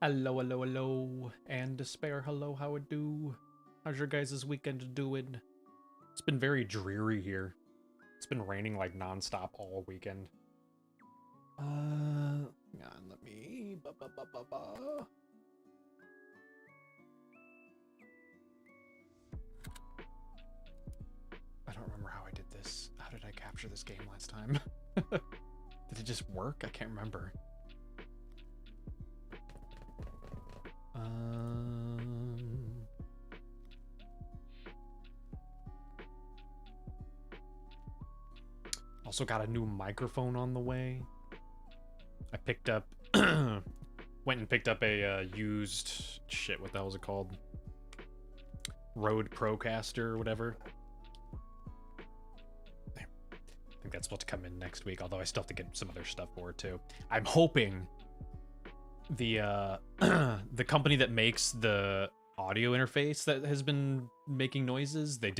Hello, hello, hello, and despair, hello, how it do? How's your guys' weekend doing? It's been very dreary here. It's been raining like nonstop all weekend. Hang on, let me... I don't remember how I did this. How did I capture this game last time? Did it just work? I can't remember. Also got a new microphone on the way. I picked up, went and picked up a used, shit, what the hell is it called? Rode Procaster or whatever. I think that's supposed to come in next week, although I still have to get some other stuff for it too. I'm hoping the the company that makes the audio interface that has been making noises, they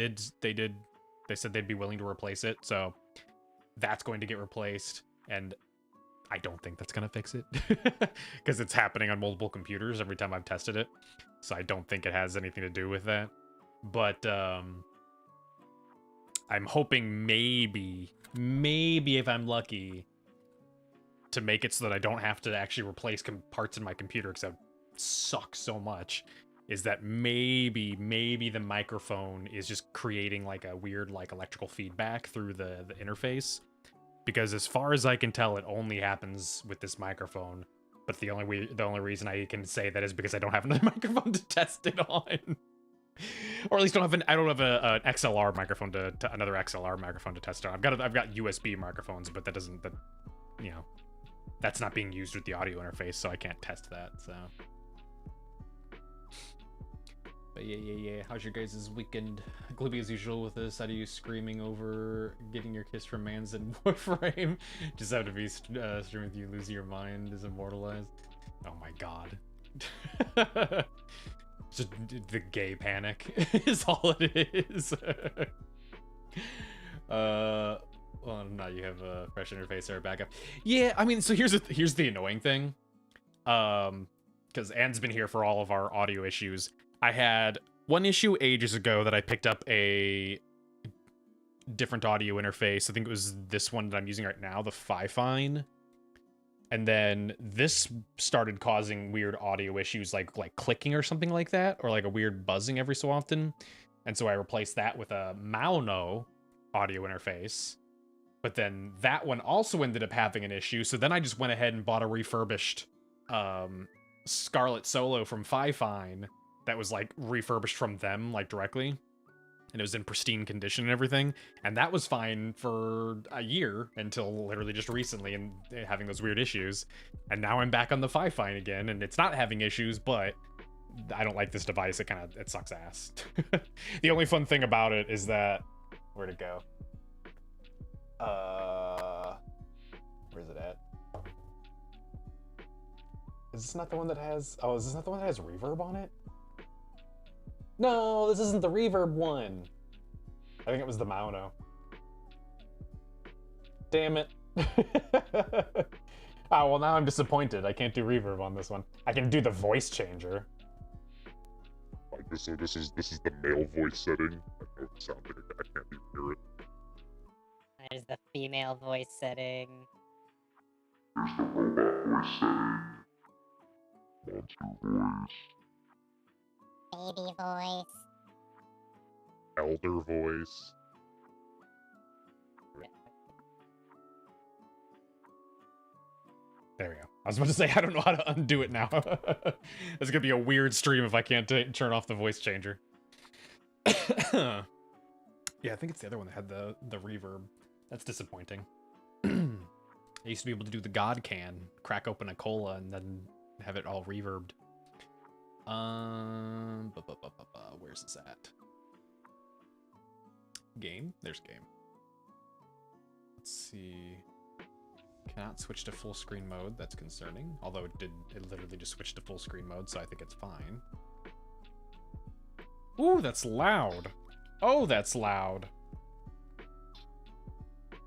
said they'd be willing to replace it, so that's going to get replaced, and I don't think that's going to fix it because it's happening on multiple computers every time I've tested it, so I don't think it has anything to do with that. But I'm hoping maybe if I'm lucky to make it so that I don't have to actually replace parts in my computer because that sucks so much, is that maybe the microphone is just creating like a weird like electrical feedback through the interface, because as far as I can tell it only happens with this microphone. But the only reason I can say that is because I don't have another microphone to test it on. Or at least I don't have an XLR microphone to another XLR microphone to test it on. I've got USB microphones, but you know, that's not being used with the audio interface, so I can't test that, so. But yeah. How's your guys' weekend? Glibby as usual with this. How do you screaming over getting your kiss from Mans in Warframe? Just have to be streaming with you, losing your mind is immortalized. Oh my god. Just the gay panic is all it is. Well, now you have a fresh interface or a backup. Yeah, I mean, so here's the annoying thing. Because Anne's been here for all of our audio issues. I had one issue ages ago that I picked up a different audio interface. I think it was this one that I'm using right now, the Fifine. And then this started causing weird audio issues, like clicking or something like that, or like a weird buzzing every so often. And so I replaced that with a Mauno audio interface. But then that one also ended up having an issue, so then I just went ahead and bought a refurbished Scarlet Solo from Fifine that was like refurbished from them, like directly. And it was in pristine condition and everything. And that was fine for a year until literally just recently and having those weird issues. And now I'm back on the Fifine again, and it's not having issues, but I don't like this device. It sucks ass. The only fun thing about it is that, where'd it go? Where's it at? Is this not the one that has... Oh, is this not the one that has reverb on it? No, this isn't the reverb one. I think it was the Mauno. Damn it. Oh, well, now I'm disappointed. I can't do reverb on this one. I can do the voice changer. So this is the male voice setting. I know it sounds like I can't even hear it. There's the female voice setting. There's the robot voice setting. Monster voice. Baby voice. Elder voice. There we go. I was about to say, I don't know how to undo it now. It's gonna be a weird stream if I can't turn off the voice changer. Yeah, I think it's the other one that had the reverb. That's disappointing. I used to be able to do the God can, crack open a cola, and then have it all reverbed. Where's this at? Game? There's game. Let's see. Cannot switch to full screen mode. That's concerning. Although it literally just switched to full screen mode, so I think it's fine. Ooh, that's loud. Oh, that's loud.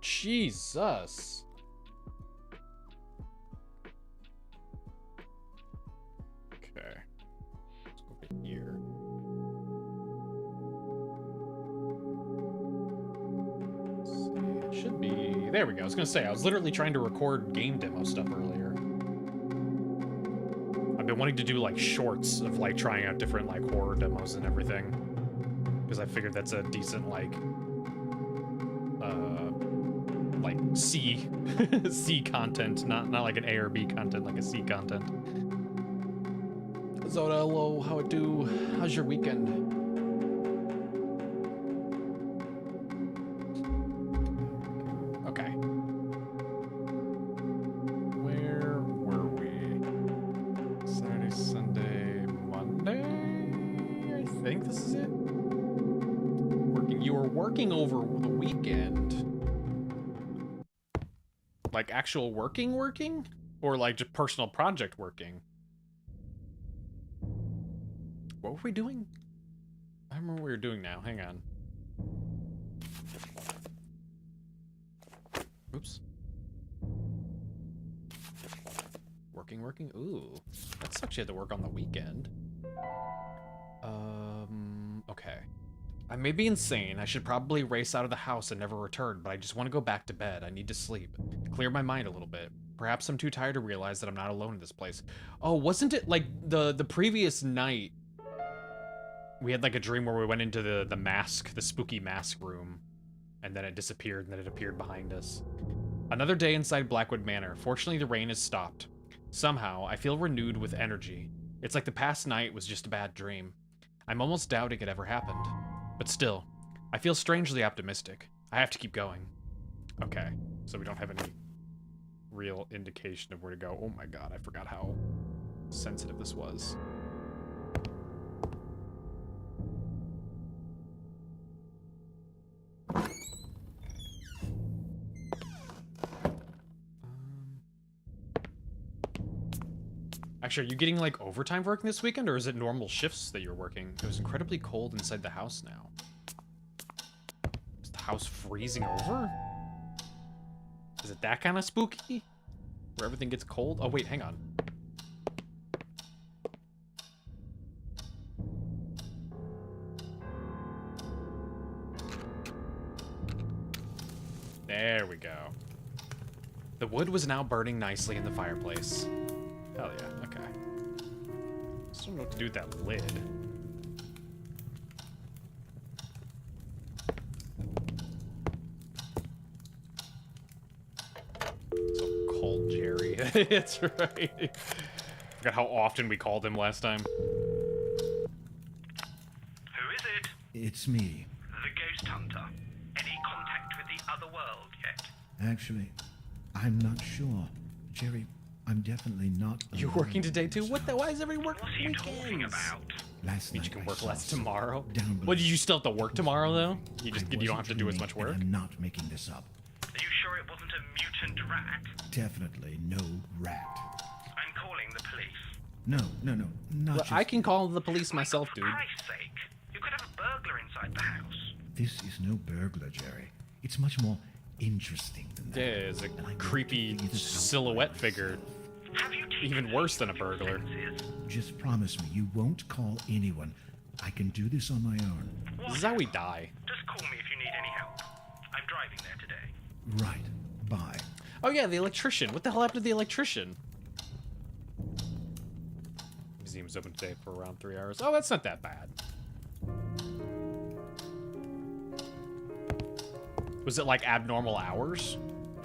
Jesus. there we go. I was gonna say, I was literally trying to record game demo stuff earlier. I've been wanting to do like shorts of like trying out different like horror demos and everything. Because I figured that's a decent like C C content, not like an A or B content, like a C content. Zoda, hello, how it do? How's your weekend? Okay. Where were we? Saturday, Sunday, Monday? I think this is it. You were working over the weekend. Like actual working? Or like just personal project working? What were we doing? I don't remember what we were doing now. Hang on. Oops. Working? Ooh. That sucks, you had to work on the weekend. Okay. I may be insane. I should probably race out of the house and never return, but I just want to go back to bed. I need to sleep. Clear my mind a little bit. Perhaps I'm too tired to realize that I'm not alone in this place. Oh, wasn't it like the previous night? We had like a dream where we went into the spooky mask room, and then it disappeared, and then it appeared behind us. Another day inside Blackwood Manor. Fortunately, the rain has stopped. Somehow, I feel renewed with energy. It's like the past night was just a bad dream. I'm almost doubting it ever happened. But still, I feel strangely optimistic. I have to keep going. Okay, so we don't have any real indication of where to go. Oh my god, I forgot how sensitive this was. Actually, are you getting like overtime working this weekend, or is it normal shifts that you're working? It was incredibly cold inside the house now. Is the house freezing over? Is it that kind of spooky? Where everything gets cold? Oh wait, hang on. There we go. The wood was now burning nicely in the fireplace. Hell yeah, okay. Just don't know what to do with that lid. So cold, Jerry. That's right. Forgot how often we called him last time. Who is it? It's me. The ghost hunter. Any contact with the other world yet? Actually, I'm not sure. Jerry, I'm definitely not. You're alone working today in too? this What the? house. Why is everyone working What are you talking weekends? about? Last Means night you can I work saw less someone tomorrow? down Well, below. you still have to work tomorrow though? You I don't have to do as wasn't much dreaming, work? and I'm not making this up. Are you sure it wasn't a mutant rat? Definitely no rat. I'm calling the police. No, not Well, just I can call the police For myself, dude. Christ's sake, you could have a burglar inside the house. This is no burglar, Jerry. It's much more interesting than that. Yeah, it's a And I want to creepy figure this out silhouette for figure. myself. Have you taken Even worse than a heed of your burglar. senses? Just promise me you won't call anyone. I can do this on my own. This is how we die. Just call me if you need any help. I'm driving there today. Right. Bye. Oh yeah, the electrician. What the hell happened to the electrician? Museum's open today for around 3 hours. Oh, that's not that bad. Was it like abnormal hours?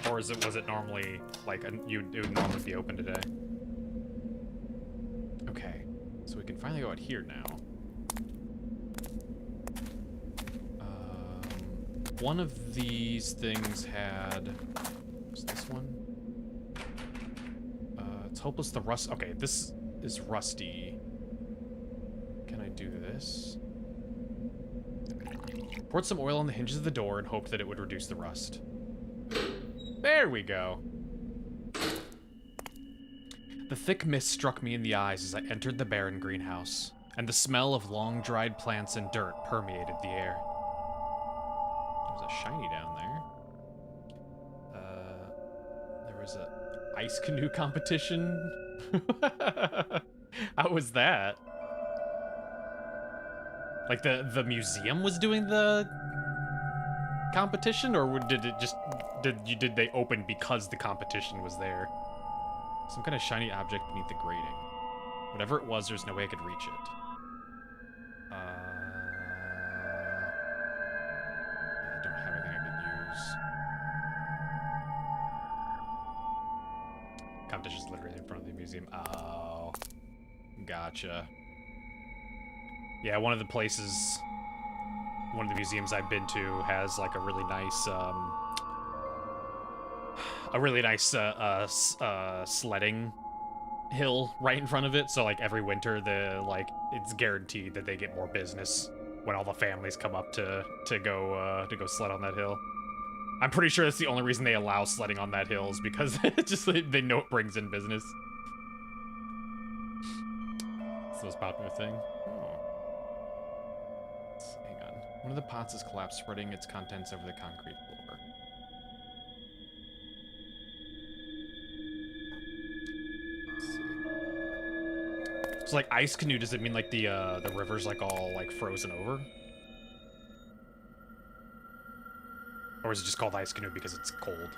Or was it normally like it would normally be open today? Okay, so we can finally go out here now. One of these things had. What's this one? It's hopeless. The rust. Okay, this is rusty. Can I do this? Poured some oil on the hinges of the door and hoped that it would reduce the rust. There we go. The thick mist struck me in the eyes as I entered the barren greenhouse, and the smell of long-dried plants and dirt permeated the air. There's a shiny down there. There was a ice canoe competition. How was that? Like the museum was doing the competition, or did it just did they open because the competition was there? Some kind of shiny object beneath the grating. Whatever it was, there's no way I could reach it. I don't have anything I could use. Competition's literally in front of the museum. Oh, gotcha. Yeah, one of the museums I've been to has like a really nice sledding hill right in front of it. So like every winter, it's guaranteed that they get more business when all the families come up to go sled on that hill. I'm pretty sure that's the only reason they allow sledding on that hill is because they know it brings in business. It's the most popular thing. Oh. Hang on. One of the pots has collapsed, spreading its contents over the concrete floor. Let's see. So like ice canoe, does it mean like the river's like all like frozen over? Or is it just called ice canoe because it's cold?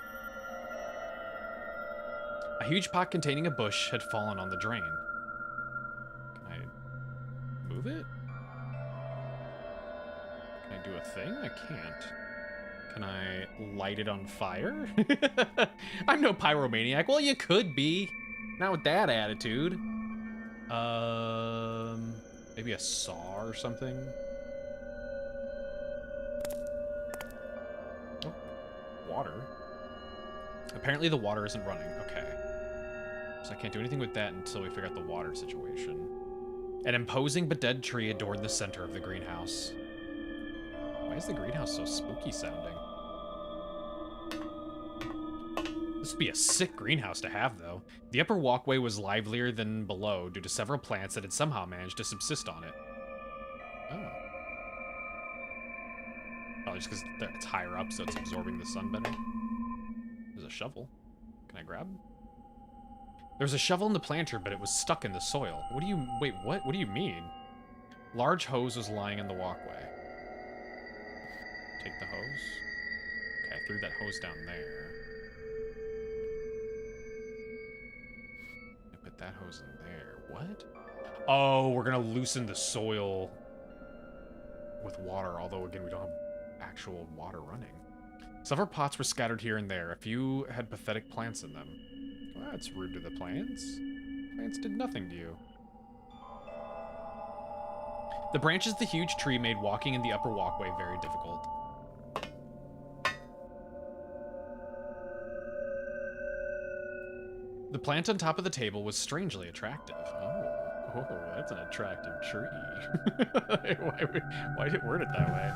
A huge pot containing a bush had fallen on the drain. Can I move it? Can I do a thing? I can't. Can I light it on fire? I'm no pyromaniac. Well, you could be. Not with that attitude. Maybe a saw or something? Oh, water. Apparently the water isn't running. Okay. So I can't do anything with that until we figure out the water situation. An imposing but dead tree adorned the center of the greenhouse. Why is the greenhouse so spooky sounding? This would be a sick greenhouse to have, though. The upper walkway was livelier than below due to several plants that had somehow managed to subsist on it. Oh. Probably just because it's higher up, so it's absorbing the sun better. There's a shovel. Can I grab? There's a shovel in the planter, but it was stuck in the soil. What do you... Wait, what? What do you mean? Large hose was lying in the walkway. Take the hose. Okay, I threw that hose down there. I put that hose in there. What? Oh, we're gonna loosen the soil with water, although again, we don't have actual water running. Several pots were scattered here and there. A few had pathetic plants in them. Well, that's rude to the plants. Plants did nothing to you. The branches of the huge tree made walking in the upper walkway very difficult. The plant on top of the table was strangely attractive. Oh, that's an attractive tree. Why did it word it that way?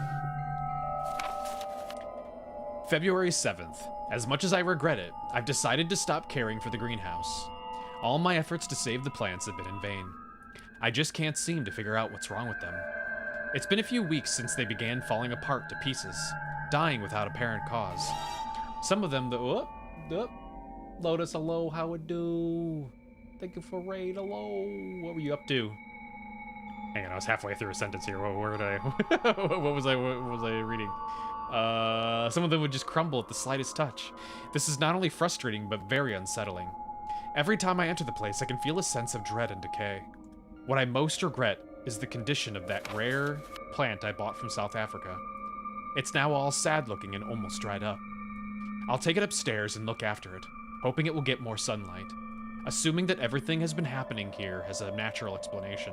February 7th. As much as I regret it, I've decided to stop caring for the greenhouse. All my efforts to save the plants have been in vain. I just can't seem to figure out what's wrong with them. It's been a few weeks since they began falling apart to pieces, dying without apparent cause. Some of them, Lotus, hello, how it do? Thank you for raid, hello. What were you up to? Hang on, I was halfway through a sentence here. Where did I? what was I reading? Some of them would just crumble at the slightest touch. This is not only frustrating, but very unsettling. Every time I enter the place, I can feel a sense of dread and decay. What I most regret is the condition of that rare plant I bought from South Africa. It's now all sad-looking and almost dried up. I'll take it upstairs and look after it, hoping it will get more sunlight, assuming that everything has been happening here has a natural explanation.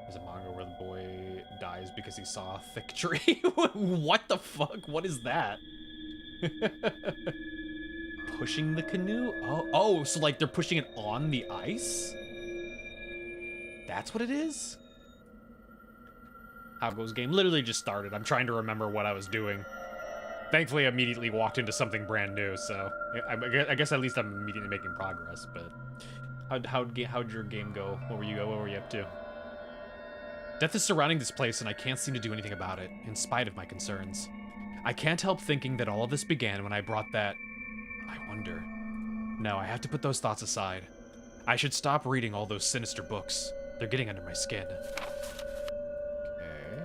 There's a manga where the boy dies because he saw a thick tree. What the fuck? What is that? Pushing the canoe? Oh, so like they're pushing it on the ice? That's what it is? How goes game? Literally just started. I'm trying to remember what I was doing. Thankfully, I immediately walked into something brand new, so I guess at least I'm immediately making progress. But how'd your game go? What were you up to? Death is surrounding this place, and I can't seem to do anything about it, in spite of my concerns. I can't help thinking that all of this began when I brought that... I wonder. No, I have to put those thoughts aside. I should stop reading all those sinister books. They're getting under my skin. Okay.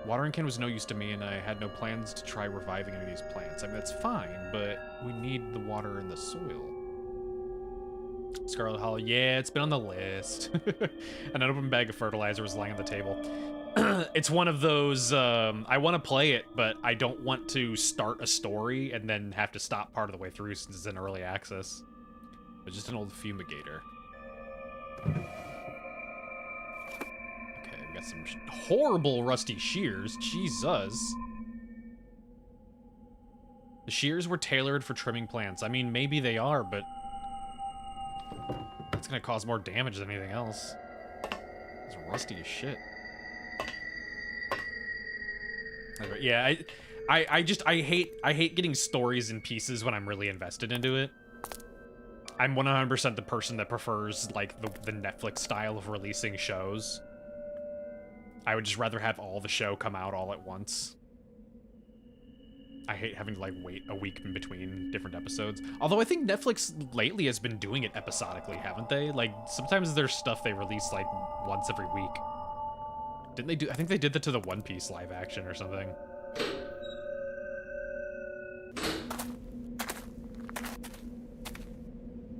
Watering can was no use to me, and I had no plans to try reviving any of these plants. I mean, that's fine, but we need the water in the soil. Scarlet Hollow, yeah, it's been on the list. An unopened bag of fertilizer was lying on the table. It's one of those, I want to play it, but I don't want to start a story and then have to stop part of the way through since it's in early access. But just an old fumigator. Okay, we got some horrible rusty shears. Jesus. The shears were tailored for trimming plants. I mean, maybe they are, but it's gonna cause more damage than anything else. It's rusty as shit. Anyway, yeah, I hate getting stories in pieces when I'm really invested into it. I'm 100% the person that prefers like the Netflix style of releasing shows. I would just rather have all the show come out all at once. I hate having to like wait a week in between different episodes. Although I think Netflix lately has been doing it episodically, haven't they? Like sometimes there's stuff they release like once every week. Didn't they do? I think they did that to the One Piece live action or something.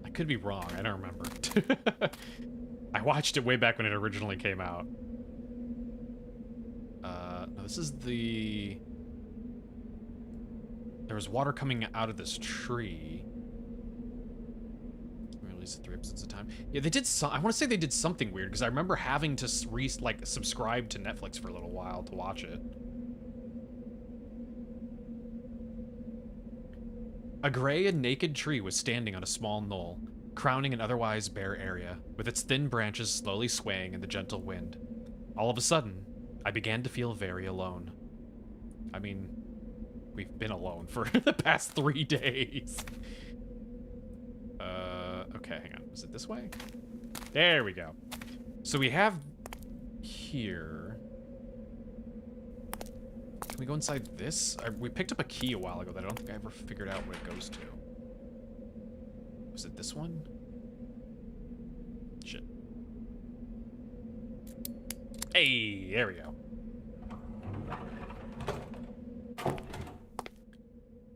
I could be wrong. I don't remember. I watched it way back when it originally came out. No, this is the... There was water coming out of this tree. We released it 3 episodes at a time. Yeah, they did some... I want to say they did something weird, because I remember having to subscribe to Netflix for a little while to watch it. A gray and naked tree was standing on a small knoll, crowning an otherwise bare area, with its thin branches slowly swaying in the gentle wind. All of a sudden, I began to feel very alone. I mean, we've been alone for the past 3 days. Okay, hang on. Is it this way? There we go. So we have here... Can we go inside this? We picked up a key a while ago that I don't think I ever figured out what it goes to. Was it this one? Shit. Hey, there we go.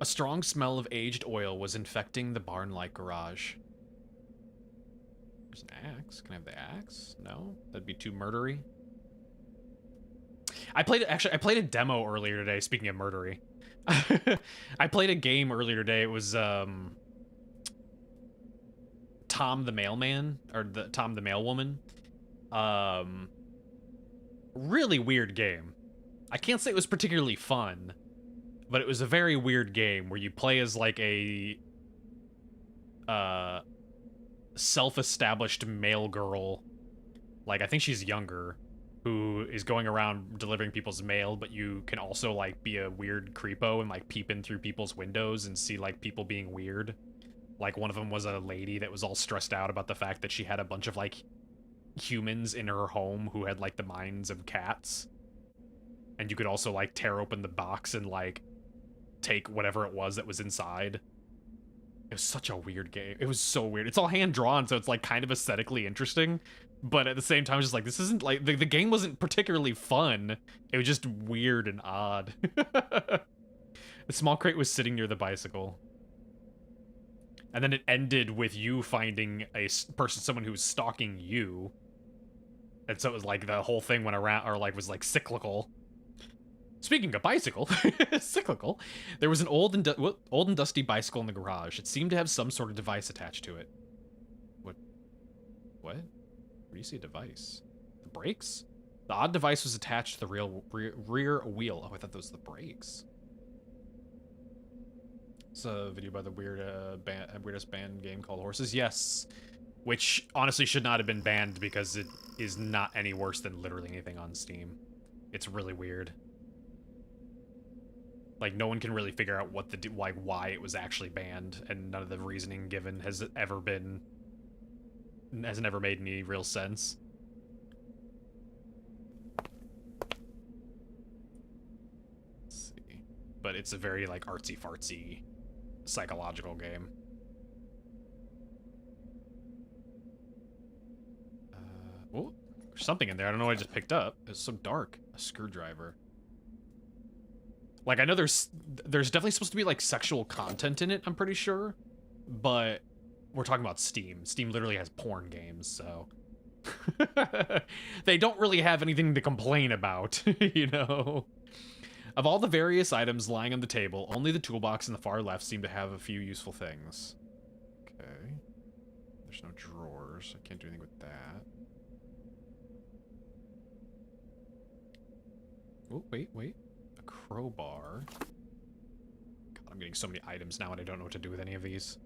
A strong smell of aged oil was infecting the barn-like garage. There's an axe. Can I have the axe? No? That'd be too murdery. I played a demo earlier today, speaking of murdery. I played a game earlier today. It was Tom the Mailman, or Tom the Mailwoman. Really weird game. I can't say it was particularly fun, but it was a very weird game where you play as like a self-established male girl. Like, I think she's younger, who is going around delivering people's mail, but you can also like be a weird creepo and like peep in through people's windows and see like people being weird. Like one of them was a lady that was all stressed out about the fact that she had a bunch of like humans in her home who had like the minds of cats. And you could also like tear open the box and like take whatever it was that was inside. It was such a weird game. It was so weird. It's all hand drawn, so it's like kind of aesthetically interesting. But at the same time, it's just like, this isn't like, the game wasn't particularly fun. It was just weird and odd. The small crate was sitting near the bicycle. And then it ended with you finding a someone who was stalking you. And so it was like the whole thing went around, or like was like cyclical. Speaking of bicycle, cyclical, there was an old and dusty bicycle in the garage. It seemed to have some sort of device attached to it. What? Where do you see a device? The brakes? The odd device was attached to the rear wheel. Oh, I thought those were the brakes. It's a video by the weirdest band game called Horses. Yes. Which honestly should not have been banned because it is not any worse than literally anything on Steam. It's really weird. Like, no one can really figure out what why it was actually banned, and none of the reasoning given hasn't ever made any real sense. Let's see. But it's a very, like, artsy-fartsy psychological game. Oh, there's something in there. I don't know what I just picked up. It's so dark. A screwdriver. Like, I know there's definitely supposed to be, like, sexual content in it, I'm pretty sure. But we're talking about Steam. Steam literally has porn games, so... they don't really have anything to complain about, you know? Of all the various items lying on the table, only the toolbox in the far left seem to have a few useful things. Okay. There's no drawers. I can't do anything with that. Oh, wait. A crowbar. God, I'm getting so many items now and I don't know what to do with any of these.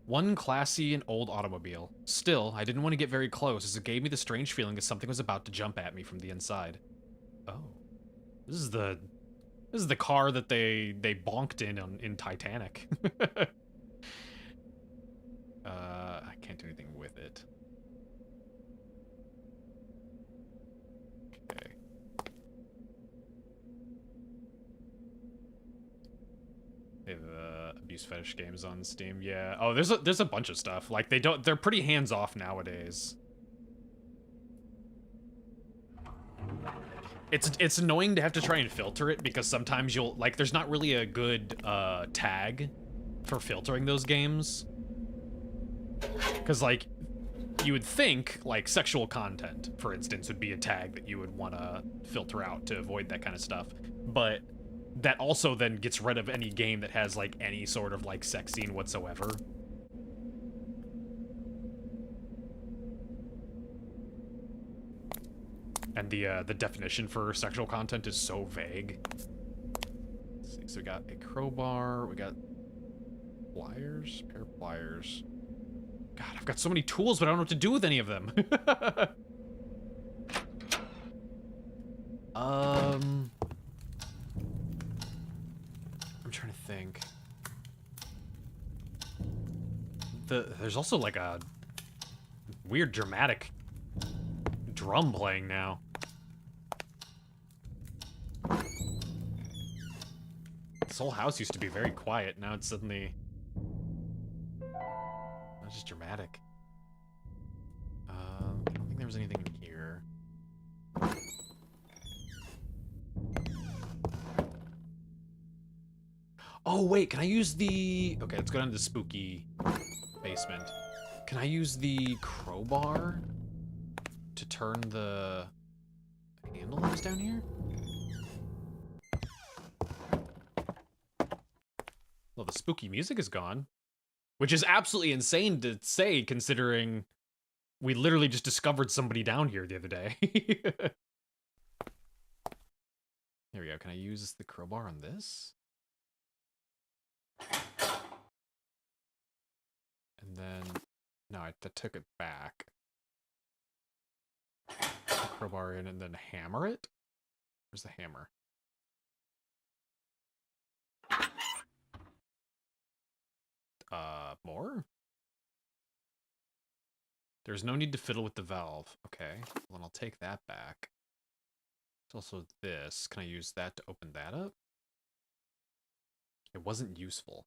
One classy and old automobile. Still, I didn't want to get very close as it gave me the strange feeling that something was about to jump at me from the inside. Oh. This is the car that they bonked in Titanic. I can't do anything with it. Okay. They have abuse fetish games on Steam. Yeah. Oh, there's a bunch of stuff. Like they're pretty hands off nowadays. It's annoying to have to try and filter it because sometimes you'll like there's not really a good tag for filtering those games. Cuz like you would think like sexual content, for instance, would be a tag that you would want to filter out to avoid that kind of stuff. But that also then gets rid of any game that has like any sort of like sex scene whatsoever. And the definition for sexual content is so vague. Let's see, so we got a crowbar, we got pliers, pair of pliers. God, I've got so many tools, but I don't know what to do with any of them. I'm trying to think. There's also like a weird dramatic drum playing now. This whole house used to be very quiet. Now it's suddenly... It's just dramatic. I don't think there was anything in here. Oh, wait, can I use the... Okay, let's go down to the spooky basement. Can I use the crowbar to turn the handle that was down here? Well, the spooky music is gone. Which is absolutely insane to say, considering we literally just discovered somebody down here the other day. There we go. Can I use the crowbar on this? And then... No, I took it back. Put the crowbar in and then hammer it? Where's the hammer? More? There's no need to fiddle with the valve. Okay, well then I'll take that back. There's also this. Can I use that to open that up? It wasn't useful.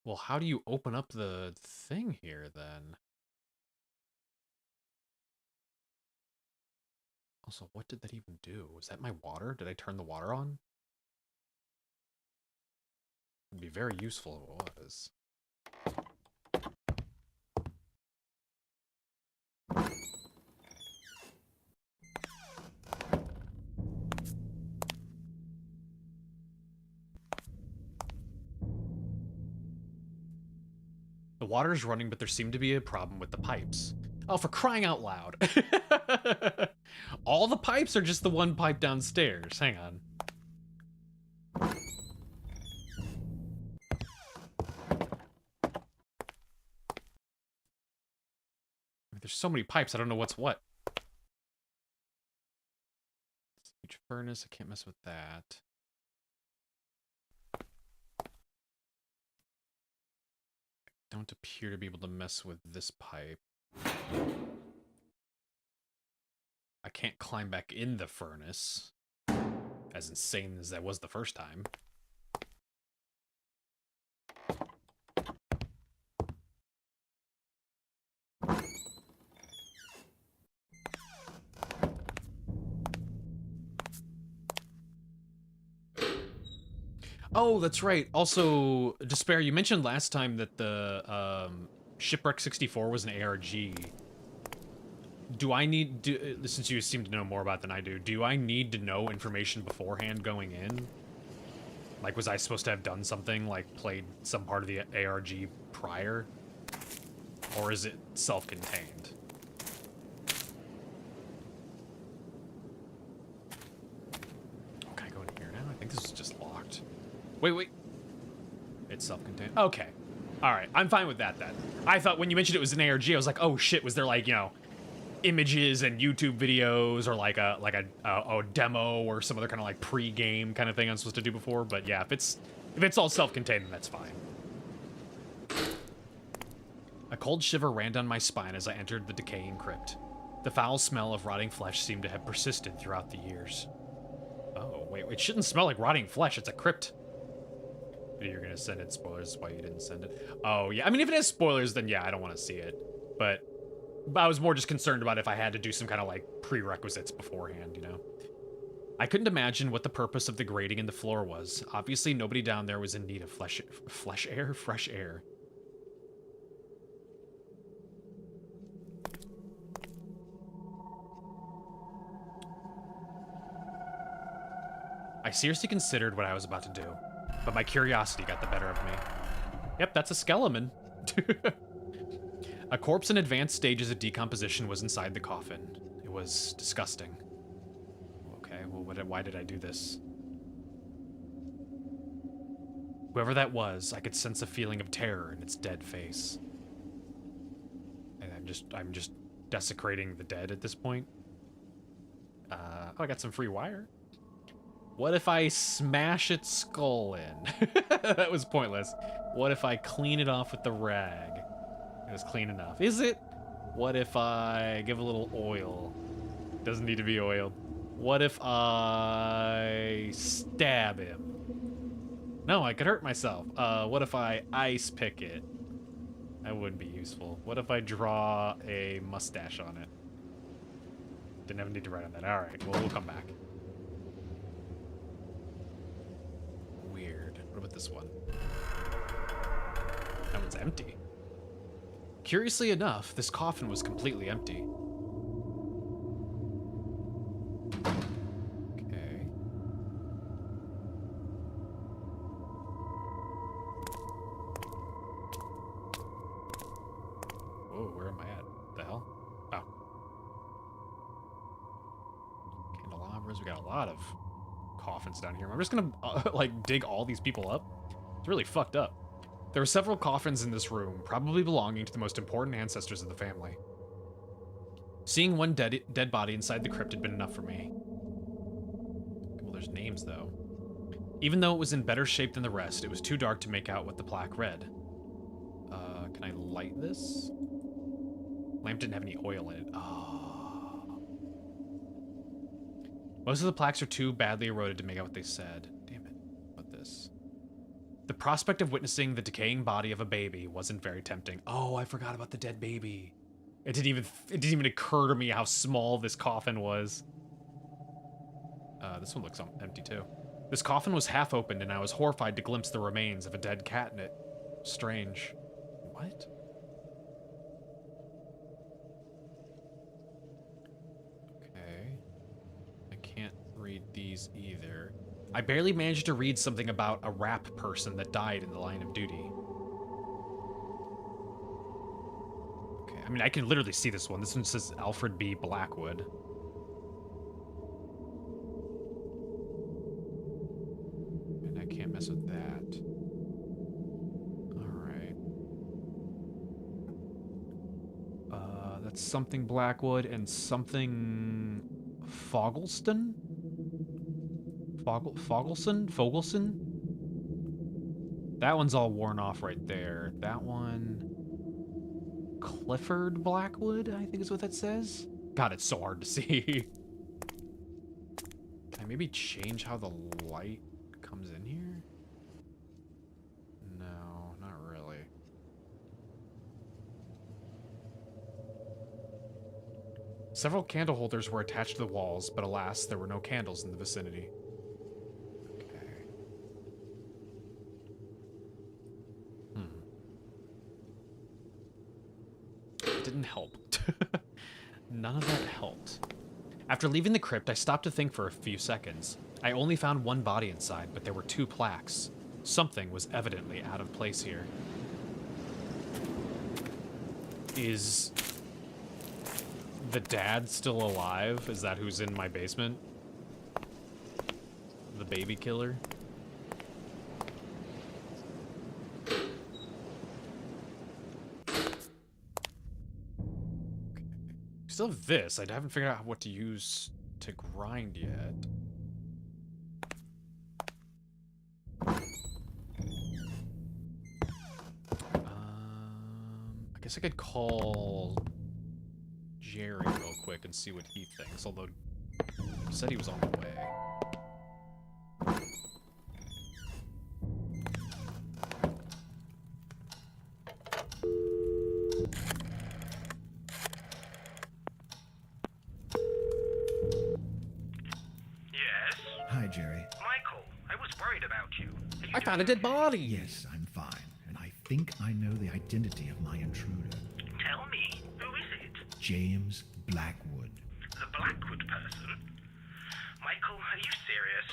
Well, how do you open up the thing here, then? Also, what did that even do? Was that my water? Did I turn the water on? It'd be very useful if it was. The water's running, but there seemed to be a problem with the pipes. Oh, for crying out loud. All the pipes are just the one pipe downstairs. Hang on. There's so many pipes, I don't know what's what. Huge furnace, I can't mess with that. Don't appear to be able to mess with this pipe. I can't climb back in the furnace. As insane as that was the first time. Oh, that's right. Also, Despair, you mentioned last time that the Shipwreck 64 was an ARG. Do I need since you seem to know more about than I do I need to know information beforehand going in? Like, was I supposed to have done something, like played some part of the ARG prior? Or is it self-contained? Okay, go in here now. I think this is just locked. Wait. It's self-contained. Okay. Alright, I'm fine with that then. I thought when you mentioned it was an ARG, I was like, oh shit, was there like, you know, images and YouTube videos or like a demo or some other kind of like pre-game kind of thing I'm supposed to do before? But yeah, if it's all self-contained, then that's fine. A cold shiver ran down my spine as I entered the decaying crypt. The foul smell of rotting flesh seemed to have persisted throughout the years. Oh, wait, it shouldn't smell like rotting flesh. It's a crypt. You're gonna send it spoilers why you didn't send it. Oh, yeah. I mean, if it has spoilers, then yeah, I don't want to see it. But I was more just concerned about if I had to do some kind of, like, prerequisites beforehand, you know? I couldn't imagine what the purpose of the grating in the floor was. Obviously, nobody down there was in need of fresh air. I seriously considered what I was about to do, but my curiosity got the better of me. Yep, that's a skeleton. A corpse in advanced stages of decomposition was inside the coffin. It was disgusting. Okay, well, why did I do this? Whoever that was, I could sense a feeling of terror in its dead face. And I'm just desecrating the dead at this point. Oh, I got some free wire. What if I smash its skull in? That was pointless. What if I clean it off with the rag? It was clean enough. Is it? What if I give a little oil? Doesn't need to be oiled. What if I stab him? No, I could hurt myself. What if I ice pick it? That wouldn't be useful. What if I draw a mustache on it? Didn't have a need to write on that. All right, well, we'll come back. Weird. What about this one? That one's empty. Curiously enough, this coffin was completely empty. Okay. Whoa, where am I at? The hell? Oh. Candelabras. We got a lot of coffins down here. I'm just gonna, like, dig all these people up. It's really fucked up. There were several coffins in this room, probably belonging to the most important ancestors of the family. Seeing one dead body inside the crypt had been enough for me. Well, there's names, though. Even though it was in better shape than the rest, it was too dark to make out what the plaque read. Can I light this? Lamp didn't have any oil in it. Oh. Most of the plaques are too badly eroded to make out what they said. Damn it. What this? The prospect of witnessing the decaying body of a baby wasn't very tempting. Oh, I forgot about the dead baby. It didn't even occur to me how small this coffin was. This one looks empty too. This coffin was half opened and I was horrified to glimpse the remains of a dead cat in it. Strange. What? Okay. I can't read these either. I barely managed to read something about a rap person that died in the line of duty. Okay, I mean, I can literally see this one. This one says Alfred B. Blackwood. And I can't mess with that. Alright. That's something Blackwood and something Fogelston? Fogelson? That one's all worn off right there. That one... Clifford Blackwood, I think is what that says. God, it's so hard to see. Can I maybe change how the light comes in here? No, not really. Several candle holders were attached to the walls, but alas, there were no candles in the vicinity. didn't help. None of that helped. After leaving the crypt, I stopped to think for a few seconds. I only found one body inside, but there were 2 plaques. Something was evidently out of place here. Is the dad still alive? Is that who's in my basement? The baby killer? Still have this. I haven't figured out what to use to grind yet. I guess I could call Jerry real quick and see what he thinks, although he said he was on the way. Yes? Hi, Jerry. Michael, I was worried about you. Are you I found a dead body! Yes, I'm fine, and I think I know the identity of my intruder. Tell me, who is it? James Blackwood. The Blackwood person? Michael, are you serious?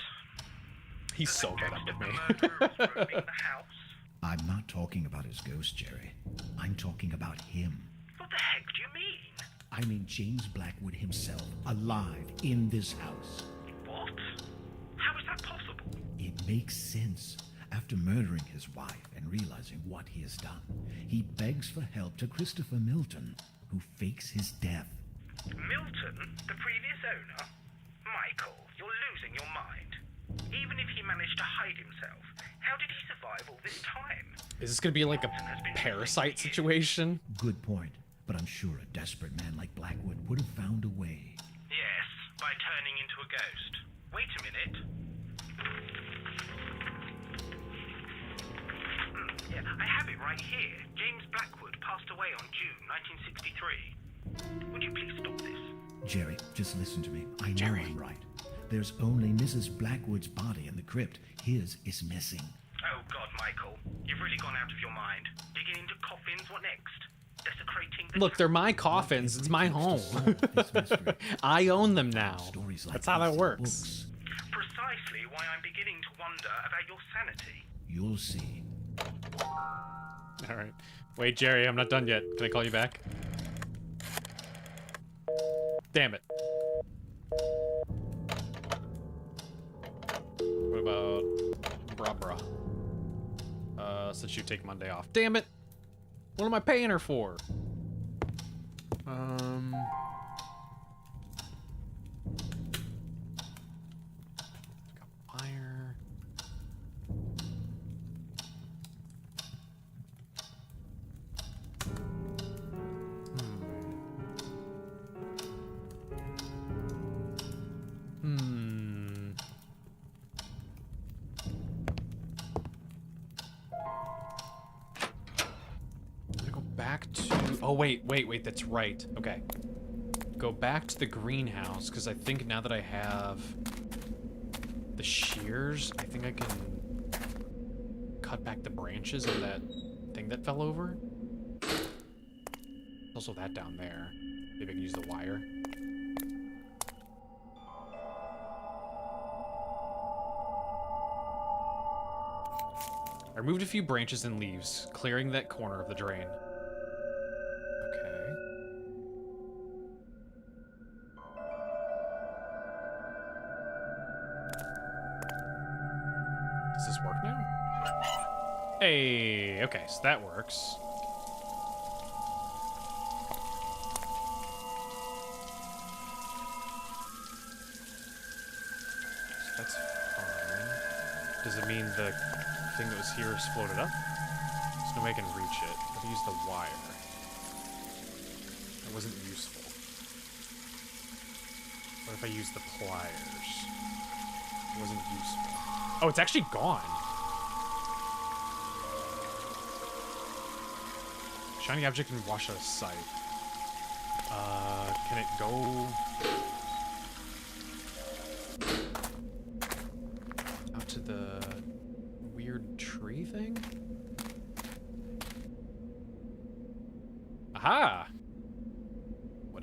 He's The so good up ghost with of me. the murderer is roaming the house? I'm not talking about his ghost, Jerry. I'm talking about him. What the heck do you mean? I mean James Blackwood himself, alive in this house. What? How is that possible? It makes sense. After murdering his wife and realizing what he has done, he begs for help to Christopher Milton, who fakes his death. Milton, the previous owner? Michael, you're losing your mind. Even if he managed to hide himself, how did he survive all this time? Is this gonna be like a parasite situation? Good point, but I'm sure a desperate man like Blackwood would have found a way. Yes, by turning into a ghost. Wait a minute. Yeah, I have it right here. James Blackwood passed away on June 1963. Would you please stop this? Jerry, just listen to me. I know Jerry. I'm right. There's only Mrs. Blackwood's body in the crypt. His is missing. Oh God, Michael. You've really gone out of your mind. Digging into coffins, what next? Desecrating the Look, they're my coffins. It's my home. I own them now. Stories like That's how that these in works. books. Precisely why I'm beginning to wonder about your sanity. You'll see. All right. Wait, Jerry, I'm not done yet. Can I call you back? Damn it. What about Brabra? Since you take Monday off. Damn it! What am I paying her for? Got fire. I'm gonna go back to... Oh, wait, that's right. Okay. Go back to the greenhouse, because I think now that I have the shears, I think I can cut back the branches of that thing that fell over. There's also that down there. Maybe I can use the wire. I removed a few branches and leaves, clearing that corner of the drain. Okay. Does this work now? Hey, okay, so that works. So that's fine. Does it mean the thing that was here is floated up? There's no way I can reach it. I have to use the wire. That wasn't useful. What if I use the pliers? It wasn't useful. Oh, it's actually gone. Shiny object can wash out of sight. Can it go out to the weird tree thing? Aha!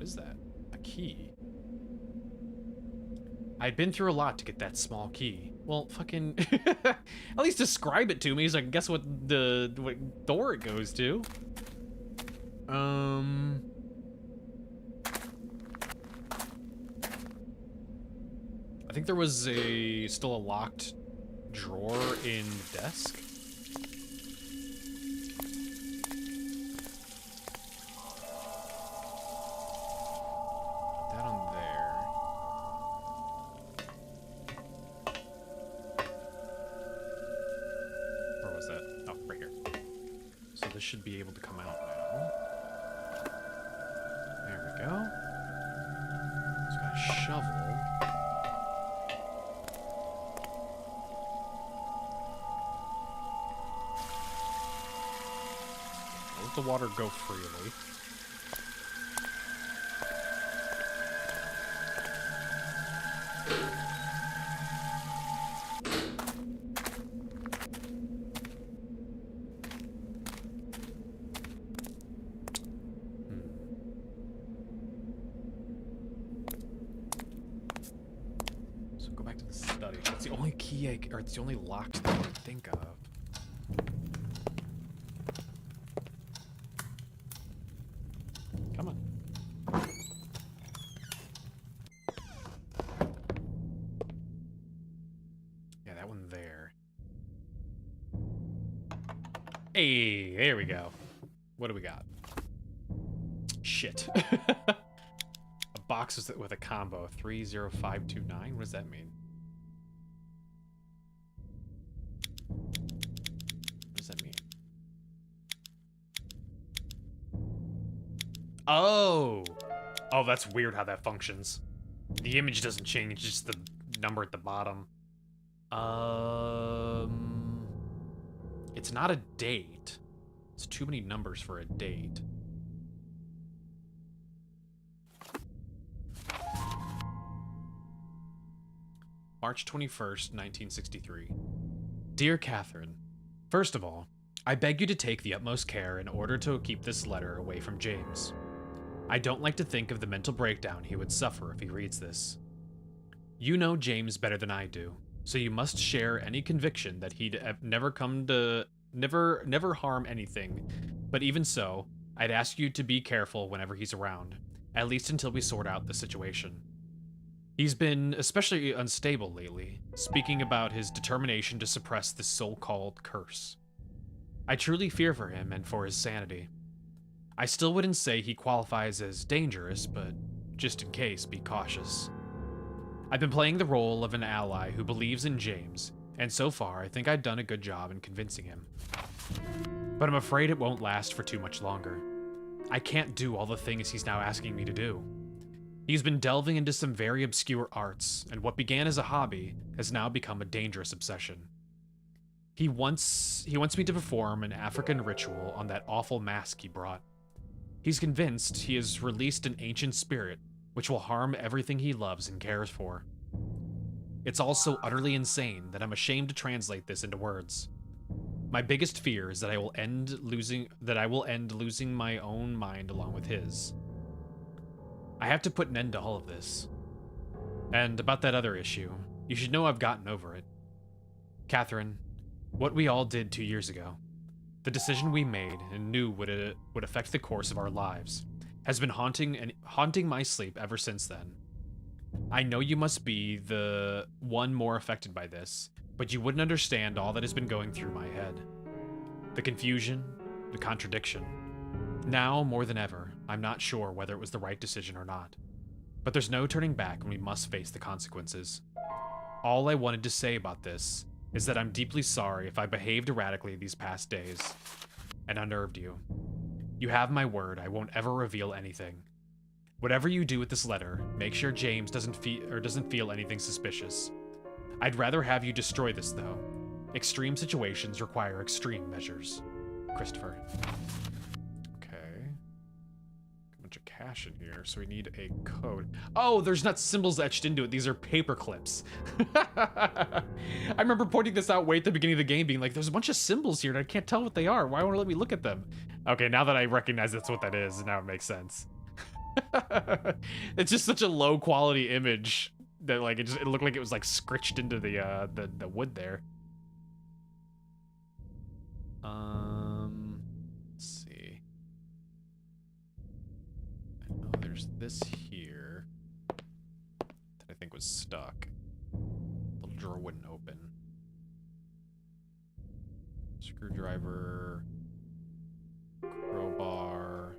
What is that? A key. I'd been through a lot to get that small key. Well, fucking... at least describe it to me so I can guess what door it goes to. I think there was still a locked drawer in the desk. Put that on there. Where was that? Oh, right here. So this should be able to come out now. There we go. It's got a shovel. Let the water go freely. So go back to the study. It's the only key or it's the only lock that I can think of. Come on. Yeah, that one there. Hey, there we go. What do we got? Shit. A box with a combo. 30529. What does that mean? What does that mean? Oh! Oh, that's weird how that functions. The image doesn't change, just the number at the bottom. It's not a date. It's too many numbers for a date. March 21st, 1963. Dear Catherine, first of all, I beg you to take the utmost care in order to keep this letter away from James. I don't like to think of the mental breakdown he would suffer if he reads this. You know James better than I do, so you must share any conviction that he'd never harm anything. But even so, I'd ask you to be careful whenever he's around, at least until we sort out the situation. He's been especially unstable lately, speaking about his determination to suppress this so-called curse. I truly fear for him and for his sanity. I still wouldn't say he qualifies as dangerous, but just in case, be cautious. I've been playing the role of an ally who believes in James, and so far I think I've done a good job in convincing him. But I'm afraid it won't last for too much longer. I can't do all the things he's now asking me to do. He's been delving into some very obscure arts, and what began as a hobby has now become a dangerous obsession. He wants me to perform an African ritual on that awful mask he brought. He's convinced he has released an ancient spirit which will harm everything he loves and cares for. It's all so utterly insane that I'm ashamed to translate this into words. My biggest fear is that I will end losing my own mind along with his. I have to put an end to all of this. And about that other issue, you should know I've gotten over it. Catherine, what we all did 2 years ago, the decision we made and knew would affect the course of our lives, has been haunting my sleep ever since then. I know you must be the one more affected by this, but you wouldn't understand all that has been going through my head. The confusion, the contradiction. Now, more than ever, I'm not sure whether it was the right decision or not. But there's no turning back and we must face the consequences. All I wanted to say about this is that I'm deeply sorry if I behaved erratically these past days and unnerved you. You have my word, I won't ever reveal anything. Whatever you do with this letter, make sure James doesn't feel anything suspicious. I'd rather have you destroy this, though. Extreme situations require extreme measures. Christopher. Okay. A bunch of cash in here, so we need a code. Oh, there's not symbols etched into it. These are paper clips. I remember pointing this out way at the beginning of the game, being like, there's a bunch of symbols here, and I can't tell what they are. Why won't it let me look at them? Okay, now that I recognize that's what that is, now it makes sense. It's just such a low quality image that like it looked like it was like scritched into the wood there. Let's see. I know there's this here that I think was stuck. Little drawer wouldn't open. Screwdriver, crowbar,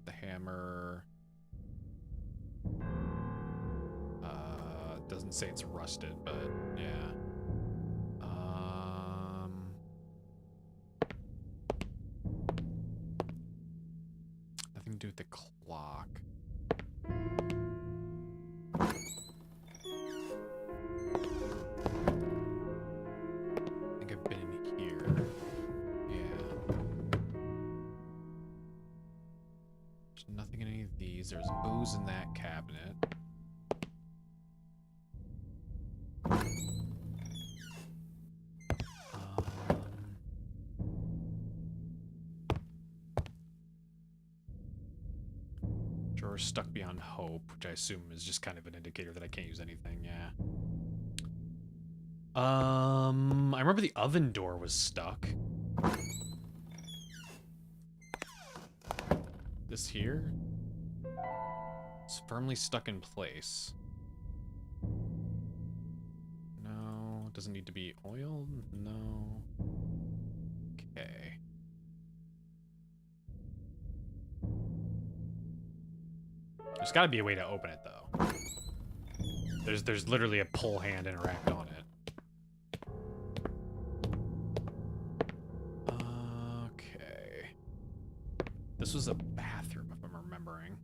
the hammer. Doesn't say it's rusted, but yeah. Nothing to do with the clock. I think I've been in here. Yeah. There's nothing in any of these. There's booze in that cabinet. Drawer stuck beyond hope, which I assume is just kind of an indicator that I can't use anything, yeah. I remember the oven door was stuck. This here? It's firmly stuck in place. No, doesn't need to be oiled? No. Okay. There's gotta be a way to open it though. There's literally a pull hand interact on it. Okay. This was a bathroom if I'm remembering.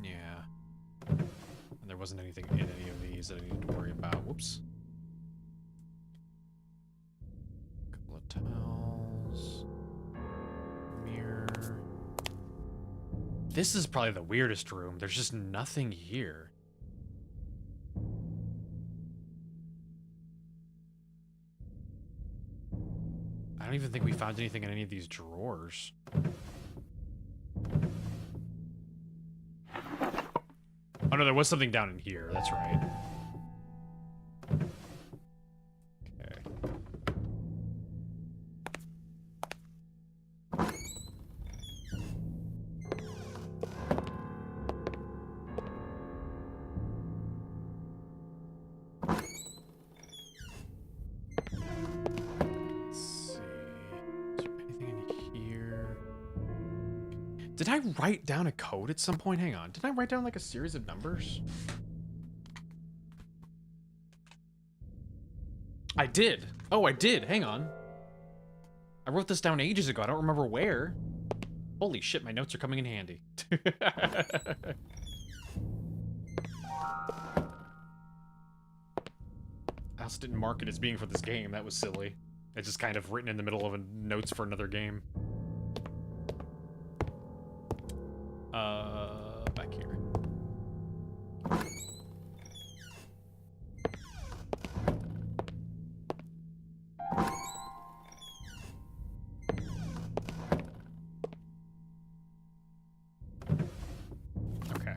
Yeah. And there wasn't anything in any of these that I needed to worry about. Whoops. Couple of towels. Mirror. This is probably the weirdest room. There's just nothing here. I don't even think we found anything in any of these drawers. Oh no, there was something down in here. That's right. Okay. Did I write down a code at some point? Hang on. Did I write down like a series of numbers? I did. Oh, I did. Hang on. I wrote this down ages ago. I don't remember where. Holy shit, my notes are coming in handy. I also didn't mark it as being for this game. That was silly. It's just kind of written in the middle of a notes for another game. Back here. Okay.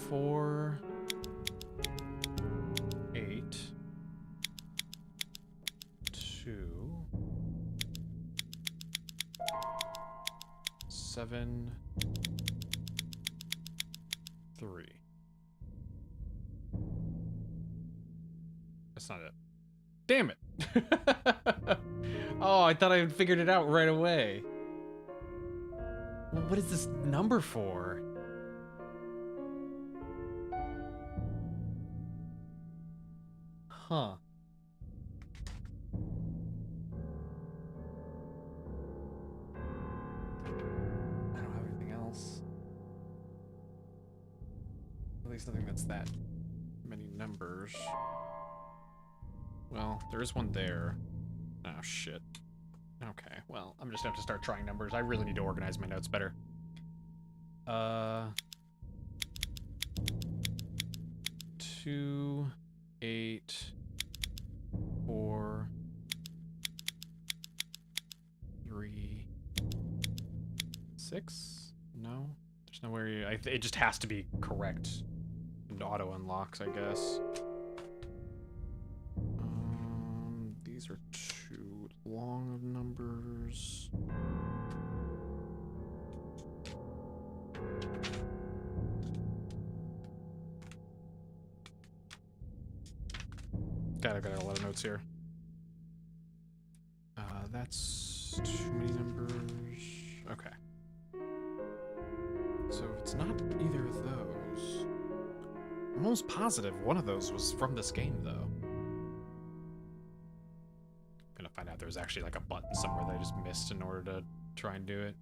Four. 8. 2. 7. 3. That's not it. Damn it! Oh, I thought I had figured it out right away. Well, what is this number for? Huh. I don't have anything else. At least nothing that's that many numbers. Well, there is one there. Oh, shit. Okay, well, I'm just gonna have to start trying numbers. I really need to organize my notes better. 2. 2, 8, 4, 3, 6? No? There's nowhere you... it just has to be correct. And auto unlocks, I guess. These are too long of numbers. God, I've got a lot of notes here. That's too many numbers. Okay. So it's not either of those. I'm almost positive one of those was from this game, though. I'm gonna find out there's actually like a button somewhere that I just missed in order to try and do it.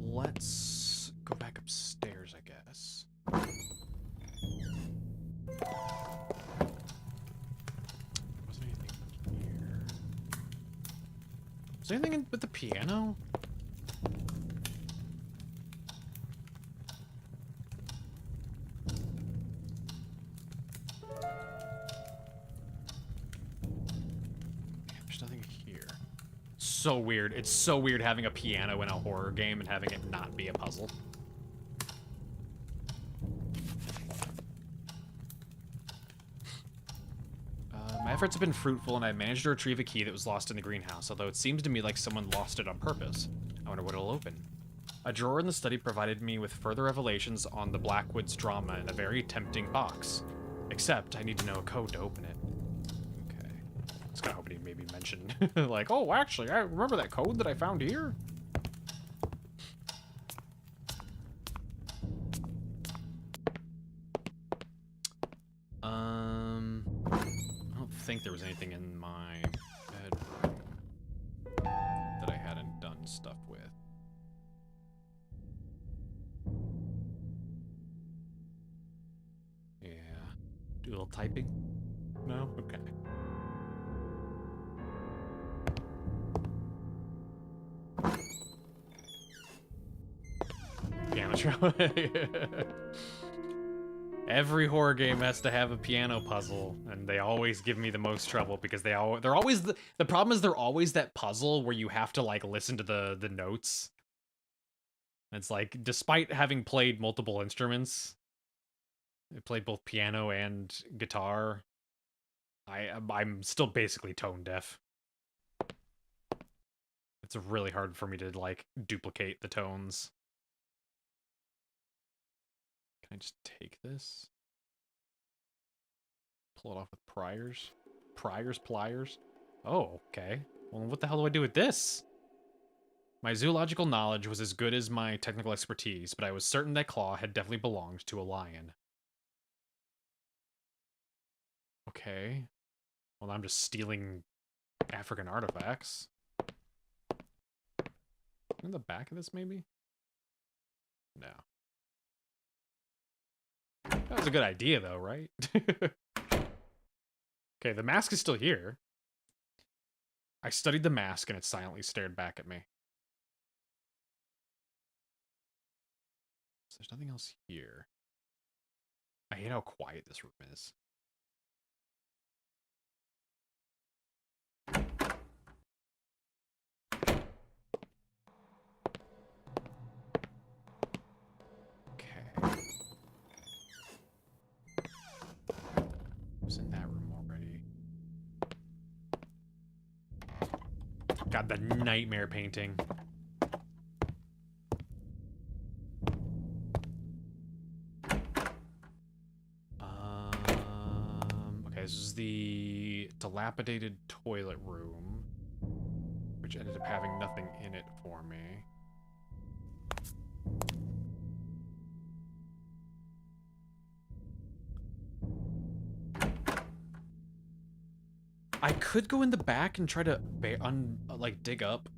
Let's go back upstairs, I guess. Wasn't anything here. Was there anything with the piano? There's nothing here. So weird. It's so weird having a piano in a horror game and having it not be a puzzle. My efforts have been fruitful, and I managed to retrieve a key that was lost in the greenhouse, although it seems to me like someone lost it on purpose. I wonder what it'll open. A drawer in the study provided me with further revelations on the Blackwoods drama in a very tempting box. Except, I need to know a code to open it. Okay. I was kind of hoping he maybe mentioned, like, oh, actually, I remember that code that I found here. I don't think there was anything in my bedroom that I hadn't done stuff with. Yeah. Do a little typing? No? Okay. Piano trail. Every horror game has to have a piano puzzle, and they always give me the most trouble because they're always the problem is they're always that puzzle where you have to like listen to the notes. It's like, despite having played multiple instruments, I played both piano and guitar, I'm still basically tone deaf. It's really hard for me to like duplicate the tones. Can I just take this? Pull it off with pliers? Pliers? Oh, okay. Well, what the hell do I do with this? My zoological knowledge was as good as my technical expertise, but I was certain that claw had definitely belonged to a lion. Okay. Well, I'm just stealing African artifacts. In the back of this, maybe? No. That was a good idea, though, right? Okay, the mask is still here. I studied the mask, and it silently stared back at me. So there's nothing else here. I hate how quiet this room is. Was in that room already. God, the nightmare painting. Okay, this is the dilapidated toilet room, which ended up having nothing in it for me. I could go in the back and try to like dig up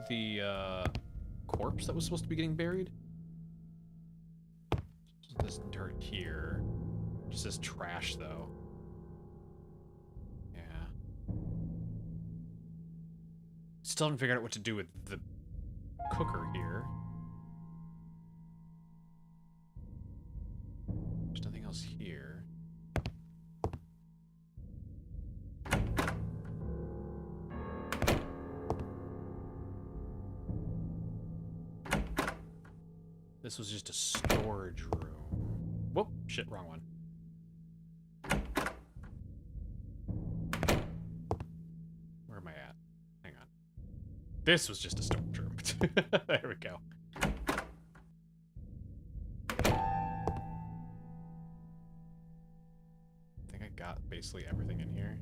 the corpse that was supposed to be getting buried? This dirt here. Just says trash, though. Yeah. Still haven't figured out what to do with the cooker here. There's nothing else here. This was just a storage room. Whoop, shit, wrong one. Where am I at? Hang on. This was just a storage room. There we go. I think I got basically everything in here.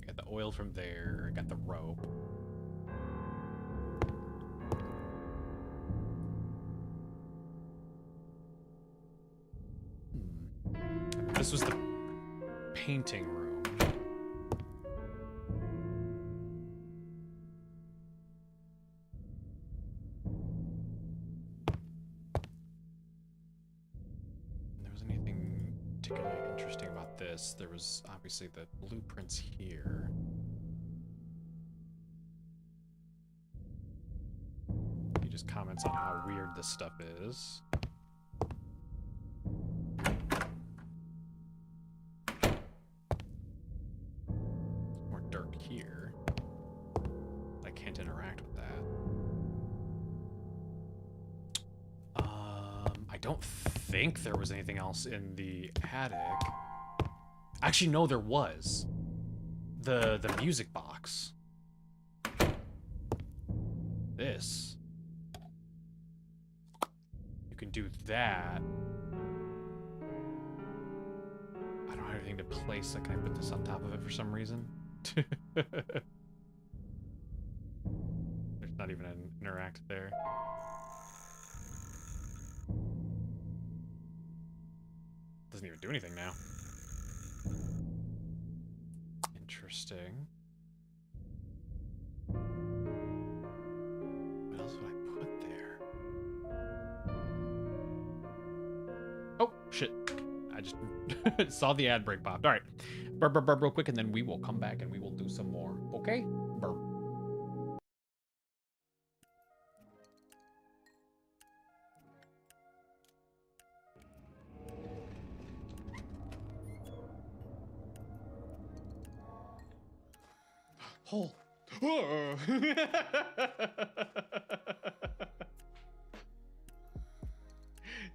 I got the oil from there, I got the rope. This was the painting room. There wasn't anything particularly interesting about this. There was obviously the blueprints here. He just comments on how weird this stuff is. Here. I can't interact with that. I don't think there was anything else in the attic. Actually, no, there was. The music box. This. You can do that. I don't have anything to place. Can I put this on top of it for some reason? There's not even an interact there. Doesn't even do anything now. Interesting. What else would I put there? Oh, shit. I just saw the ad break popped. All right. Burp, burp, burp real quick, and then we will come back and we will do some more. Okay? Burp. Oh.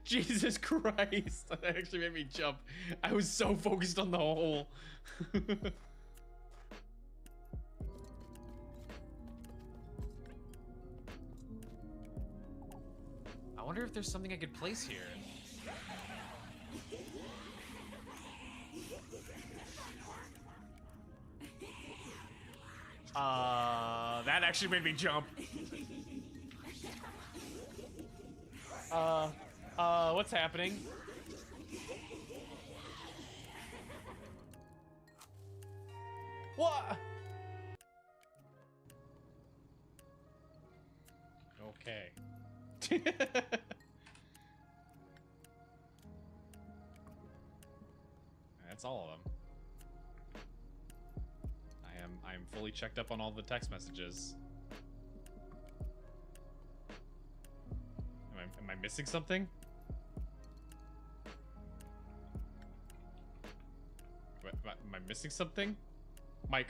Jesus Christ, that actually made me jump. I was so focused on the hole. I wonder if there's something I could place here. That actually made me jump. What's happening? What? Okay. That's all of them. I am fully checked up on all the text messages. Am I missing something? Am I missing something? Mike,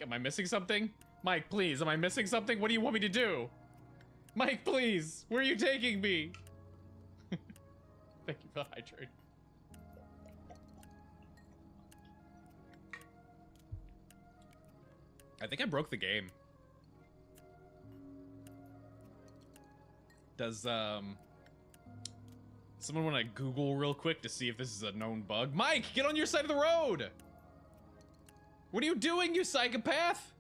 am I missing something? Mike, please, am I missing something? What do you want me to do? Mike, please, where are you taking me? Thank you for the hydrate. I think I broke the game. Does, someone want to Google real quick to see if this is a known bug? Mike, get on your side of the road! What are you doing, you psychopath?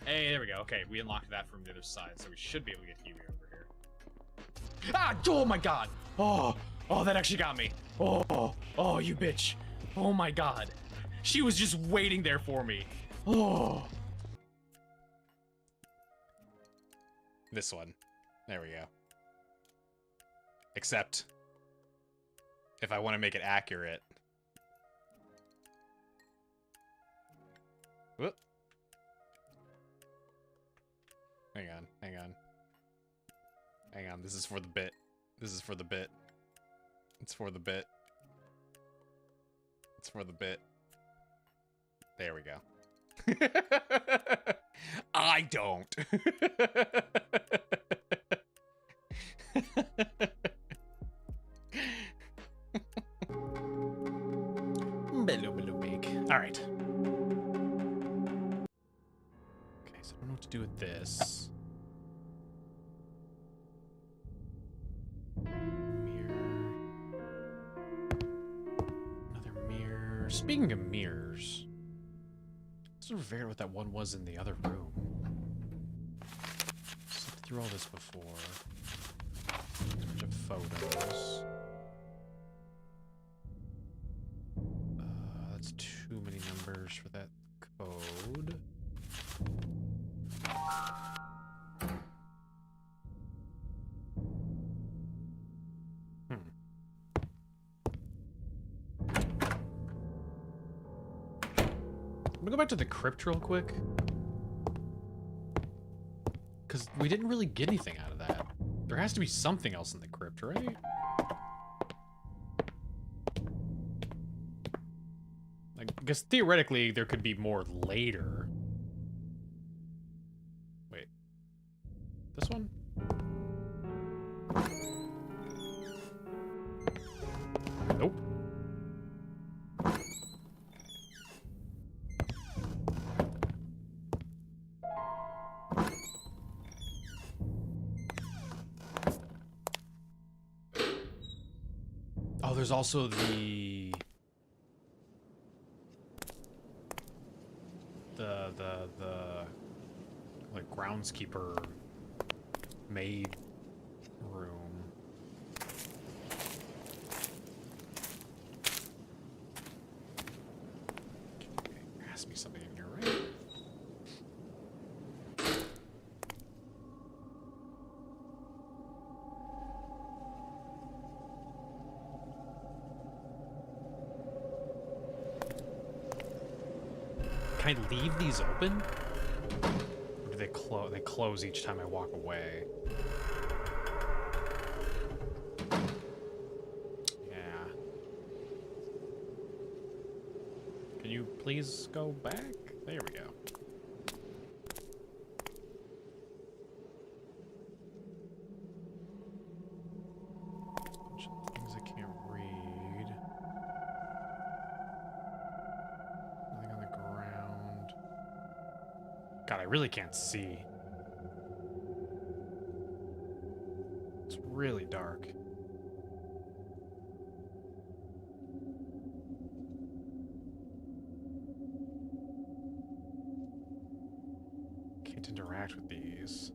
Hey, there we go. Okay, we unlocked that from the other side, so we should be able to get Kiwi over here. Ah! Oh my god! Oh, that actually got me. Oh, you bitch. Oh my god. She was just waiting there for me. Oh. This one. There we go. Except, if I want to make it accurate. Whoop. Hang on, hang on. Hang on, this is for the bit. This is for the bit. It's for the bit. It's for the bit. There we go. I don't. All right. Okay, so I don't know what to do with this. Mirror. Another mirror. Speaking of mirrors, let's sort of figure out what that one was in the other room. Slipped through all this before. A bunch of photos. That's too many numbers for that code. I'm gonna go back to the crypt real quick. Because we didn't really get anything out of that. There has to be something else in the crypt, right? I guess theoretically there could be more later. Wait. This one? Nope. Oh, there's also the like groundskeeper maid room. Okay, there has to be something in here, right? Can I leave these open? Or do they close each time I walk away? Yeah. Can you please go back? There we go. Bunch of things I can't read. Nothing on the ground. God, I really can't see. It's really dark. Can't interact with these.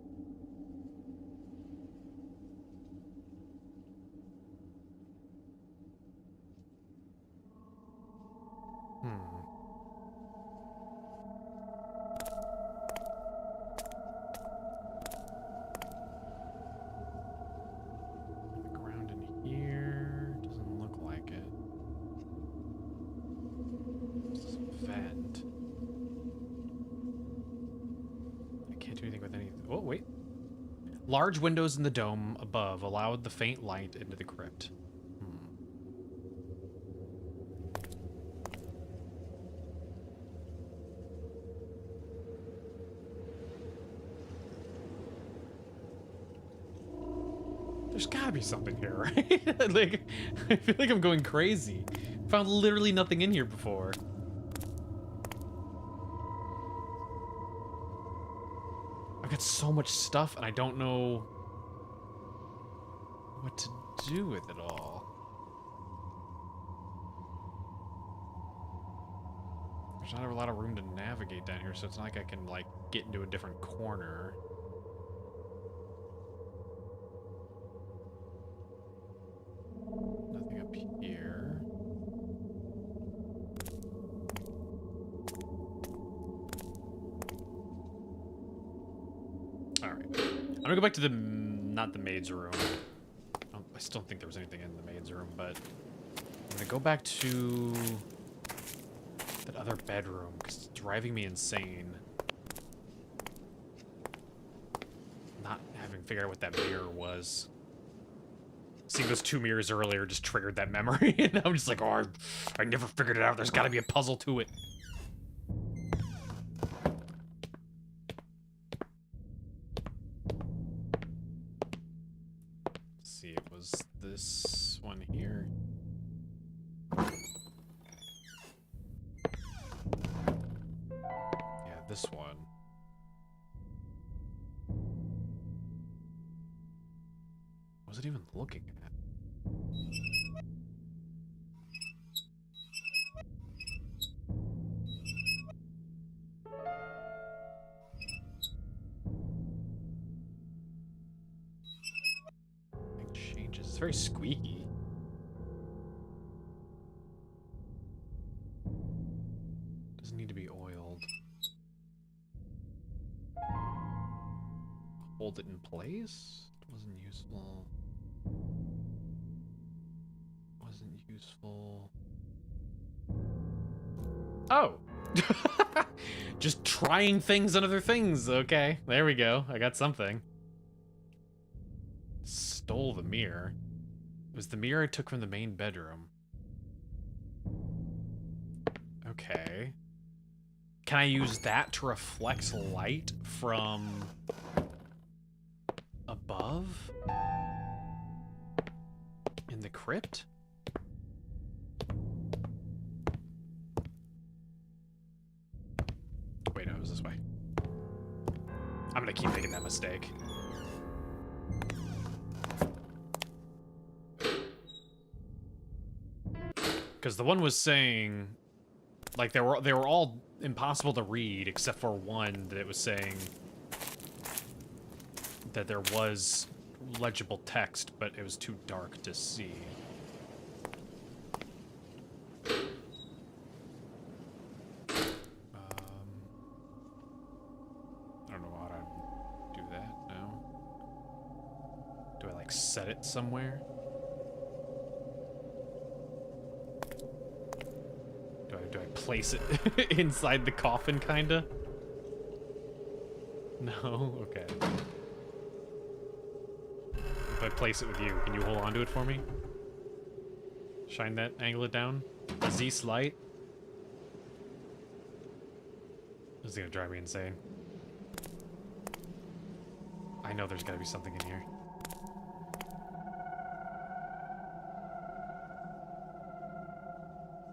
The ground in here doesn't look like it. This is a vent. I can't do anything with any. Oh, wait. Large windows in the dome above allowed the faint light into the crypt. There's gotta be something here, right? Like, I feel like I'm going crazy. Found literally nothing in here before. I've got so much stuff and I don't know what to do with it all. There's not a lot of room to navigate down here, so it's not like I can, like, get into a different corner. Nothing up here. gonna go back to the not the maid's room. I still don't think there was anything in the maid's room, but I'm gonna go back to that other bedroom because it's driving me insane. Not having figured out what that mirror was. Seeing those 2 mirrors earlier just triggered that memory, and I'm just like, oh, I never figured it out. There's got to be a puzzle to it. Let's see, it was this one here. Yeah, this one. Was it even looking at? It changes. It's very squeaky. Doesn't need to be oiled. Hold it in place? Wasn't useful. Wasn't useful. Oh! Just trying things on other things. Okay, there we go. I got something. Stole the mirror. It was the mirror I took from the main bedroom. Okay. Can I use that to reflect light from above? In the crypt? Wait, no, it was this way. I'm gonna keep making that mistake. Because the one was saying, like, they were all impossible to read except for one that it was saying that there was legible text, but it was too dark to see. I don't know how to do that now. Do I, like, set it somewhere? Do I place it inside the coffin, kinda? No? Okay. If I place it with you, can you hold on to it for me? Shine that, angle it down. Aziz light. This is gonna drive me insane. I know there's gotta be something in here.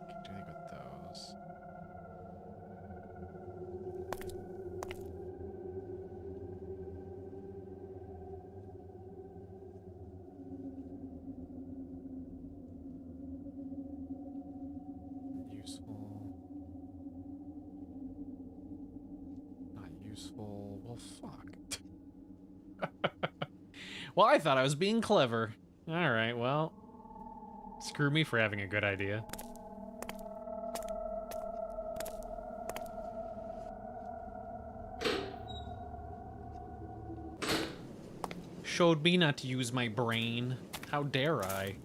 Can't do anything with those. Useful. Not useful. Well, fuck. Well, I thought I was being clever. Alright, well. Screw me for having a good idea. Showed me not to use my brain. How dare I?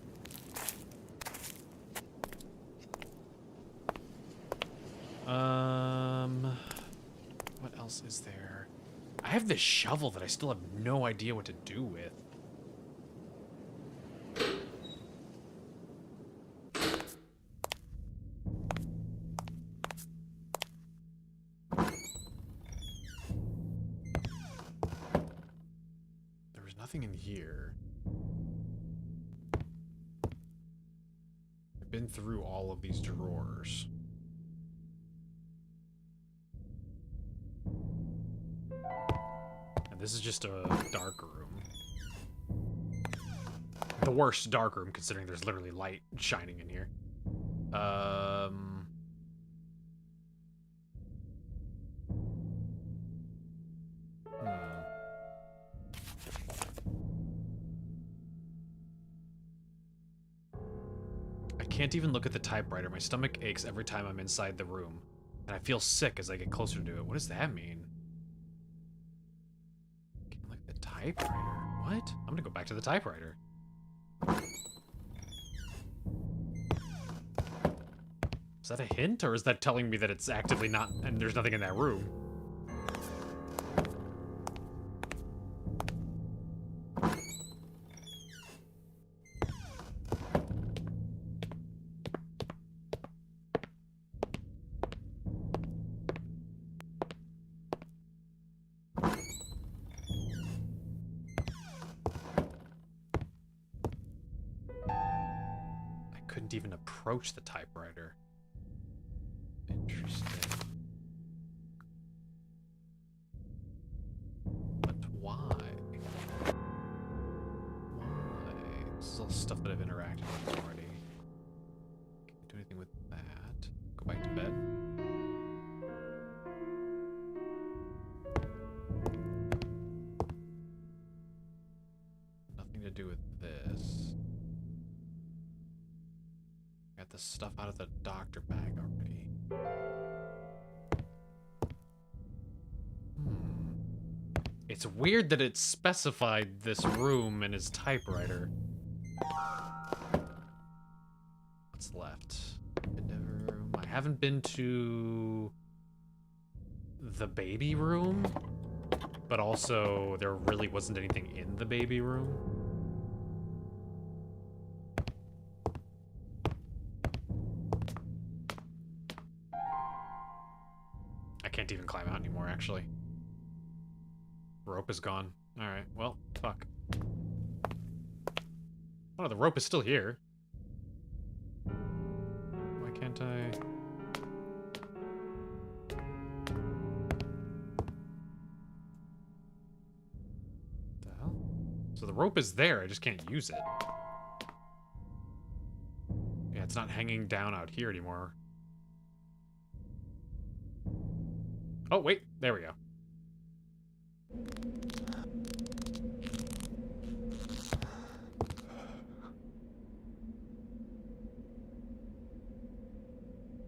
What else is there? I have this shovel that I still have no idea what to do with. There was nothing in here. I've been through all of these drawers. And this is just a dark room. The worst dark room, considering there's literally light shining in here. I can't even look at the typewriter. My stomach aches every time I'm inside the room. And I feel sick as I get closer to it. What does that mean? Can't look at the Typewriter? What? I'm gonna go back to the typewriter. Is that a hint, or is that telling me that it's actively not, and there's nothing in that room? I couldn't even approach the typewriter. Interesting. But why? Why? This is all stuff that I've interacted with already. Can't do anything with that. Go back to bed. Nothing to do with this. Got the stuff out of the doctor bag already. It's weird that it specified this room in his typewriter. What's left? I haven't been to the baby room, but also there really wasn't anything in the baby room. I can't even climb out anymore, actually. Rope is gone. Alright, well, fuck. Oh, the rope is still here. Why can't I... The hell? So the rope is there, I just can't use it. Yeah, it's not hanging down out here anymore. Oh, wait, there we go.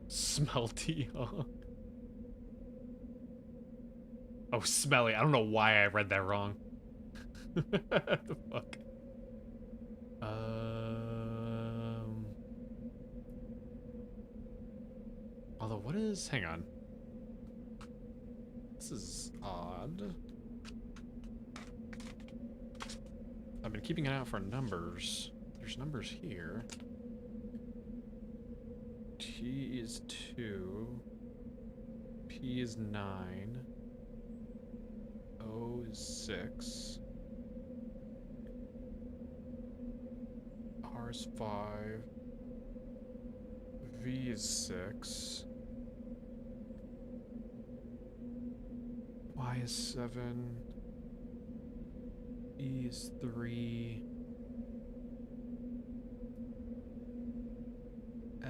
Smelty, huh? Oh, smelly. I don't know why I read that wrong. What the fuck? Although, what is... Hang on. This is odd. I've been keeping an eye out for numbers. There's numbers here. T is 2. P is 9. O is 6. R is 5. V is 6. Y is 7. E is 3.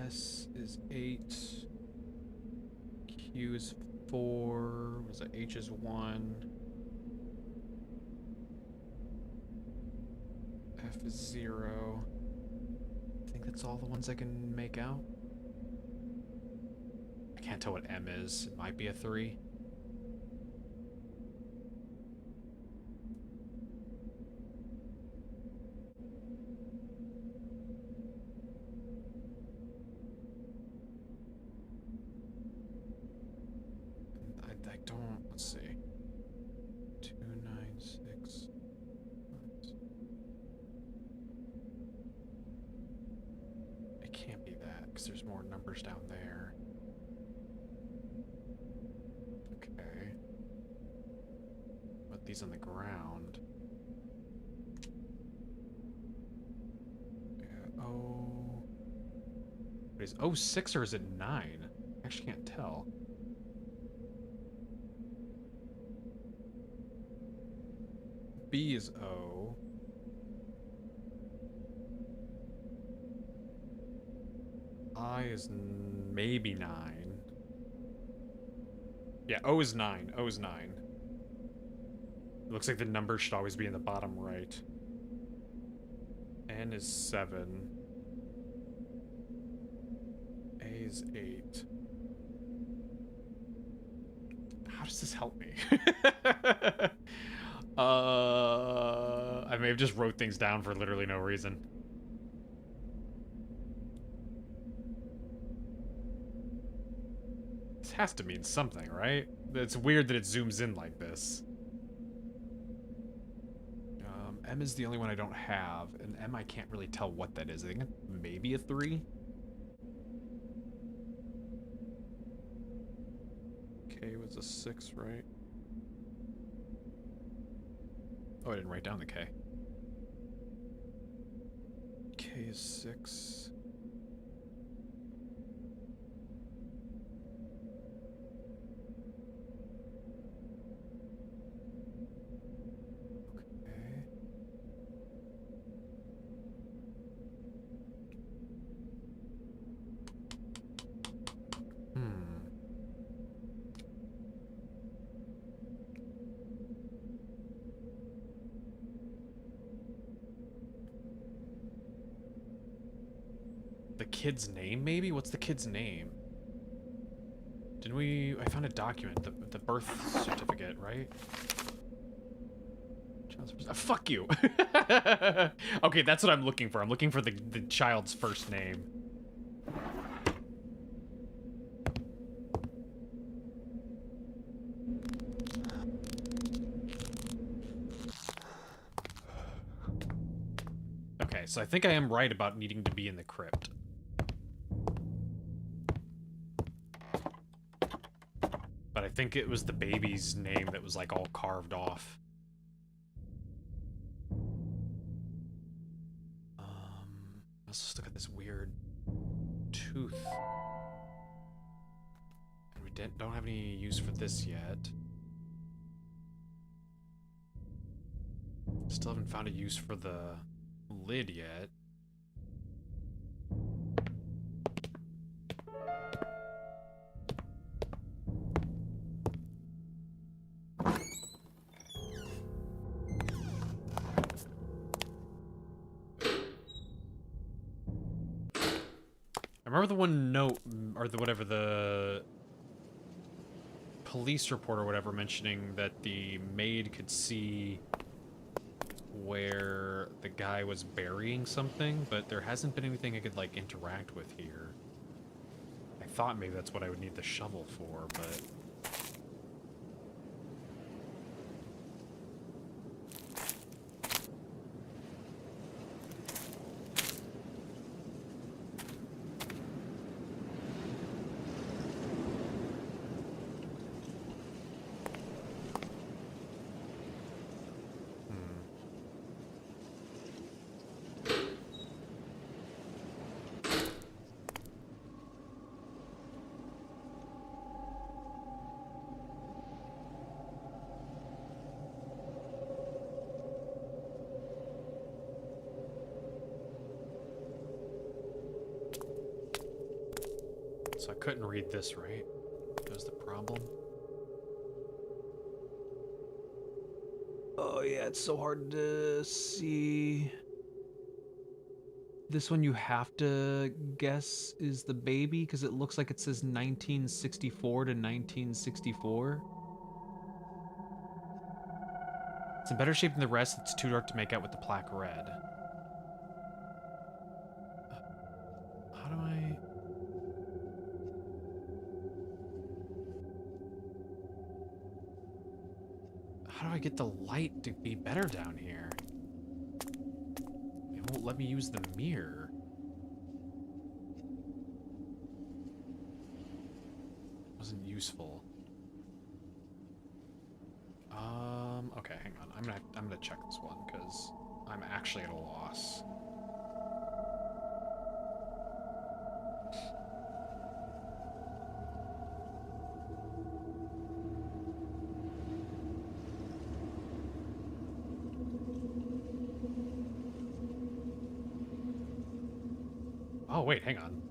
S is 8. Q is 4. Was it H is 1? F is 0. I think that's all the ones I can make out. I can't tell what M is. It might be a 3. I don't, let's see. 2, 9, 6. It can't be that, because there's more numbers down there. Okay. Put these on the ground. Yeah, oh. What is, oh, 6 or is it 9? I actually can't tell. B is O. I is maybe 9. Yeah, O is 9. O is 9. It looks like the number should always be in the bottom right. N is 7. A is 8. How does this help me? may have just wrote things down for literally no reason. This has to mean something, right? It's weird that it zooms in like this. M is the only one I don't have, and M I can't really tell what that is. I think maybe a 3? K was a 6, right? Oh, I didn't write down the K. K is 6. Okay. The kid's name, maybe? What's the kid's name? Didn't we... I found a document. The birth certificate, right? Fuck you! Okay, that's what I'm looking for. I'm looking for the child's first name. Okay, so I think I am right about needing to be in the crypt. But I think it was the baby's name that was, like, all carved off. Let's just look at this weird tooth. And we don't have any use for this yet. Still haven't found a use for the lid yet. I remember the one note, or the whatever, the police report or whatever, mentioning that the maid could see where the guy was burying something, but there hasn't been anything I could, like, interact with here. I thought maybe that's what I would need the shovel for, but... So I couldn't read this, right? That was the problem. Oh yeah, it's so hard to see. This one you have to guess is the baby because it looks like it says 1964 to 1964. It's in better shape than the rest. It's too dark to make out with the plaque red. How do I... How do I get the light to be better down here? It won't let me use the mirror. Wasn't useful. Okay, hang on. I'm gonna check this one because I'm actually at a loss. Oh, wait, hang on.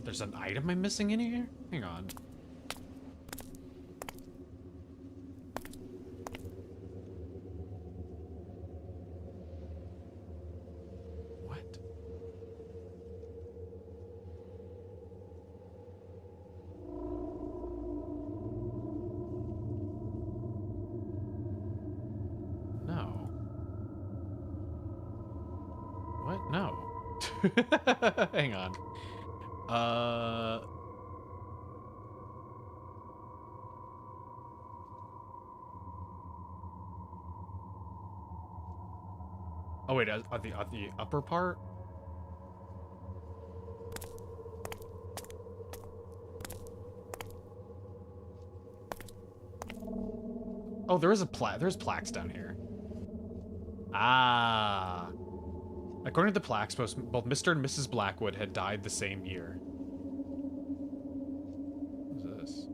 There's an item I'm missing in here? Hang on. What? No. Hang on. Oh wait, on the upper part? Oh, there's plaques down here. Ah. According to the plaques, both Mr. and Mrs. Blackwood had died the same year. What is this?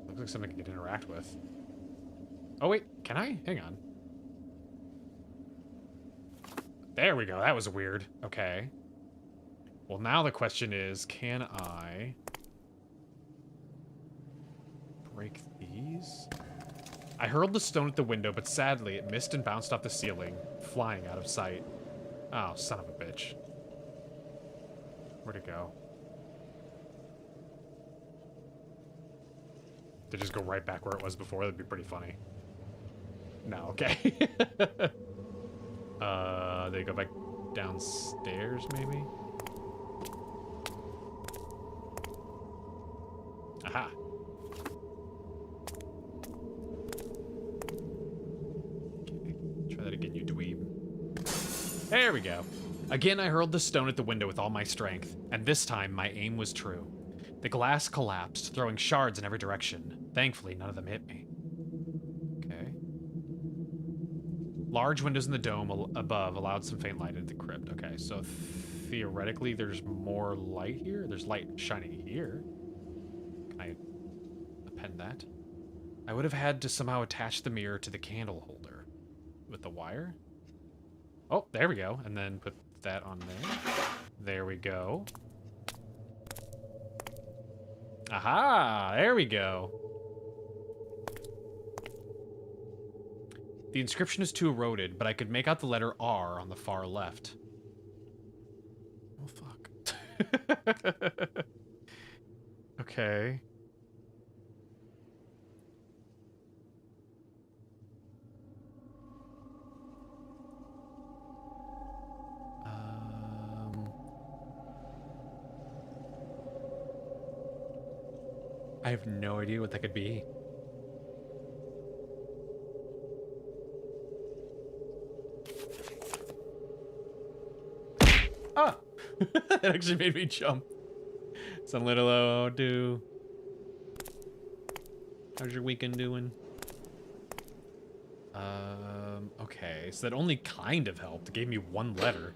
Looks like something I can interact with. Oh wait, can I? Hang on. There we go. That was weird. Okay. Well, now the question is, can I break these? I hurled the stone at the window, but sadly it missed and bounced off the ceiling, flying out of sight. Oh, son of a bitch. Where'd it go? Did it just go right back where it was before? That'd be pretty funny. No, okay. They go back downstairs, maybe? Aha. Okay, try that again, you dweeb. There we go. Again, I hurled the stone at the window with all my strength, and this time my aim was true. The glass collapsed, throwing shards in every direction. Thankfully, none of them hit me. Okay. Large windows in the dome above allowed some faint light into the crypt. Okay, so theoretically, there's more light here. There's light shining here. Can I append that? I would have had to somehow attach the mirror to the candle holder with the wire. Oh, there we go. And then put that on there. There we go. Aha! There we go. The inscription is too eroded, but I could make out the letter R on the far left. Oh, fuck. Okay. I have no idea what that could be. Ah! That actually made me jump. Some little do. How's your weekend doing? Okay, so that only kind of helped. It gave me one letter.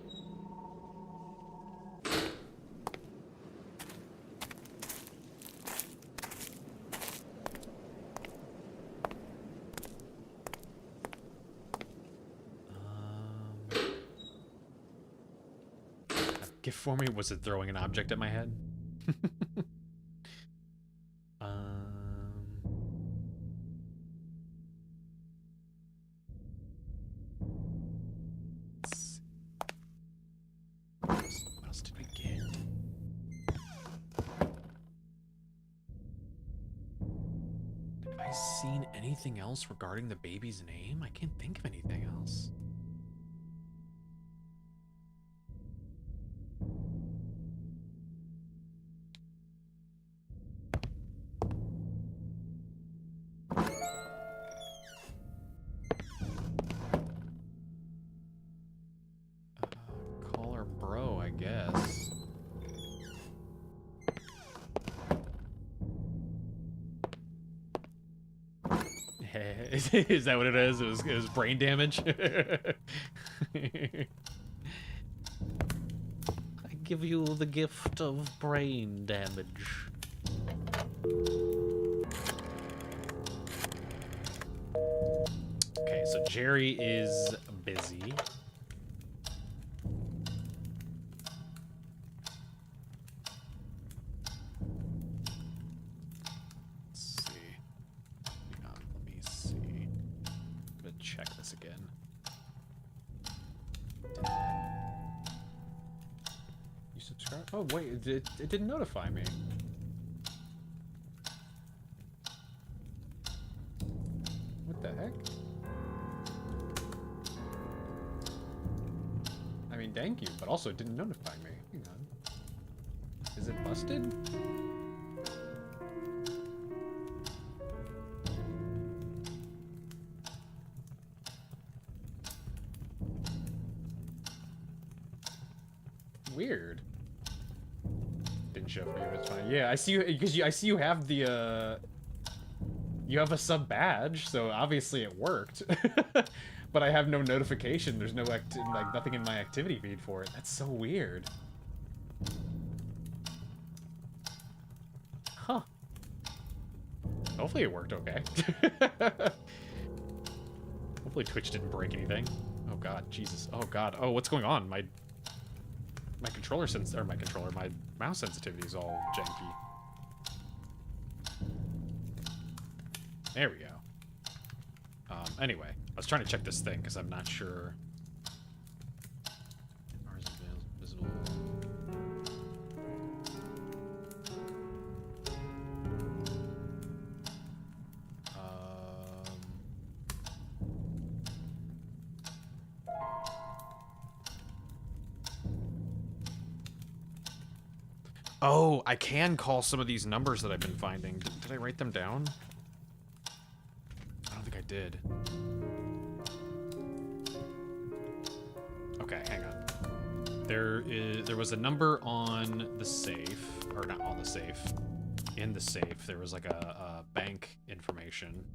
Gift for me? Was it throwing an object at my head? Let's see. What else did we get? Have I seen anything else regarding the baby's name? I can't think of anything else. Call her bro, I guess. Is that what it is? It was brain damage. I give you the gift of brain damage. Okay, so Jerry is busy. Let's see. Hang on, let me see. I'm gonna check this again. You subscribe? Oh wait, it didn't notify me. What the heck? I mean, thank you, but also it didn't notify me. Hang on. Is it busted? Weird. Didn't show for you, it's fine. Yeah, I see you, because I see you have the, you have a sub badge, so obviously it worked. But I have no notification. There's no like nothing in my activity feed for it. That's so weird. Huh. Hopefully it worked okay. Hopefully Twitch didn't break anything. Oh god, Jesus. Oh god. Oh, what's going on? My controller my mouse sensitivity is all janky. There we go. Anyway, I was trying to check this thing because I'm not sure. Ours is visible. Oh, I can call some of these numbers that I've been finding. Did I write them down? I don't think I did. Okay, hang on. There was a number on the safe, or not on the safe, in the safe. There was like a bank information.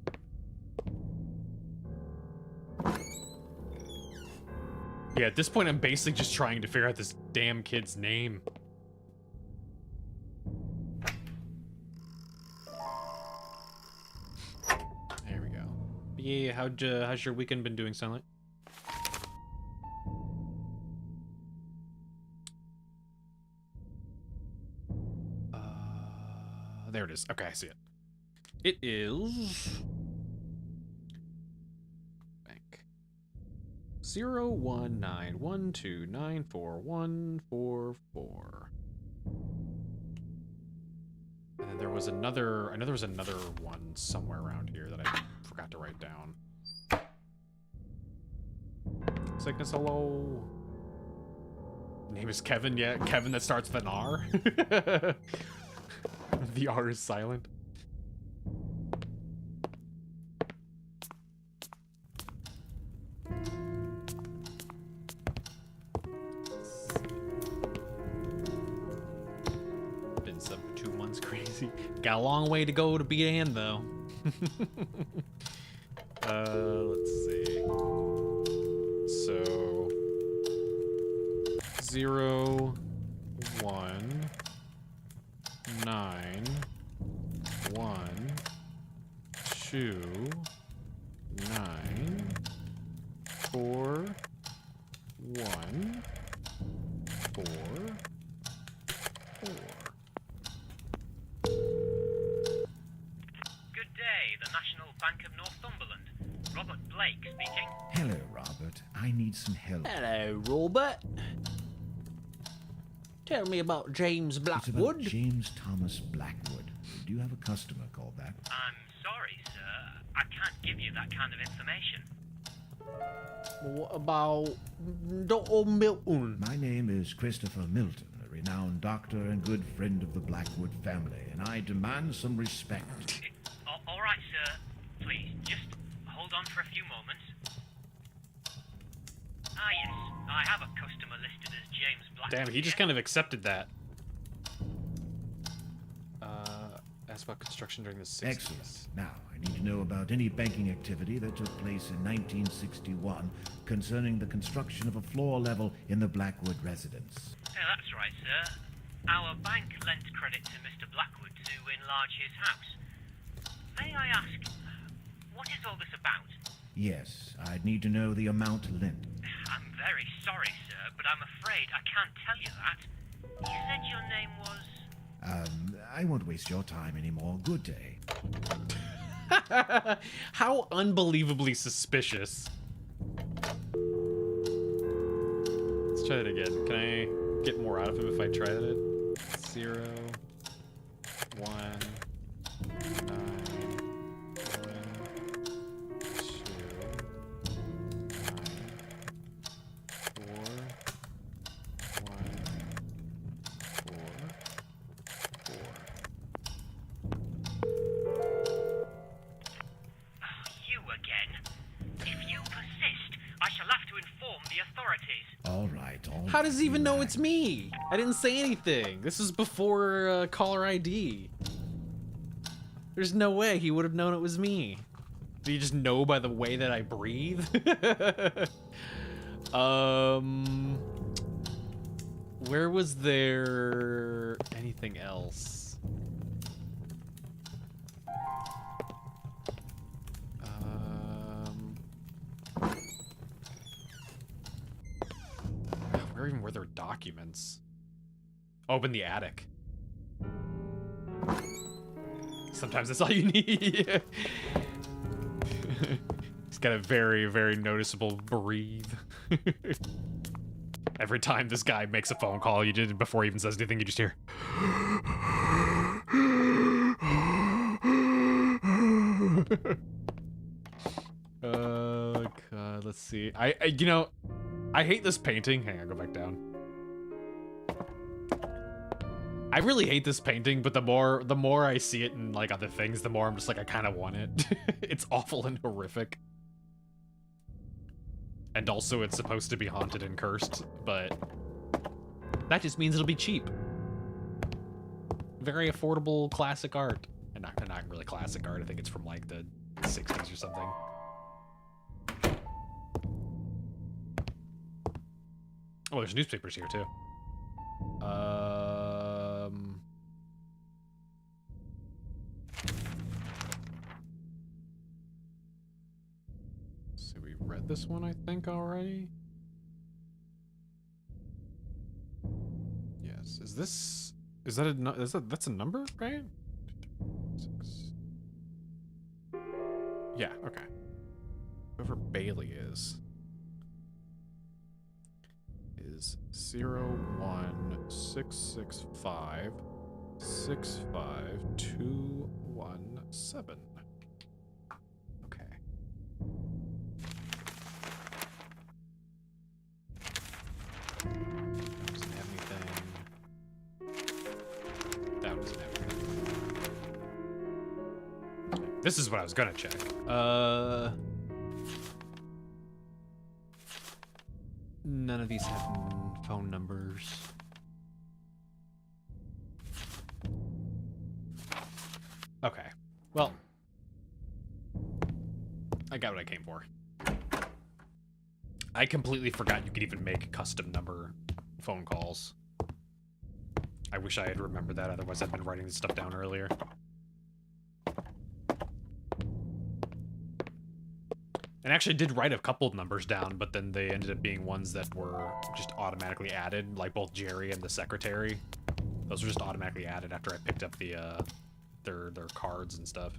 Yeah, at this point I'm basically just trying to figure out this damn kid's name. There we go. Yeah, how's your weekend been doing, Sunlight? There it is. Okay, I see it. It is bank 01912941444. And then there was another. I know there was another one somewhere around here that I forgot to write down. Sickness, hello. Name is Kevin. Yeah, Kevin that starts with an R. The R is silent. Been sub for 2 months, crazy. Got a long way to go to beat Ann, though. Let's see. So 0, 1, 9, 1, 2, 9, 4, 1, 4, 4. Good day, the National Bank of Northumberland. Robert Blake speaking. Hello, Robert. I need some help. Hello, Robert. Tell me about James It's about Blackwood. James Thomas Blackwood. Do you have a customer called that? I'm sorry, sir. I can't give you that kind of information. What about Dr. Milton? My name is Christopher Milton, a renowned doctor and good friend of the Blackwood family, and I demand some respect. All right, sir. Please, just hold on for a few moments. Ah, yes. I have a customer listed as James Blackwood. Damn, he just kind of accepted that. Asked about construction during the 60s. Excellent. Now, I need to know about any banking activity that took place in 1961 concerning the construction of a floor level in the Blackwood residence. Yeah, that's right, sir. Our bank lent credit to Mr. Blackwood to enlarge his house. May I ask, what is all this about? Yes, I'd need to know the amount lent. I'm very sorry, sir, but I'm afraid I can't tell you that. You said your name was... I won't waste your time anymore. Good day. How unbelievably suspicious. Let's try that again. Can I get more out of him if I try it? 0, 1, 9, 1, 2, 9, 4, does he even know it's me? I didn't say anything. This is before caller ID. There's no way he would have known it was me. Did he just know by the way that I breathe? Where was there anything else? Where even were there documents? Open the attic. Sometimes that's all you need. He's got a very, very noticeable breathe. Every time this guy makes a phone call, you did before he even says anything, you just hear. God, let's see. You know, I hate this painting. Hang on, go back down. I really hate this painting, but the more I see it in like other things, the more I'm just like, I kind of want it. It's awful and horrific. And also it's supposed to be haunted and cursed, but that just means it'll be cheap. Very affordable classic art. And not really classic art, I think it's from like the 60s or something. Oh, there's newspapers here too. So we read this one, I think, already. Yes. Is that that's a number, right? 6. Yeah. Okay. Whoever Bailey is 01665 65217. Okay. Doesn't have anything. That doesn't have anything. This is what I was gonna check. None of these have phone numbers. Okay. Well, I got what I came for. I completely forgot you could even make custom number phone calls. I wish I had remembered that, otherwise I'd been writing this stuff down earlier. And actually did write a couple of numbers down, but then they ended up being ones that were just automatically added, like both Jerry and the secretary. Those were just automatically added after I picked up the their cards and stuff.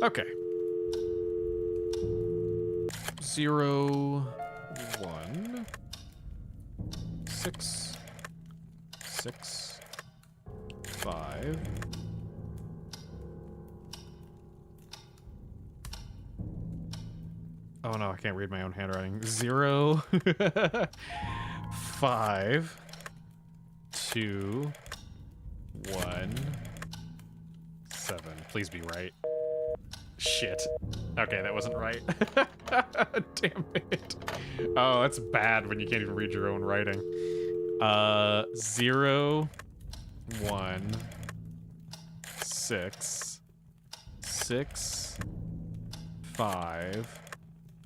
Okay. 0 1 6 6 5 Oh no, I can't read my own handwriting. 0 5 2 1 7. Please be right. Shit. Okay, that wasn't right. Damn it. Oh, that's bad when you can't even read your own writing. 0 1 6 6 5.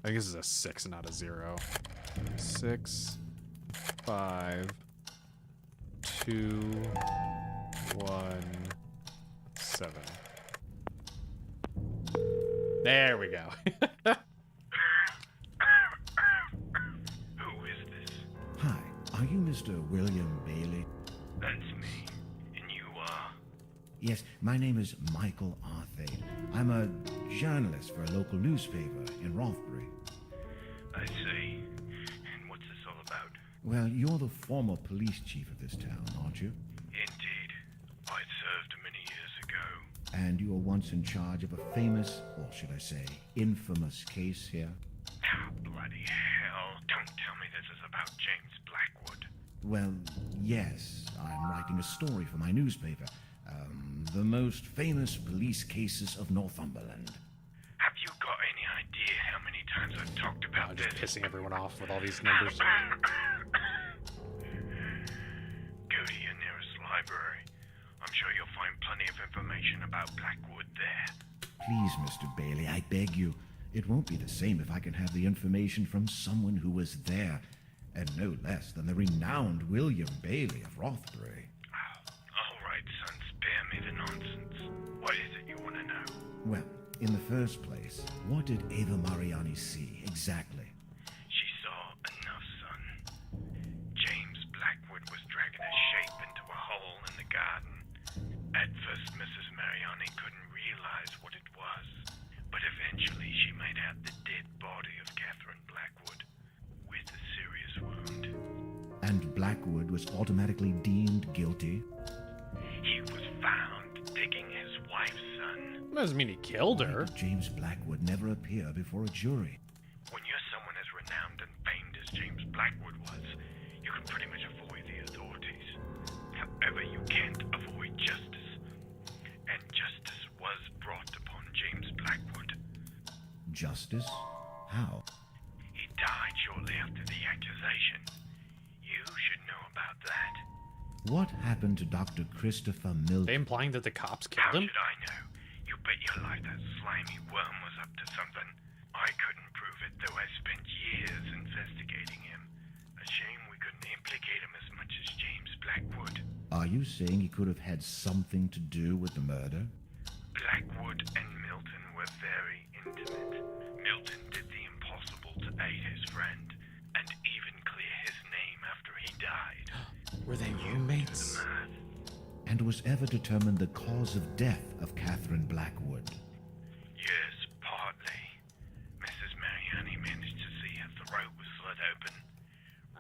I think this is a 6 and not a 0. 6 5 2 1 7. There we go. Who is this? Hi, are you Mr. William Bailey? That's me. And you are? Yes, my name is Michael Arthur. I'm a journalist for a local newspaper in Rothbury. I see. And what's this all about? Well, you're the former police chief of this town, aren't you? Indeed. I served many years ago. And you were once in charge of a famous, or should I say, infamous case here? Oh, bloody hell. Don't tell me this is about James Blackwood. Well, yes, I'm writing a story for my newspaper. The most famous police cases of Northumberland. Have you got any idea how many times I've talked about I'm just pissing everyone off with all these numbers. Go to your nearest library. I'm sure you'll find plenty of information about Blackwood there. Please, Mr. Bailey, I beg you. It won't be the same if I can have the information from someone who was there, and no less than the renowned William Bailey of Rothbury. All right, son, spare me the nonsense. What is it you want to know? Well, in the first place, what did Ava Mariani see exactly? She saw enough, son. James Blackwood was dragging a shape into a hole in the garden. At first, Mrs. Mariani couldn't realize what it was, but eventually she made out the dead body of Catherine Blackwood with a serious wound. And Blackwood was automatically deemed guilty? He was found digging his wife's son. Doesn't mean he killed Why her. did James Blackwood never appear before a jury? When you're someone as renowned and famed as James Blackwood was, you can pretty much avoid the authorities. However, you can't avoid justice. And justice was brought upon James Blackwood. Justice? How? He died shortly after the accusation. You should know about that. What happened to Dr. Christopher Are they Milton? implying that the cops How killed him? should I know? You bet your life that slimy worm was up to something. I couldn't prove it, though I spent years investigating him. A shame we couldn't implicate him as much as James Blackwood. Are you saying he could have had something to do with the murder? Blackwood and Milton were very intimate. Milton did the impossible to aid his friend, and even clear his name after he died. Were they roommates? And was ever determined the cause of death of Catherine Blackwood? Yes, partly. Mrs. Mariani managed to see her throat was slit open.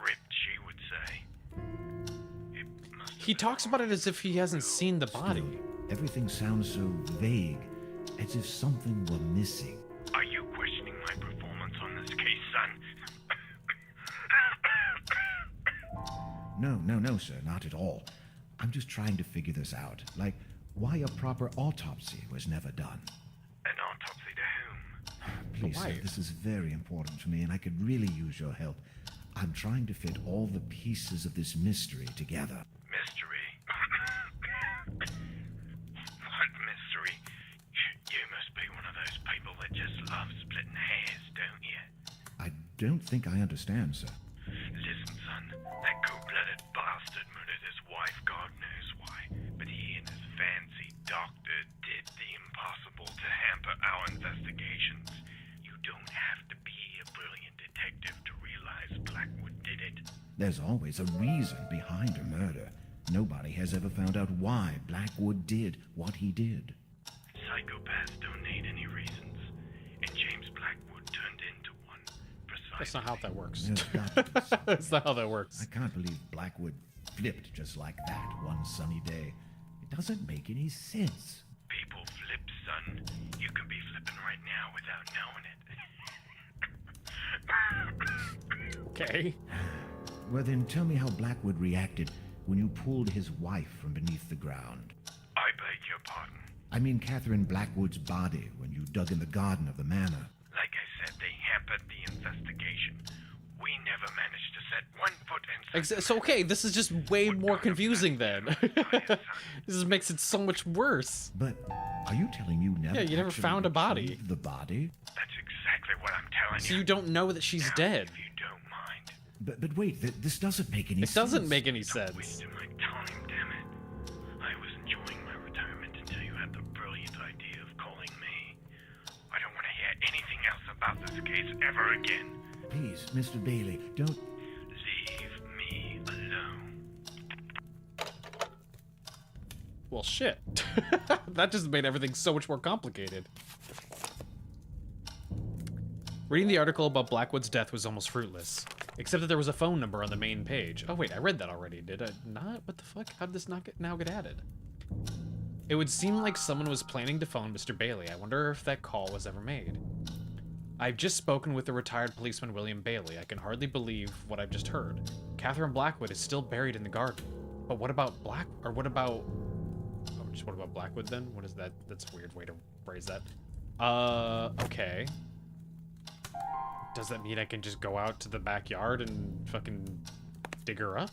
Ripped, she would say. It must have He been talks about it as if he hasn't seen the body. Still, everything sounds so vague, as if something were missing. Are you questioning my performance on this case, son? No, sir, not at all. I'm just trying to figure this out. Like, why a proper autopsy was never done. An autopsy to whom? Please, sir, wife. this is very important to me, and I could really use your help. I'm trying to fit all the pieces of this mystery together. Mystery? What mystery? You must be one of those people that just love splitting hairs, don't you? I don't think I understand, sir. Listen, son, that cold-blooded bastard murdered his wife, God knows why. But he and his fancy doctor did the impossible to hamper our investigations. You don't have to be a brilliant detective to realize Blackwood did it. There's always a reason behind a murder. Nobody has ever found out why Blackwood did what he did. Psychopaths don't need any reasons, and James Blackwood turned into one. Precisely. That's not how that works. There's got to be some- That's not how that works. I can't believe Blackwood flipped just like that one sunny day. It doesn't make any sense. People flip, son. You can be flipping right now without knowing it. Okay. Well, then tell me how Blackwood reacted when you pulled his wife from beneath the ground. I beg your pardon. I mean Catherine Blackwood's body when you dug in the garden of the manor. Like I said, they hampered the investigation. We never managed to set one foot inside. So okay, this is just way more confusing then. This just makes it so much worse. But are you telling me you never Yeah, you never actually found a body. retrieved the body? That's exactly what I'm telling So you. you don't know that she's Now, dead. If you don't mind. But wait, this doesn't make any It sense. doesn't make any Don't sense. waste my time, damn it. I was enjoying my retirement until you had the brilliant idea of calling me. I don't want to hear anything else about this case ever again. Please, Mr. Bailey, don't... Leave me alone. Well, shit. That just made everything so much more complicated. Reading the article about Blackwood's death was almost fruitless. Except that there was a phone number on the main page. Oh wait, I read that already, did I not? What the fuck? How did this not now get added? It would seem like someone was planning to phone Mr. Bailey. I wonder if that call was ever made. I've just spoken with the retired policeman William Bailey. I can hardly believe what I've just heard. Catherine Blackwood is still buried in the garden. But what about what about Blackwood then? What is that? That's a weird way to phrase that. Okay. Does that mean I can just go out to the backyard and fucking dig her up?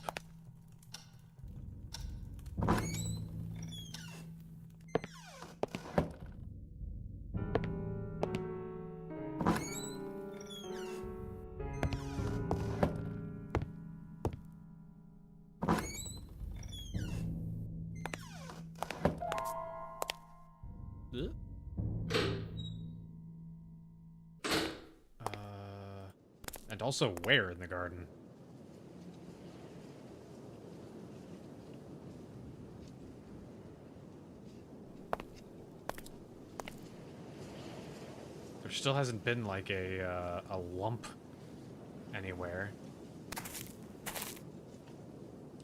And also where in the garden? There still hasn't been like a lump anywhere.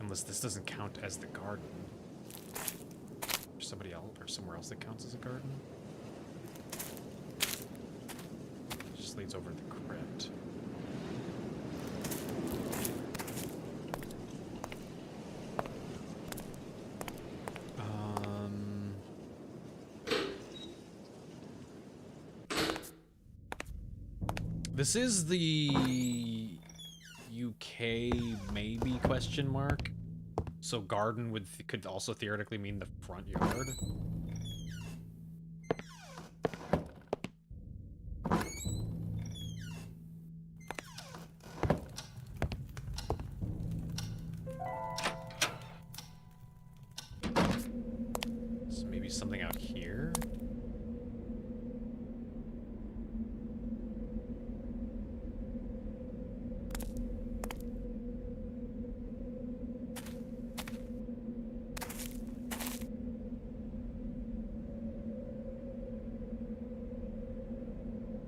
Unless this doesn't count as the garden. There's somebody else or somewhere else that counts as a garden. Just leads over to the crypt. This is the UK maybe question mark. So garden could also theoretically mean the front yard. So maybe something out here.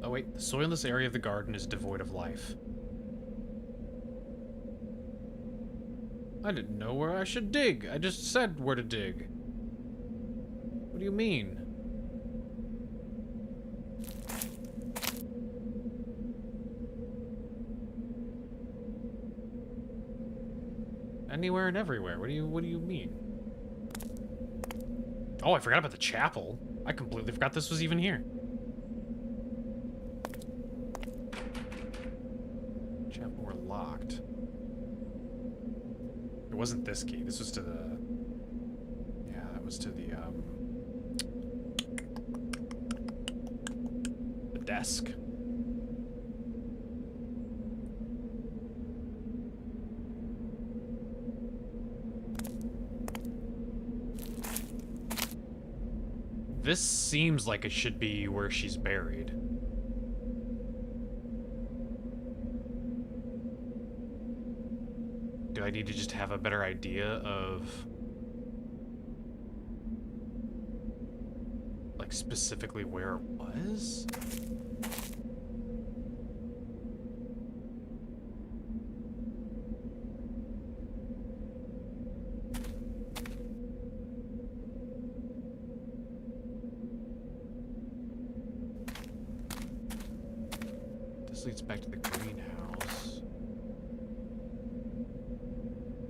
Oh wait, the soil in this area of the garden is devoid of life. I didn't know where I should dig. I just said where to dig. What do you mean? Anywhere and everywhere. What do you mean? Oh, I forgot about the chapel. I completely forgot this was even here. Chapel were locked. It wasn't this key. This was to the... Yeah, that was to the desk. This seems like it should be where she's buried. Do I need to just have a better idea of... like, specifically where it was? This leads back to the greenhouse.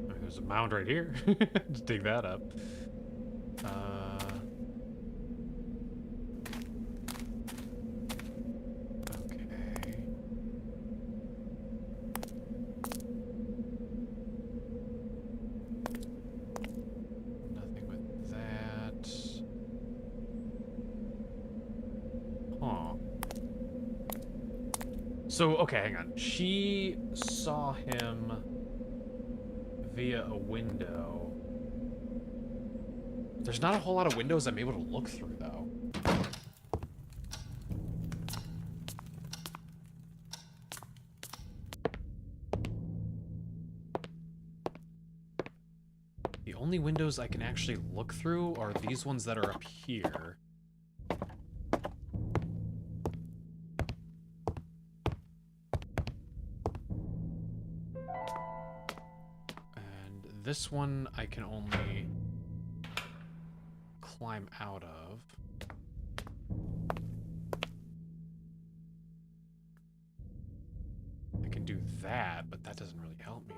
I mean, there's a mound right here. Just dig that up. Okay. Nothing with that. Huh. So, okay, hang on. She saw him via a window. There's not a whole lot of windows I'm able to look through, though. The only windows I can actually look through are these ones that are up here. This one I can only climb out of. I can do that, but that doesn't really help me.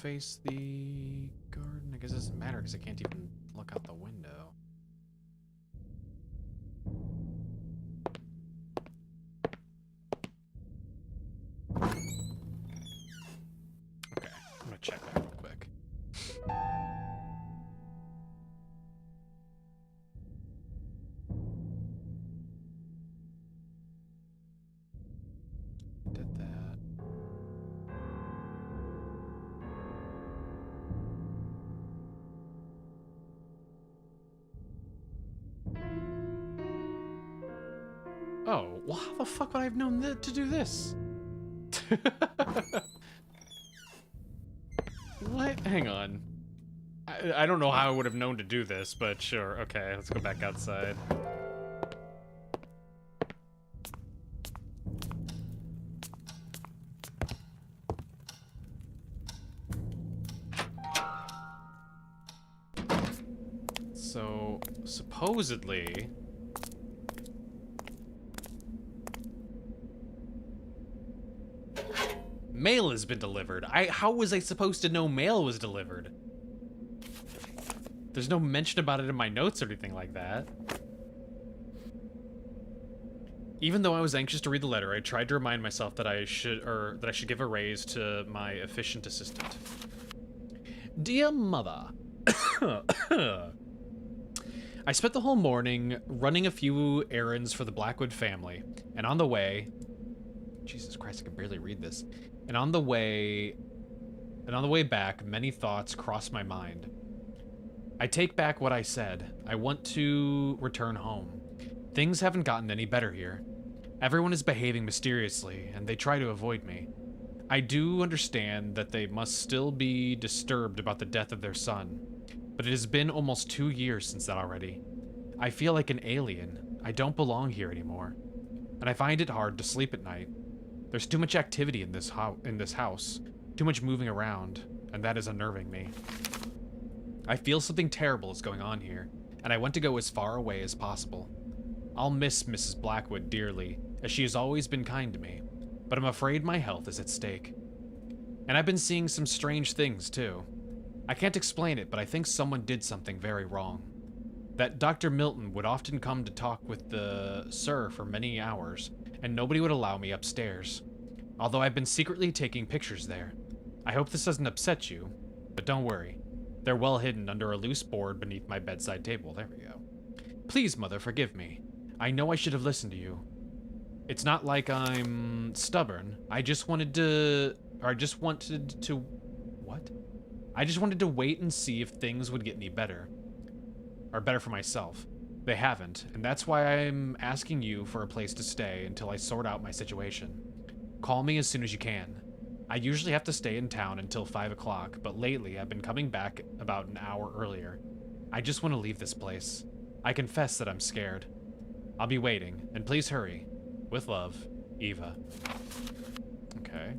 face the garden? I guess it doesn't matter because I can't even look out the window. Okay, I'm gonna check that real quick. Did that. Oh, well, how the fuck would I have known to do this? What? Hang on. I don't know how I would have known to do this, but sure. Okay, let's go back outside. So, supposedly... mail has been delivered. How was I supposed to know mail was delivered? There's no mention about it in my notes or anything like that. Even though I was anxious to read the letter, I tried to remind myself that I should give a raise to my efficient assistant. Dear Mother, I spent the whole morning running a few errands for the Blackwood family, and on the way, Jesus Christ, I can barely read this. And on the way back, many thoughts crossed my mind. I take back what I said. I want to return home. Things haven't gotten any better here. Everyone is behaving mysteriously, and they try to avoid me. I do understand that they must still be disturbed about the death of their son, but it has been almost 2 years since that already. I feel like an alien. I don't belong here anymore, and I find it hard to sleep at night. There's too much activity in this house, too much moving around, and that is unnerving me. I feel something terrible is going on here, and I want to go as far away as possible. I'll miss Mrs. Blackwood dearly, as she has always been kind to me, but I'm afraid my health is at stake. And I've been seeing some strange things, too. I can't explain it, but I think someone did something very wrong. That Dr. Milton would often come to talk with the Sir for many hours, and nobody would allow me upstairs, although I've been secretly taking pictures there. I hope this doesn't upset you, but don't worry. They're well hidden under a loose board beneath my bedside table. There we go. Please, Mother, forgive me. I know I should have listened to you. It's not like I'm stubborn. I just wanted to wait and see if things would get any better. Or better for myself. They haven't, and that's why I'm asking you for a place to stay until I sort out my situation. Call me as soon as you can. I usually have to stay in town until 5 o'clock, but lately I've been coming back about an hour earlier. I just want to leave this place. I confess that I'm scared. I'll be waiting, and please hurry. With love, Eva. Okay.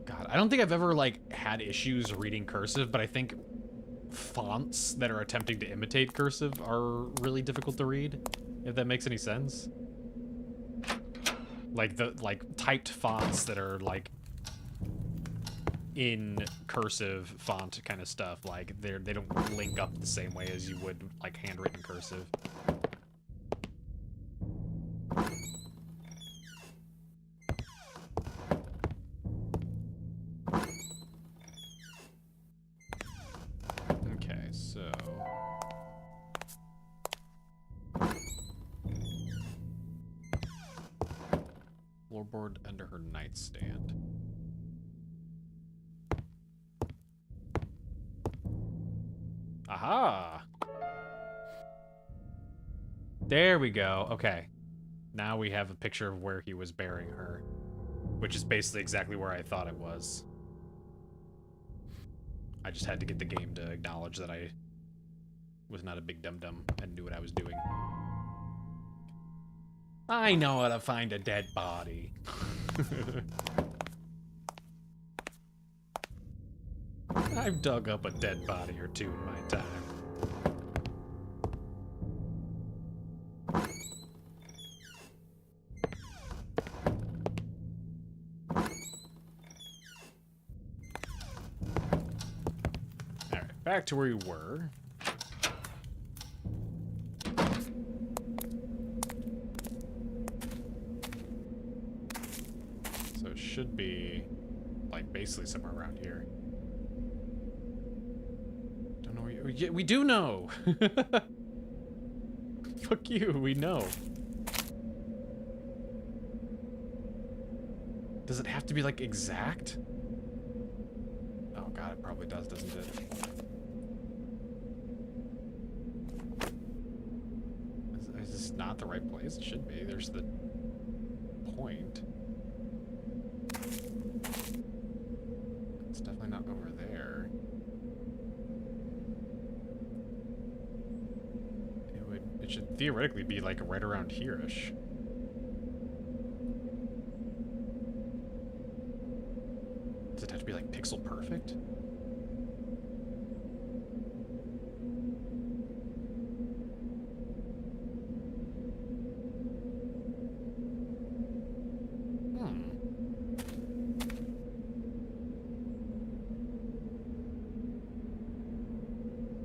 God, I don't think I've ever, like, had issues reading cursive, but I think fonts that are attempting to imitate cursive are really difficult to read, if that makes any sense. Like typed fonts that are like in cursive font kind of stuff, like they don't link up the same way as you would like handwritten cursive. Okay, so floorboard under her nightstand. Aha! There we go. Okay. Now we have a picture of where he was burying her, which is basically exactly where I thought it was. I just had to get the game to acknowledge that I was not a big dum-dum and knew what I was doing. I know how to find a dead body. I've dug up a dead body or two in my time. back to where we were. So it should be, like, basically somewhere around here. Don't know where we do know! Fuck you, we know. Does it have to be, like, exact? Oh god, it probably does, doesn't it? Is this not the right place? It should be. There's the point. It's definitely not over there. It should theoretically be, like, right around here-ish. Does it have to be, like, pixel perfect?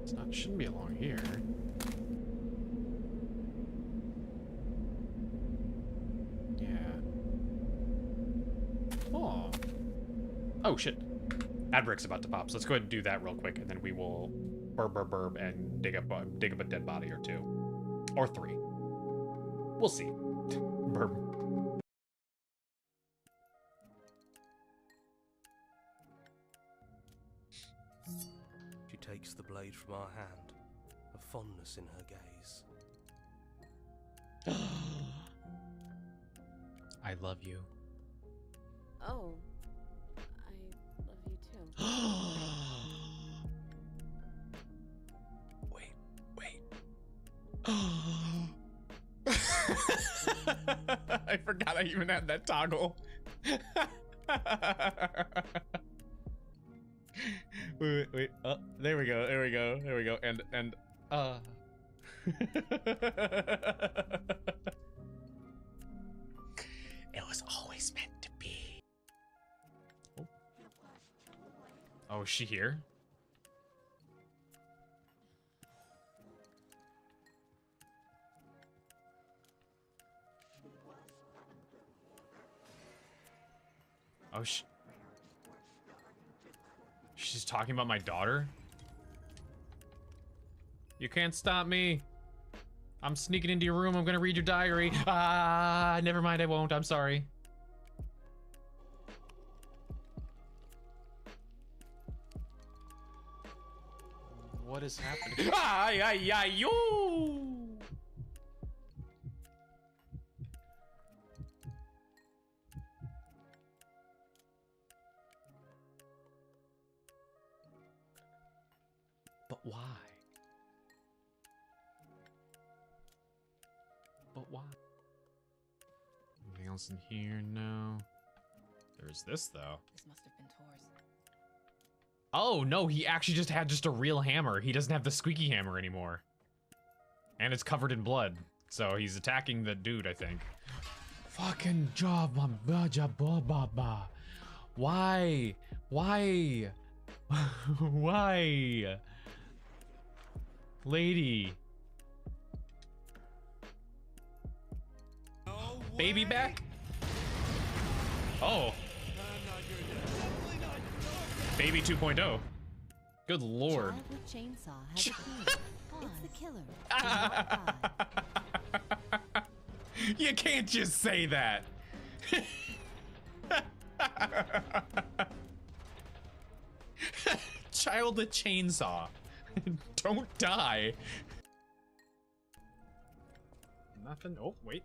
It's not, it shouldn't be along here. Oh shit. Ad break's about to pop, so let's go ahead and do that real quick, and then we will burb and dig up a dead body or two. Or three. We'll see. Burb. She takes the blade from our hand, a fondness in her gaze. I love you. Oh. I love you too. Wait. I forgot I even had that toggle. wait. Oh, there we go. And it was always meant to be. Oh, is she here? Oh, she's talking about my daughter? You can't stop me. I'm sneaking into your room. I'm gonna read your diary. Ah, never mind. I won't. I'm sorry. What is happening? Yo! But why? But why? Anything else in here? No. There's this, though. This must have been Tor's. Oh, no, he actually just had just a real hammer. He doesn't have the squeaky hammer anymore. And it's covered in blood. So he's attacking the dude, I think. Fucking job, ba. Why? Why? Why? Lady. Baby back? Oh. Baby 2.0. Good lord. Child with chainsaw has a key. It's the killer. Do not die. You can't just say that. Child with chainsaw. Don't die. Nothing. Oh, wait.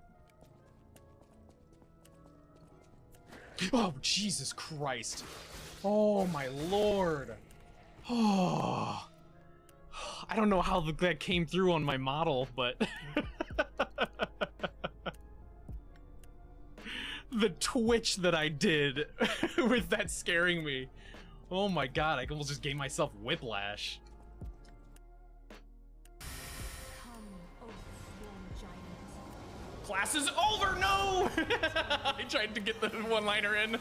Oh, Jesus Christ. Oh, my lord. Oh. I don't know how that came through on my model, but... the twitch that I did with that scaring me. Oh my god, I almost just gave myself whiplash. Class is over, no! I tried to get the one-liner in.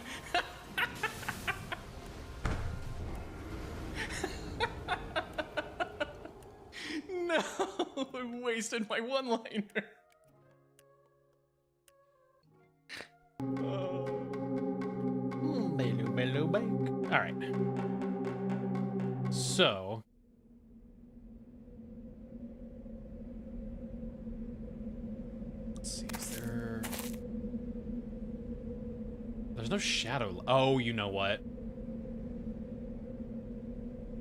I wasted my one-liner. Bello, bello, bake. All right. So. Let's see, is there... There's no shadow... Oh, you know what?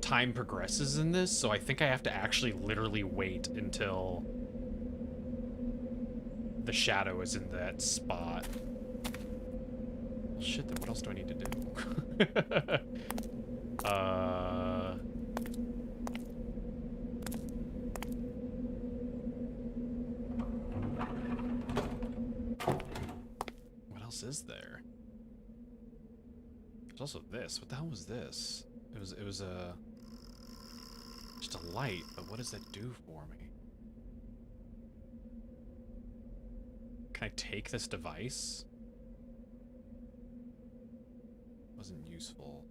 Time progresses in this, so I think I have to actually literally wait until the shadow is in that spot. Well, shit, then what else do I need to do? What else is there? There's also this. What the hell was this? It was a just a light, but what does that do for me? Can I take this device? Wasn't useful.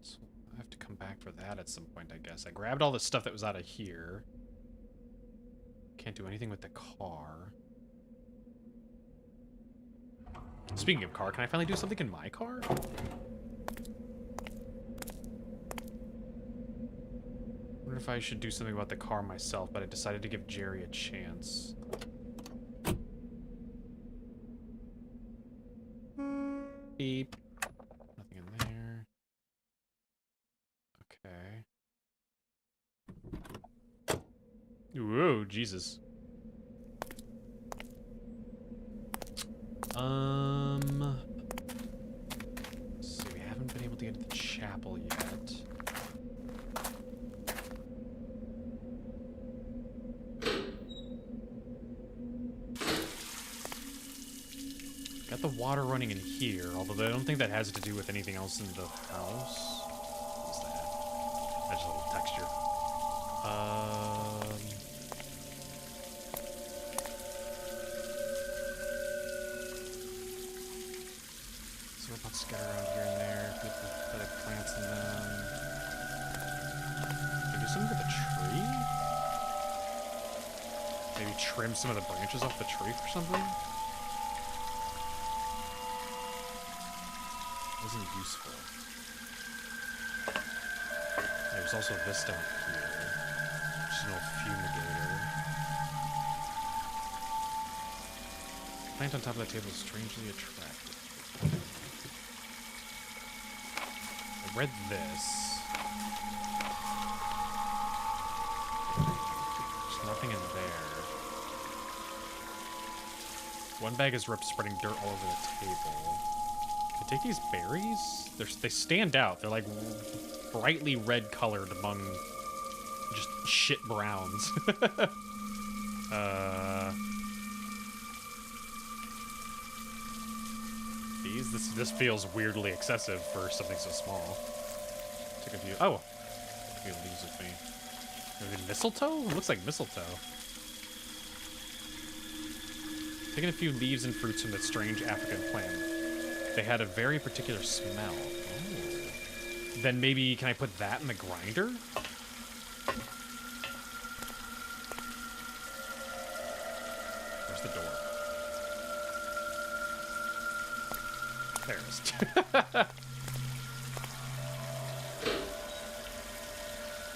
So I have to come back for that at some point, I guess. I grabbed all the stuff that was out of here. Can't do anything with the car. Speaking of car, can I finally do something in my car? I wonder if I should do something about the car myself, but I decided to give Jerry a chance. Beep. Nothing in there. Okay. Whoa, Jesus. Let's see, we haven't been able to get to the chapel yet. Got the water running in here, although I don't think that has to do with anything else in the house. What's that? That's just a little texture. So robots scatter around here and there. Put the plants in them. Can I do something with the tree? Maybe trim some of the branches off the tree for something? Wasn't useful. There's also this down here. Just an old fumigator. Plant on top of that table is strangely attractive. I read this. There's nothing in there. One bag is ripped, spreading dirt all over the table. Can I take these berries? They stand out. They're like brightly red colored among just shit browns. This feels weirdly excessive for something so small. Took a few. Oh, a few leaves with me. Are they mistletoe? It looks like mistletoe. Taking a few leaves and fruits from that strange African plant. They had a very particular smell. Oh. Then maybe, can I put that in the grinder? Where's the door? There it is.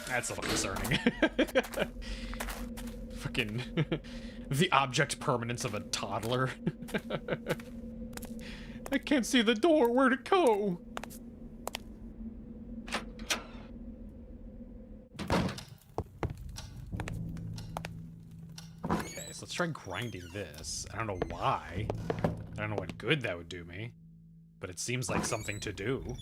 That's a little concerning. Fucking the object permanence of a toddler. I can't see the door. Where'd it go? Okay, so let's try grinding this. I don't know why. I don't know what good that would do me. But it seems like something to do.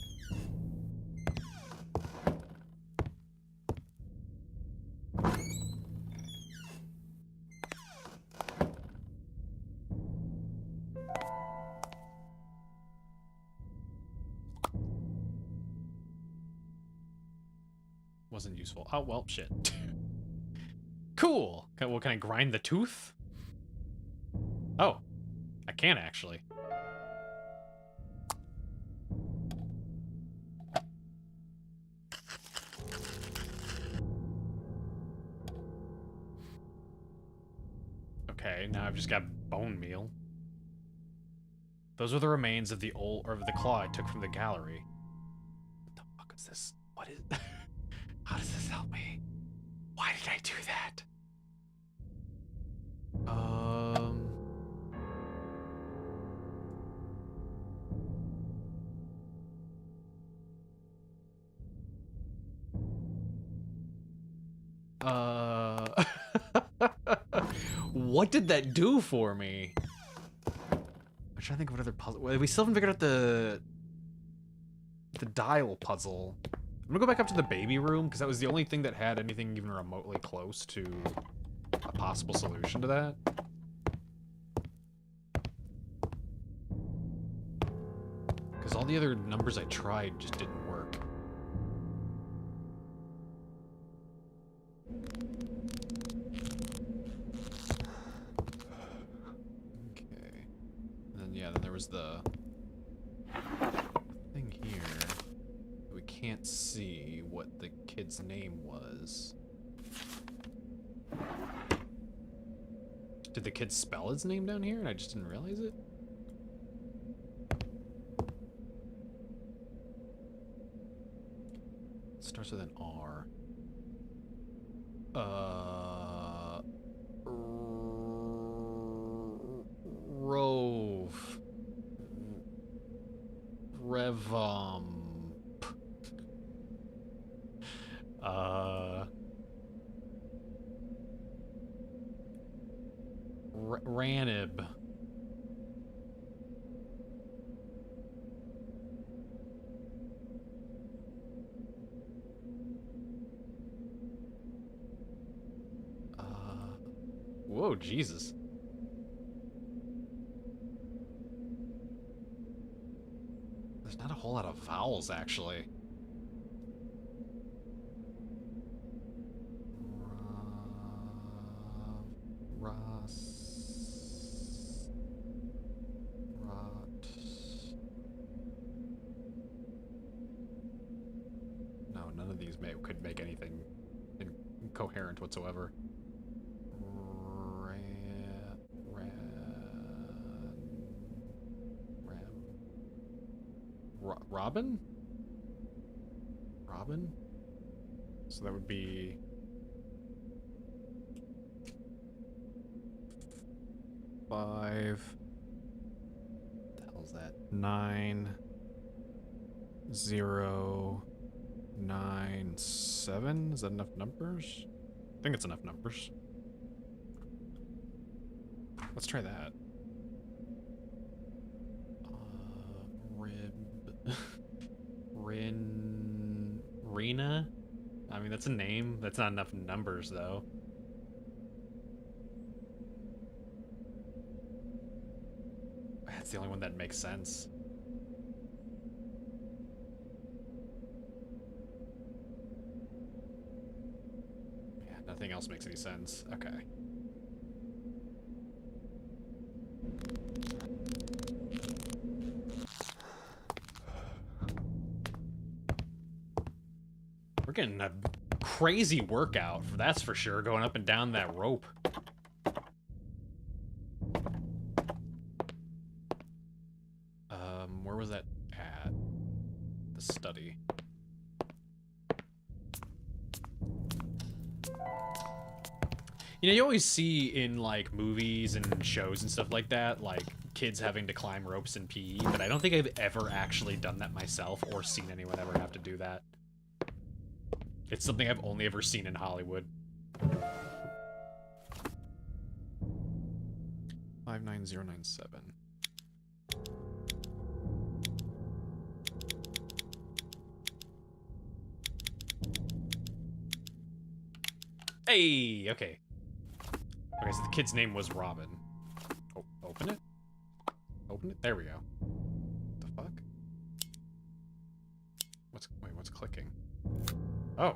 Wasn't useful. Oh, well, shit. Cool. Well, can I grind the tooth? Oh, I can actually. Okay, now I've just got bone meal. Those are the remains of the the claw I took from the gallery. What the fuck is this? What is... How does this help me? Why did I do that? What did that do for me? I'm trying to think of what other puzzle. We still haven't figured out the dial puzzle. I'm gonna go back up to the baby room because that was the only thing that had anything even remotely close to a possible solution to that. Because all the other numbers I tried just didn't work. Okay. And then, yeah, then there was the thing here. We can't see what the kid's name was. Did the kid spell his name down here and I just didn't realize it? It starts with an R. Rove. Revum. Ranib. Whoa, Jesus. There's not a whole lot of vowels, actually. No, none of these could make anything incoherent whatsoever. Robin? Robin? So that would be... Five... What the hell is that? 9... 0... 9... 7? Is that enough numbers? I think it's enough numbers. Let's try that. Rena? I mean, that's a name. That's not enough numbers, though. That's the only one that makes sense. Yeah, nothing else makes any sense. Okay. We're getting a crazy workout, that's for sure, going up and down that rope. Where was that at? The study. You know, you always see in, like, movies and shows and stuff like that, like, kids having to climb ropes in PE, but I don't think I've ever actually done that myself or seen anyone ever have to do that. It's something I've only ever seen in Hollywood. 59097. Hey, okay. Okay, so the kid's name was Robin. Oh, open it? Open it? There we go. What the fuck? Wait, what's clicking? Oh.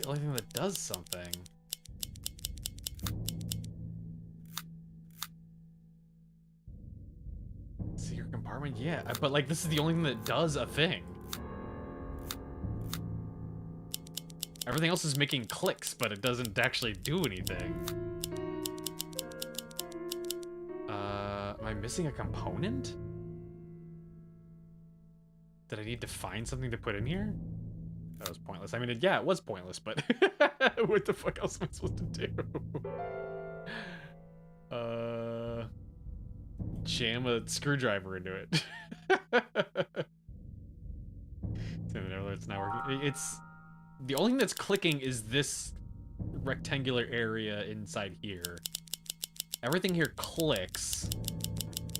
the only thing that does something. Secret compartment? Yeah, but like this is the only thing that does a thing. Everything else is making clicks, but it doesn't actually do anything. Am I missing a component? Did I need to find something to put in here? That was pointless. I mean, yeah, it was pointless, but what the fuck else am I supposed to do? Jam a screwdriver into it. It's not working. It's the only thing that's clicking is this rectangular area inside here. Everything here clicks,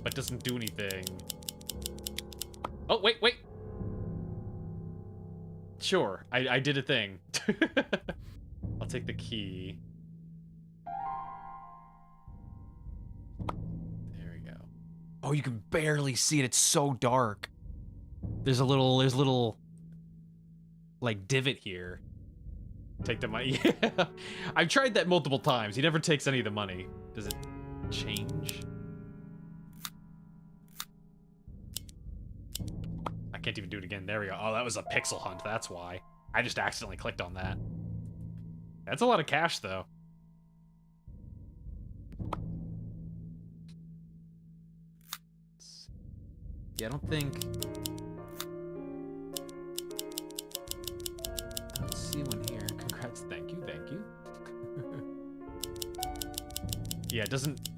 but doesn't do anything. Oh, wait. Sure, I did a thing. I'll take the key. There we go. Oh, you can barely see it. It's so dark. There's a little like divot here. Take the money. Yeah. I've tried that multiple times. He never takes any of the money. Does it change? I can't even do it again. There we go. Oh, that was a pixel hunt. That's why. I just accidentally clicked on that. That's a lot of cash, though. Yeah, I don't think... I don't see one here. Congrats. Thank you. Yeah, it doesn't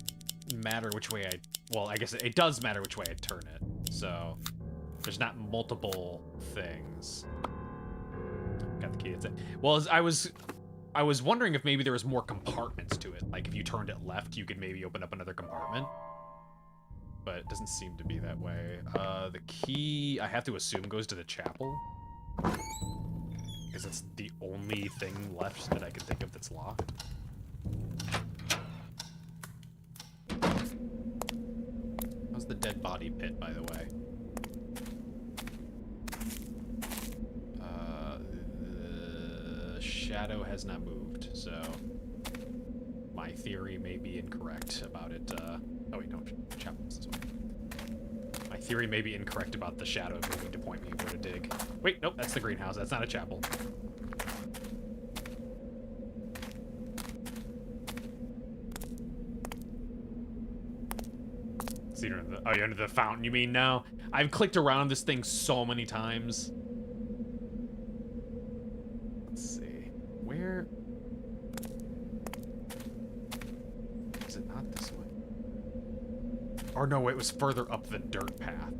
matter which way I... Well, I guess it does matter which way I turn it. So, there's not multiple things. Got the key. That's it. Well, I was wondering if maybe there was more compartments to it. Like, if you turned it left, you could maybe open up another compartment. But it doesn't seem to be that way. The key, I have to assume, goes to the chapel. Because it's the only thing left that I can think of that's locked. How's the dead body pit, by the way? The shadow has not moved, so my theory may be incorrect about it. Oh wait, no, chapel's this way. My theory may be incorrect about the shadow moving to point me where to dig. Wait, nope, that's the greenhouse. That's not a chapel. So you're under the, oh, you're under the fountain, you mean now? I've clicked around this thing so many times. Let's see. Where... Is it not this way? Or no, it was further up the dirt path.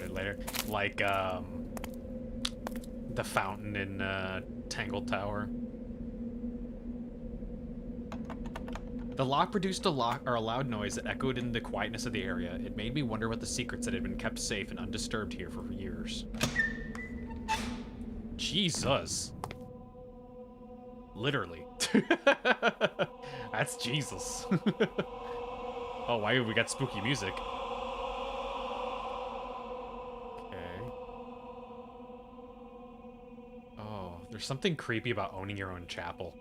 Later. Like, the fountain in, Tangled Tower. The lock produced a loud noise that echoed in the quietness of the area. It made me wonder what the secrets that had been kept safe and undisturbed here for years. Jesus. Literally. That's Jesus. Oh, why have we got spooky music? There's something creepy about owning your own chapel.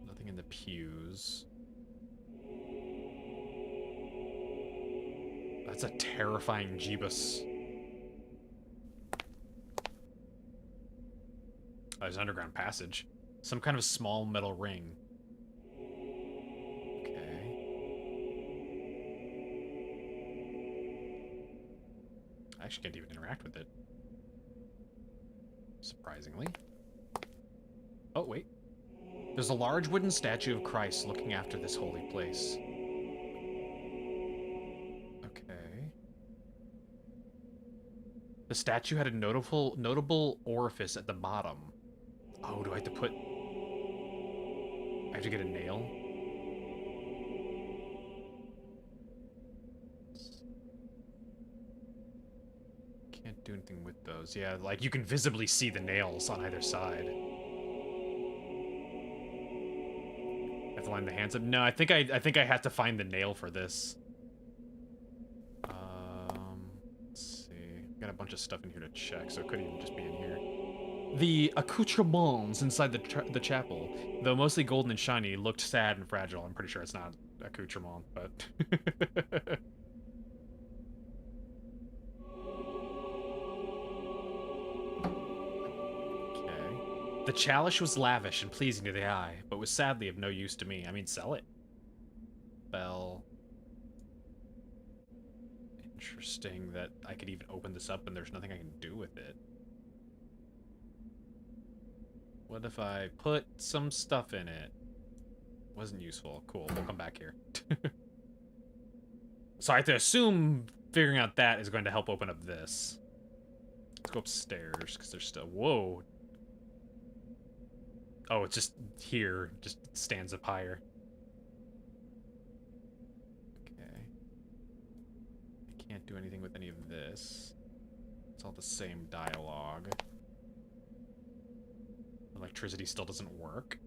Nothing in the pews. That's a terrifying Jeebus. Oh, there's an underground passage. Some kind of small metal ring. Okay. I actually can't even interact with it. Surprisingly. Oh, wait. There's a large wooden statue of Christ looking after this holy place. Okay. The statue had a notable orifice at the bottom. Oh, do I have to put... I have to get a nail? Can't do anything with those. Yeah, like you can visibly see the nails on either side. I have to line the hands up. No, I think I have to find the nail for this. Let's a bunch of stuff in here to check, so it could even just be in here. The accoutrements inside the chapel, though mostly golden and shiny, looked sad and fragile. I'm pretty sure it's not accoutrement, but... Okay. The chalice was lavish and pleasing to the eye, but was sadly of no use to me. I mean, sell it. Bell. Interesting that I could even open this up and there's nothing I can do with it. What if I put some stuff in it? Wasn't useful. Cool, we'll come back here. So I have to assume figuring out that is going to help open up this. Let's go upstairs, because there's still... Whoa! Oh, it's just here. Just stands up higher. Okay. I can't do anything with any of this. It's all the same dialogue. Electricity still doesn't work.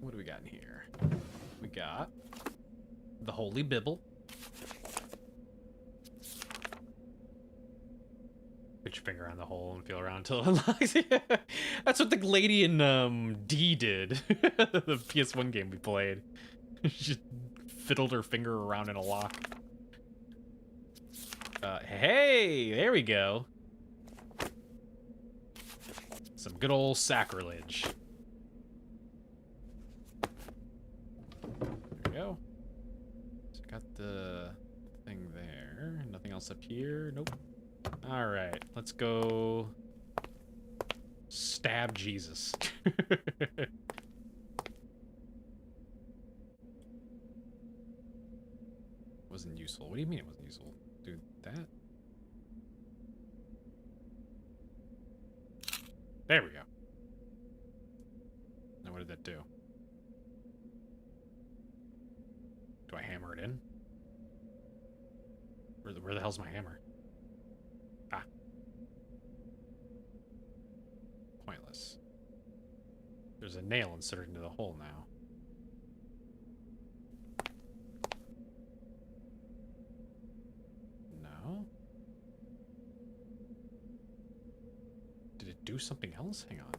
What do we got in here? We got the Holy Bible. Put your finger on the hole and feel around until it unlocks. That's what the lady in D did. The PS1 game we played. She just fiddled her finger around in a lock. Hey, there we go. Some good old sacrilege. There we go. So got the thing there. Nothing else up here. Nope. All right, let's go stab Jesus. Wasn't useful. What do you mean it wasn't useful? Do that. There we go. Now what did that do? Do I hammer it in? Where the hell's my hammer? Ah. Pointless. There's a nail inserted into the hole now. No? Did it do something else? Hang on.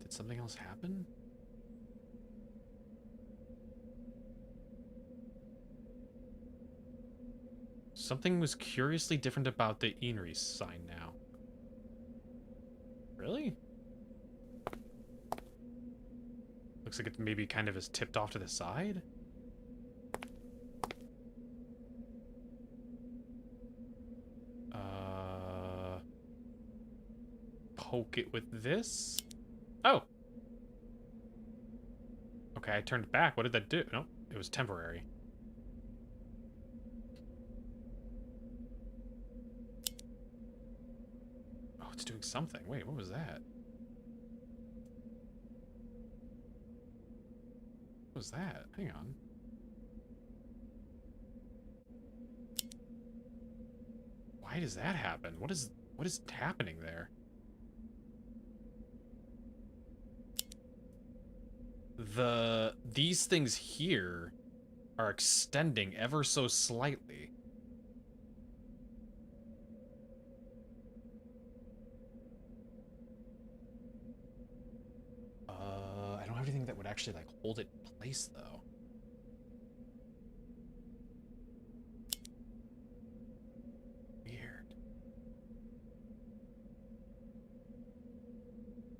Did something else happen? Something was curiously different about the Inri sign now. Really? Looks like it maybe kind of is tipped off to the side. Poke it with this. Oh. Okay, I turned back. What did that do? No, it was temporary. Oh, it's doing something. Wait, what was that? What was that? Hang on. Why does that happen? What is happening there? These things here are extending ever so slightly. I don't have anything that would actually like hold it in place though. Weird.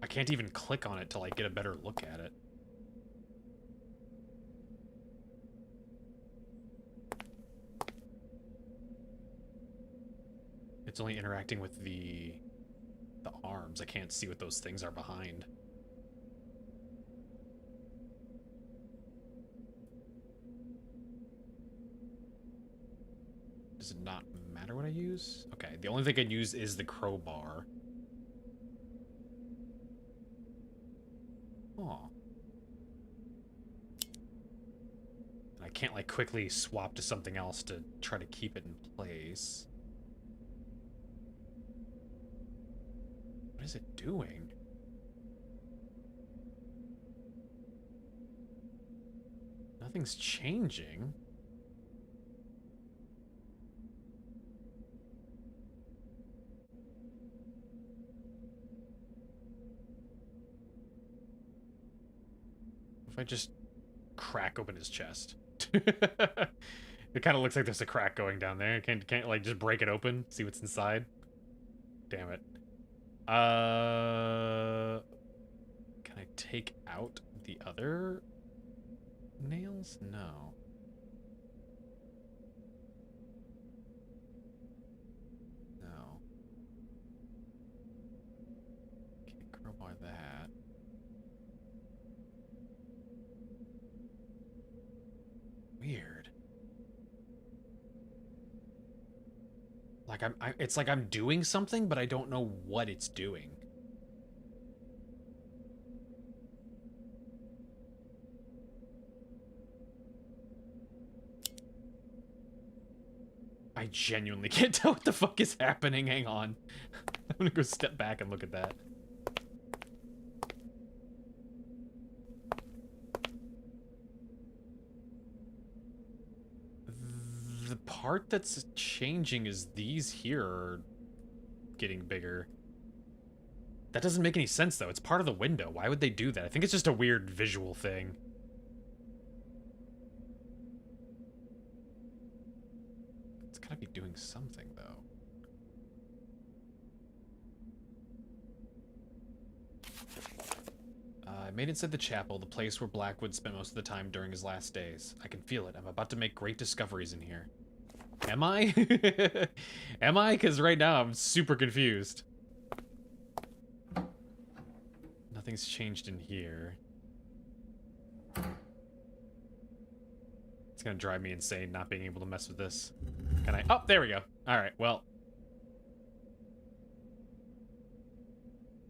I can't even click on it to like get a better look at it. It's only interacting with the arms. I can't see what those things are behind. Does it not matter what I use? Okay, the only thing I can use is the crowbar. Oh. And I can't like quickly swap to something else to try to keep it in place. What is it doing? Nothing's changing. If I just crack open his chest. It kind of looks like there's a crack going down there. Can't like just break it open, see what's inside. Damn it. Can I take out the other nails? No. No. Can't crowbar that. Weird. Like it's like I'm doing something, but I don't know what it's doing. I genuinely can't tell what the fuck is happening. Hang on. I'm gonna go step back and look at that. The part that's changing is these here are getting bigger. That doesn't make any sense, though. It's part of the window. Why would they do that? I think it's just a weird visual thing. It's gotta be doing something, though. I made inside the chapel, the place where Blackwood spent most of the time during his last days. I can feel it. I'm about to make great discoveries in here. Am I? Am I? Because right now I'm super confused. Nothing's changed in here. It's gonna drive me insane not being able to mess with this. Can I? Oh, there we go. Alright, well.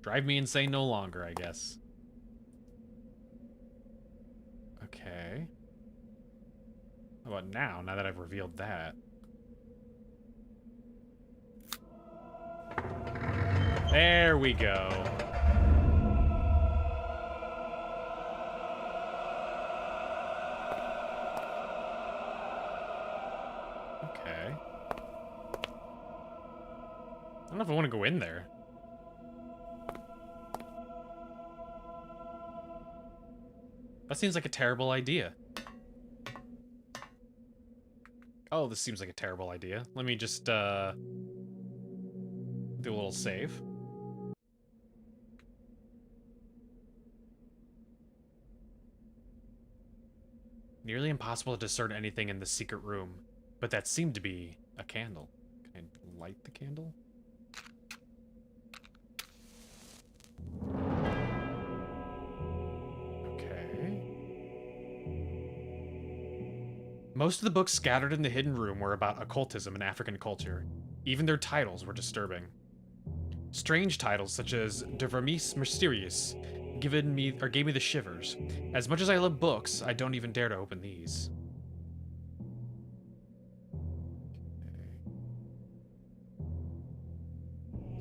Drive me insane no longer, I guess. Okay. How about now that I've revealed that? There we go. Okay. I don't know if I want to go in there. That seems like a terrible idea. Oh, this seems like a terrible idea. Let me just, do a little save. Nearly impossible to discern anything in the secret room, but that seemed to be a candle. Can I light the candle? Most of the books scattered in the hidden room were about occultism and African culture. Even their titles were disturbing. Strange titles such as De Vermis Mysterious gave me the shivers. As much as I love books, I don't even dare to open these. Okay.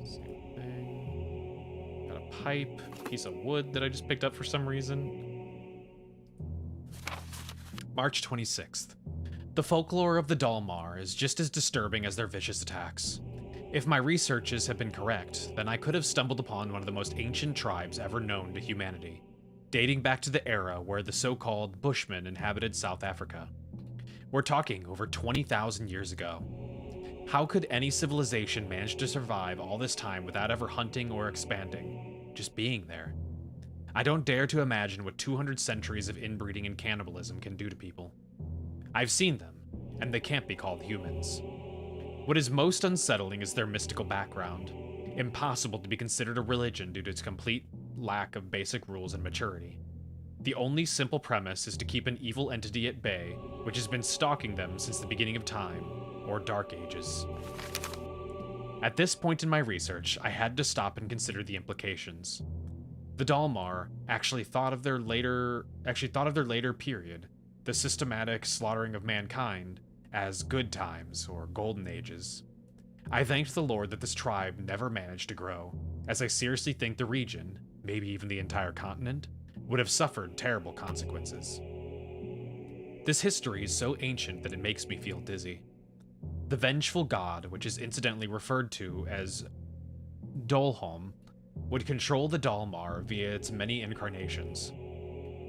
Same thing. Got a pipe, piece of wood that I just picked up for some reason. March 26th. The folklore of the Dalmar is just as disturbing as their vicious attacks. If my researches have been correct, then I could have stumbled upon one of the most ancient tribes ever known to humanity, dating back to the era where the so-called Bushmen inhabited South Africa. We're talking over 20,000 years ago. How could any civilization manage to survive all this time without ever hunting or expanding? Just being there. I don't dare to imagine what 200 centuries of inbreeding and cannibalism can do to people. I've seen them, and they can't be called humans. What is most unsettling is their mystical background. Impossible to be considered a religion due to its complete lack of basic rules and maturity. The only simple premise is to keep an evil entity at bay, which has been stalking them since the beginning of time, or Dark Ages. At this point in my research, I had to stop and consider the implications. The Dalmar actually thought of their later period, the systematic slaughtering of mankind, as good times or golden ages. I thanked the Lord that this tribe never managed to grow, as I seriously think the region, maybe even the entire continent, would have suffered terrible consequences. This history is so ancient that it makes me feel dizzy. The vengeful god, which is incidentally referred to as Dolholm, would control the Dalmar via its many incarnations.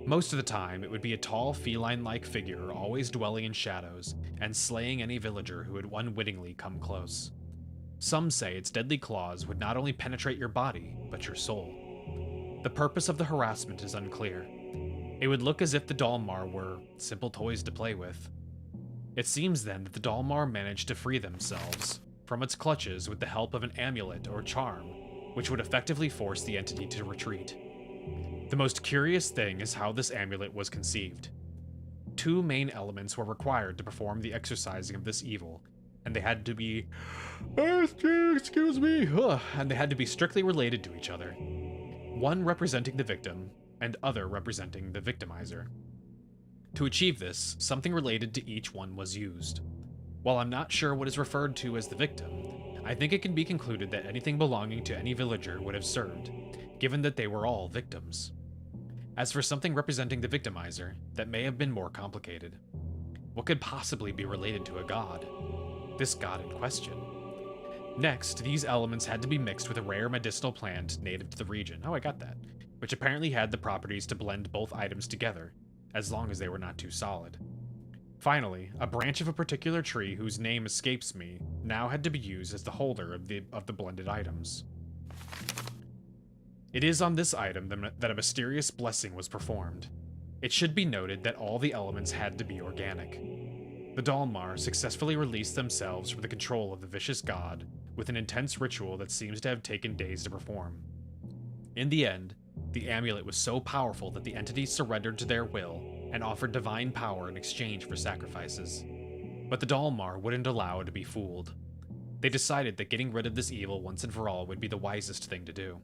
Most of the time, it would be a tall, feline-like figure always dwelling in shadows and slaying any villager who would unwittingly come close. Some say its deadly claws would not only penetrate your body, but your soul. The purpose of the harassment is unclear. It would look as if the Dalmar were simple toys to play with. It seems then that the Dalmar managed to free themselves from its clutches with the help of an amulet or charm, which would effectively force the entity to retreat. The most curious thing is how this amulet was conceived. Two main elements were required to perform the exorcising of this evil, and they had to be... excuse me! And they had to be strictly related to each other. One representing the victim, and other representing the victimizer. To achieve this, something related to each one was used. While I'm not sure what is referred to as the victim, I think it can be concluded that anything belonging to any villager would have served, given that they were all victims. As for something representing the victimizer, that may have been more complicated. What could possibly be related to a god? This god in question. Next, these elements had to be mixed with a rare medicinal plant native to the region. Oh, I got that. Which apparently had the properties to blend both items together, as long as they were not too solid. Finally, a branch of a particular tree whose name escapes me now had to be used as the holder of the blended items. It is on this item that a mysterious blessing was performed. It should be noted that all the elements had to be organic. The Dalmar successfully released themselves from the control of the vicious god with an intense ritual that seems to have taken days to perform. In the end, the amulet was so powerful that the entity surrendered to their will and offered divine power in exchange for sacrifices. But the Dalmar wouldn't allow it to be fooled. They decided that getting rid of this evil once and for all would be the wisest thing to do,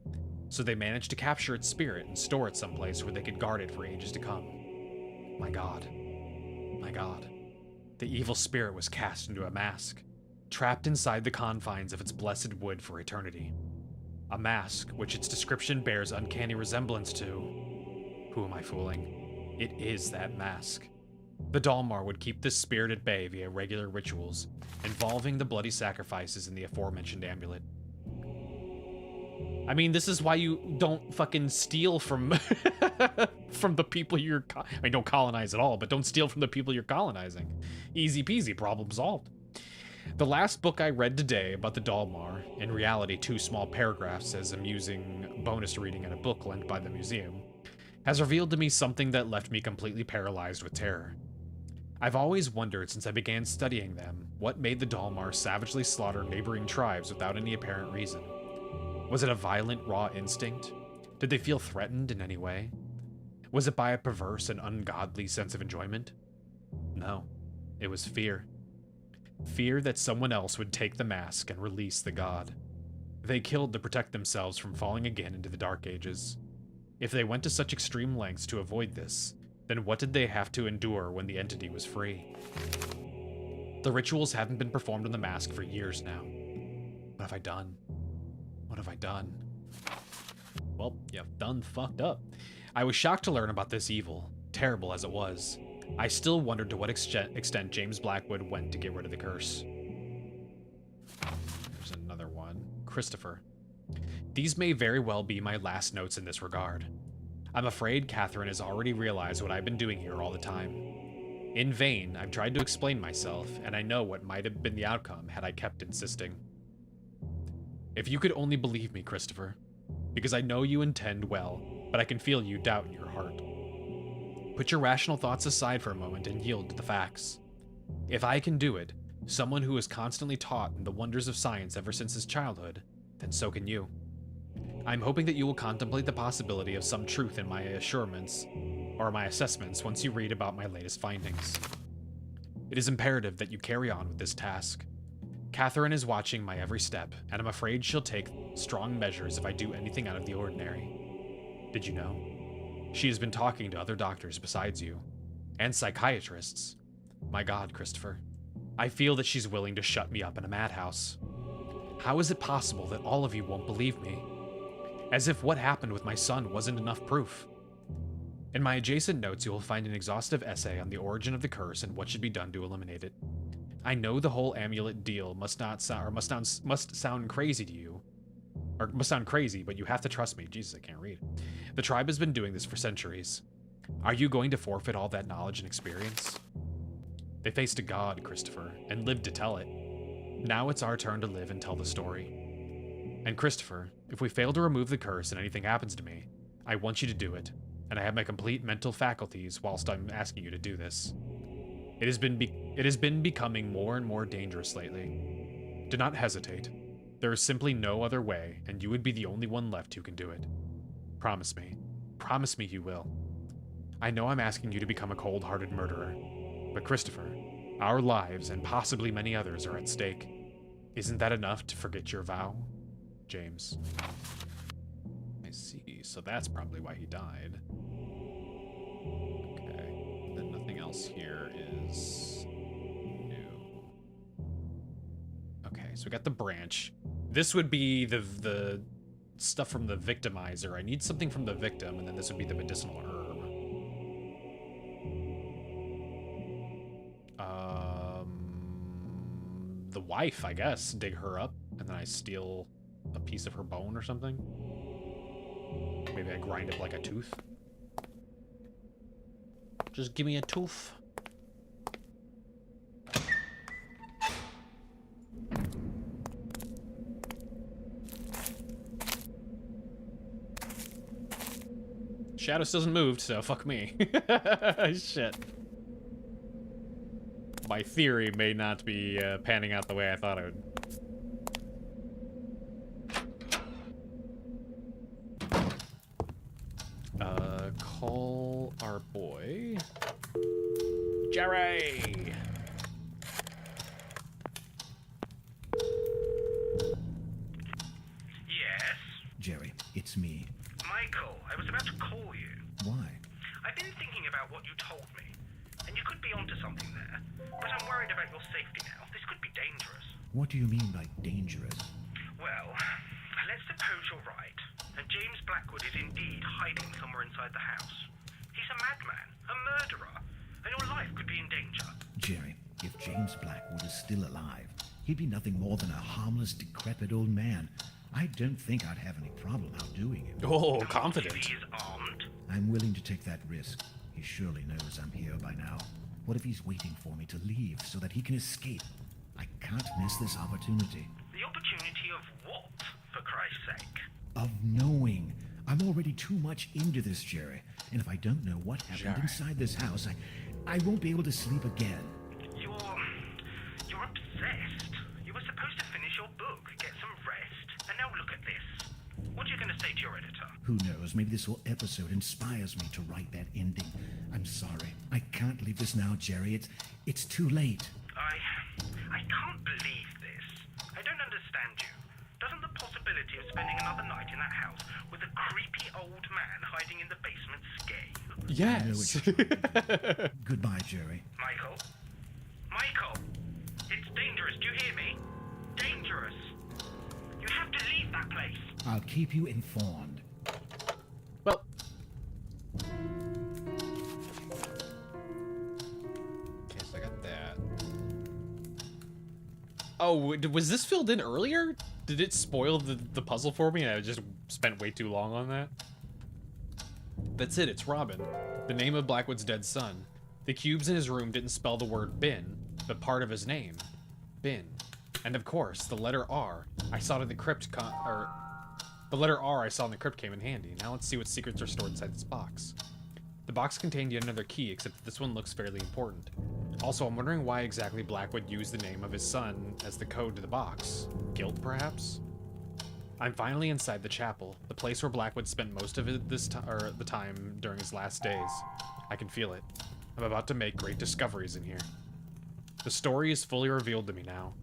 so they managed to capture its spirit and store it someplace where they could guard it for ages to come. My god. My god. The evil spirit was cast into a mask, trapped inside the confines of its blessed wood for eternity. A mask which its description bears uncanny resemblance to... Who am I fooling? It is that mask. The Dalmar would keep this spirit at bay via regular rituals, involving the bloody sacrifices in the aforementioned amulet. I mean, this is why you don't fucking steal from from the people you're... I mean, don't colonize at all, but don't steal from the people you're colonizing. Easy peasy, problem solved. The last book I read today about the Dalmar, in reality 2 small paragraphs as amusing bonus reading in a book lent by the museum, has revealed to me something that left me completely paralyzed with terror. I've always wondered since I began studying them what made the Dalmar savagely slaughter neighboring tribes without any apparent reason. Was it a violent, raw instinct? Did they feel threatened in any way? Was it by a perverse and ungodly sense of enjoyment? No, it was fear. Fear that someone else would take the mask and release the god. They killed to protect themselves from falling again into the Dark Ages. If they went to such extreme lengths to avoid this, then what did they have to endure when the entity was free? The rituals haven't been performed on the mask for years now. What have I done? What have I done? Well, you've done fucked up. I was shocked to learn about this evil, terrible as it was. I still wondered to what extent James Blackwood went to get rid of the curse. There's another one. Christopher. These may very well be my last notes in this regard. I'm afraid Catherine has already realized what I've been doing here all the time. In vain, I've tried to explain myself, and I know what might have been the outcome had I kept insisting. If you could only believe me, Christopher, because I know you intend well, but I can feel you doubt in your heart. Put your rational thoughts aside for a moment and yield to the facts. If I can do it, someone who is constantly taught in the wonders of science ever since his childhood, then so can you. I'm hoping that you will contemplate the possibility of some truth in my assurances, or my assessments once you read about my latest findings. It is imperative that you carry on with this task. Catherine is watching my every step, and I'm afraid she'll take strong measures if I do anything out of the ordinary. Did you know? She has been talking to other doctors besides you, and psychiatrists. My God, Christopher. I feel that she's willing to shut me up in a madhouse. How is it possible that all of you won't believe me? As if what happened with my son wasn't enough proof. In my adjacent notes, you will find an exhaustive essay on the origin of the curse and what should be done to eliminate it. I know the whole amulet deal must sound crazy to you, or must sound crazy, but you have to trust me. Jesus, I can't read. The tribe has been doing this for centuries. Are you going to forfeit all that knowledge and experience? They faced a god, Christopher, and lived to tell it. Now it's our turn to live and tell the story. And Christopher, if we fail to remove the curse and anything happens to me, I want you to do it, and I have my complete mental faculties whilst I'm asking you to do this. It has been becoming more and more dangerous lately. Do not hesitate. There is simply no other way, and you would be the only one left who can do it. Promise me. Promise me you will. I know I'm asking you to become a cold-hearted murderer, but Christopher, our lives and possibly many others are at stake. Isn't that enough to forget your vow? James. I see. So that's probably why he died. Okay. Then nothing else here is new. Okay, so we got the branch. This would be the stuff from the victimizer. I need something from the victim, and then this would be the medicinal herb. The wife, I guess. Dig her up, and then I steal a piece of her bone or something. Maybe I grind it like a tooth. Just give me a tooth. Shadow still hasn't moved, so fuck me. Shit. My theory may not be panning out the way I thought it would. Call our boy. Jerry! Yes? Jerry, it's me. Michael, I was about to call you. Why? I've been thinking about what you told me, and you could be onto something there. But I'm worried about your safety now. This could be dangerous. What do you mean by dangerous? Well, let's suppose you're right, and James Blackwood is indeed hiding somewhere inside the house. He's a madman, a murderer, and your life could be in danger. Jerry, if James Blackwood is still alive, he'd be nothing more than a harmless, decrepit old man. I don't think I'd have any problem outdoing him. Oh, If confident. he is armed? I'm willing to take that risk. He surely knows I'm here by now. What if he's waiting for me to leave so that he can escape? I can't miss this opportunity. The opportunity of what, for Christ's sake? Of knowing. I'm already too much into this, Jerry. And if I don't know what happened Jerry. inside this house, I won't be able to sleep again. You're obsessed. You were supposed to finish your book, get some rest, and now look at this. What are you going to say to your editor? Who knows? Maybe this whole episode inspires me to write that ending. I'm sorry. I can't leave this now, Jerry. It's too late. I can't believe this. I don't understand you. Doesn't the possibility of spending another night in that house with a creepy old man hiding in the basement scare you? Yes. Goodbye, Jerry. Michael? Michael! It's dangerous, do you hear me? Dangerous! You have to leave that place! I'll keep you informed. Well. Okay, so I got that. Oh, was this filled in earlier? Did it spoil the puzzle for me and I just spent way too long on that? That's it, it's Robin. The name of Blackwood's dead son. The cubes in his room didn't spell the word bin, but part of his name. Bin. And of course, the letter R I saw in the crypt the letter R I saw in the crypt came in handy. Now let's see what secrets are stored inside this box. The box contained yet another key, except that this one looks fairly important. Also, I'm wondering why exactly Blackwood used the name of his son as the code to the box. Guilt, perhaps? I'm finally inside the chapel, the place where Blackwood spent most of the time during his last days. I can feel it. I'm about to make great discoveries in here. The story is fully revealed to me now.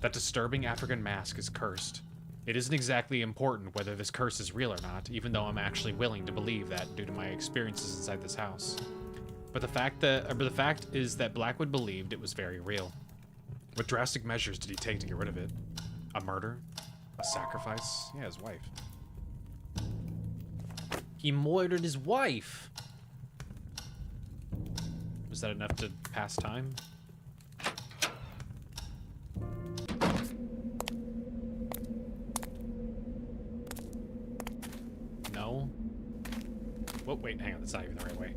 That disturbing African mask is cursed. It isn't exactly important whether this curse is real or not, even though I'm actually willing to believe that due to my experiences inside this house. But the fact is that Blackwood believed it was very real. What drastic measures did he take to get rid of it? A murder? A sacrifice? Yeah, his wife. He murdered his wife. that enough to pass time? No? Whoa, wait, hang on, that's not even the right way.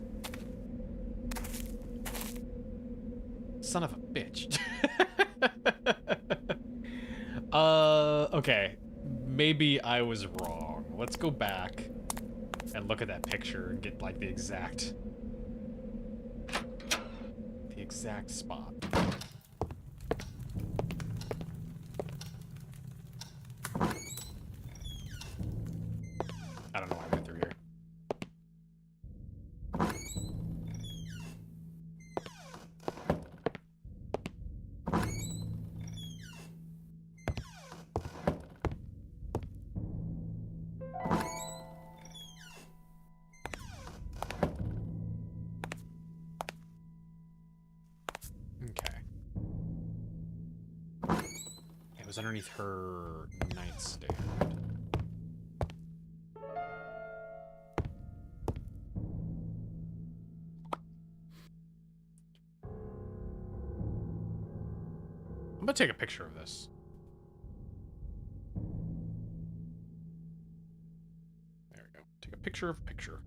Son of a bitch. Okay. Maybe I was wrong. Let's go back and look at that picture and get, like, the exact spot. I don't know why I went through here. Okay. It was underneath her nightstand. I'm gonna take a picture of this. There we go. Take a picture of a picture.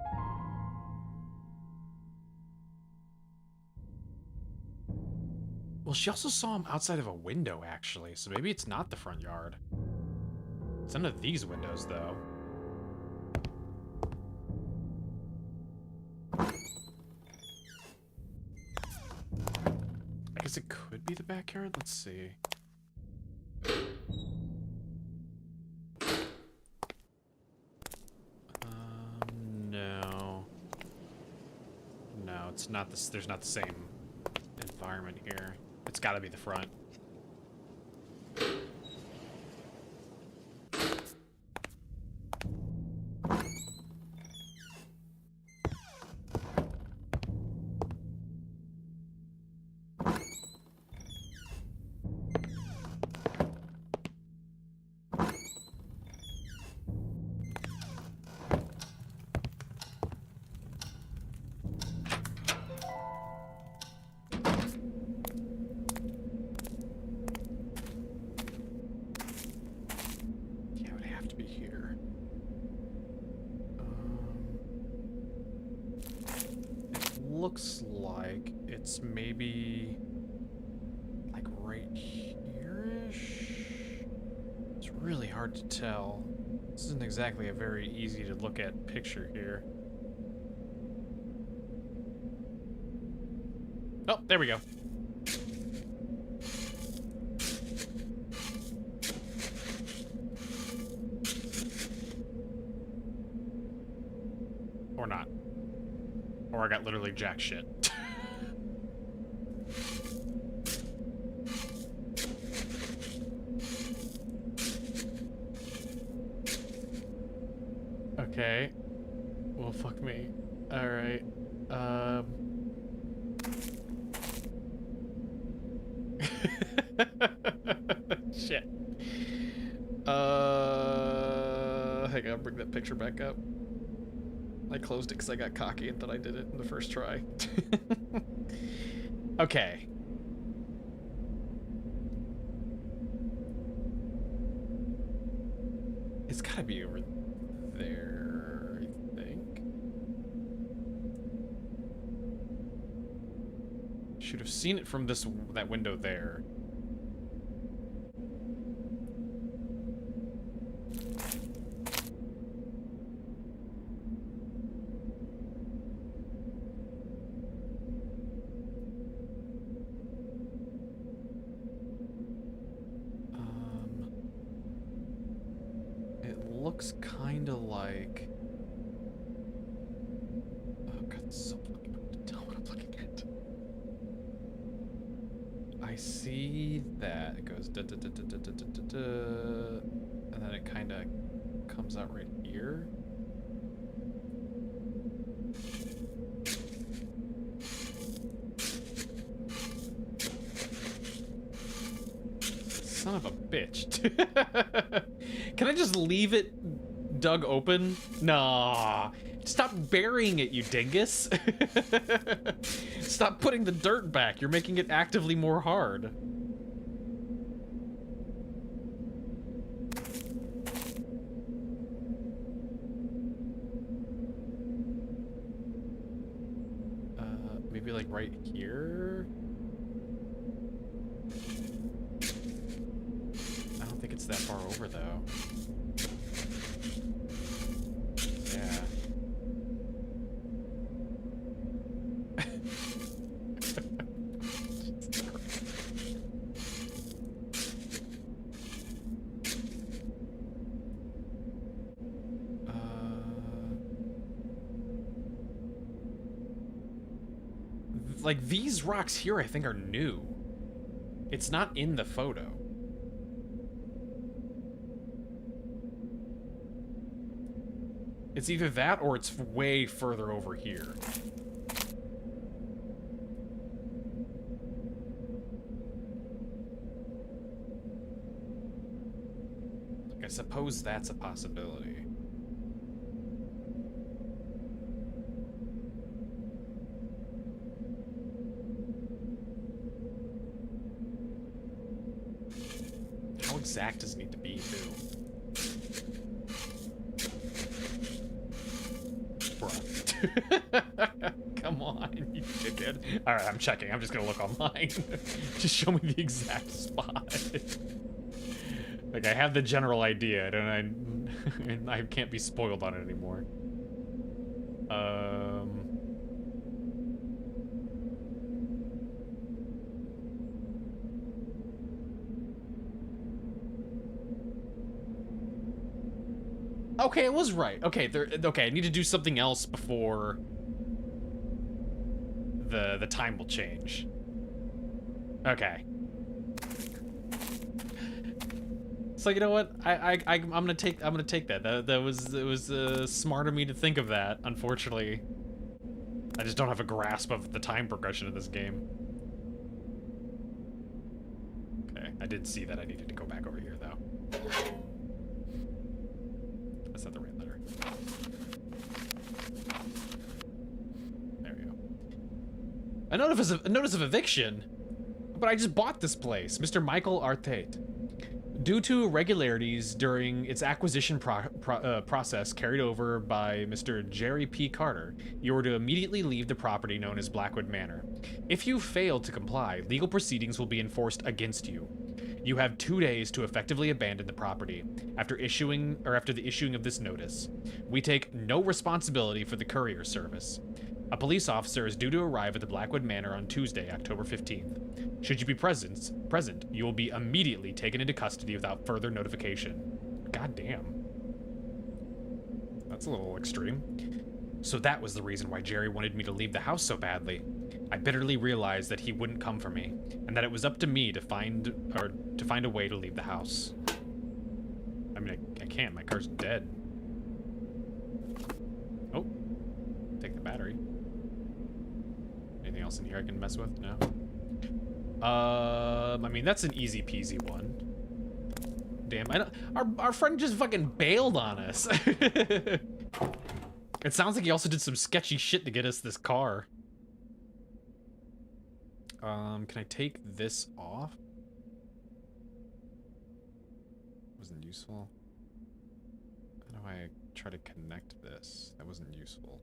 Well, she also saw him outside of a window, actually, so maybe it's not the front yard. It's none of these windows, though. I guess it could be the backyard. Let's see. No. No, it's not this. There's not the same environment here. It's got to be the front. Looks like it's maybe like right here-ish. It's really hard to tell. This isn't exactly a very easy to look at picture here. Oh, there we go. Or not. Or I got literally jack shit. Okay. Well, fuck me. Alright. Shit. Hang on, bring that picture back up. I closed it because I got cocky and thought I did it in the first try. Okay. It's gotta be over there, I think. Should have seen it from that window there. Looks kind of like... Oh god, it's so fucking hard to tell what I'm looking at. I see that. It goes da da da da da da da da da, and then it kind of comes out right here. Son of a bitch. Can I just leave it dug open? Nah. Stop burying it, you dingus. Stop putting the dirt back. You're making it actively more hard. Maybe like right here? I don't think it's that far over though. Yeah. Like, these rocks here, I think, are new. It's not in the photo. It's either that or it's way further over here. Like, I suppose that's a possibility. How exact does it need to be, too? Bruh. Come on, you dickhead. Alright, I'm checking. I'm just gonna look online. Just show me the exact spot. Like, I have the general idea, and I can't be spoiled on it anymore. Okay, it was right. Okay, okay, I need to do something else before the time will change. Okay. So you know what? I'm gonna take that. It was smart of me to think of that. Unfortunately, I just don't have a grasp of the time progression of this game. Okay, I did see that I needed to go back over here though. That's not the right letter. There we go. A notice of eviction? But I just bought this place. Mr. Michael Artate. Due to irregularities during its acquisition process carried over by Mr. Jerry P. Carter, you are to immediately leave the property known as Blackwood Manor. If you fail to comply, legal proceedings will be enforced against you. You have 2 days to effectively abandon the property after the issuing of this notice. We take no responsibility for the courier service. A police officer is due to arrive at the Blackwood Manor on Tuesday, October 15th. Should you be present, you will be immediately taken into custody without further notification. God damn. That's a little extreme. So that was the reason why Jerry wanted me to leave the house so badly. I bitterly realized that he wouldn't come for me, and that it was up to me to find a way to leave the house. I mean, I can't. My car's dead. Oh. Take the battery. Anything else in here I can mess with? No. I mean, that's an easy peasy one. Damn, our friend just fucking bailed on us. It sounds like he also did some sketchy shit to get us this car. Can I take this off? Wasn't useful. How do I try to connect this? That wasn't useful.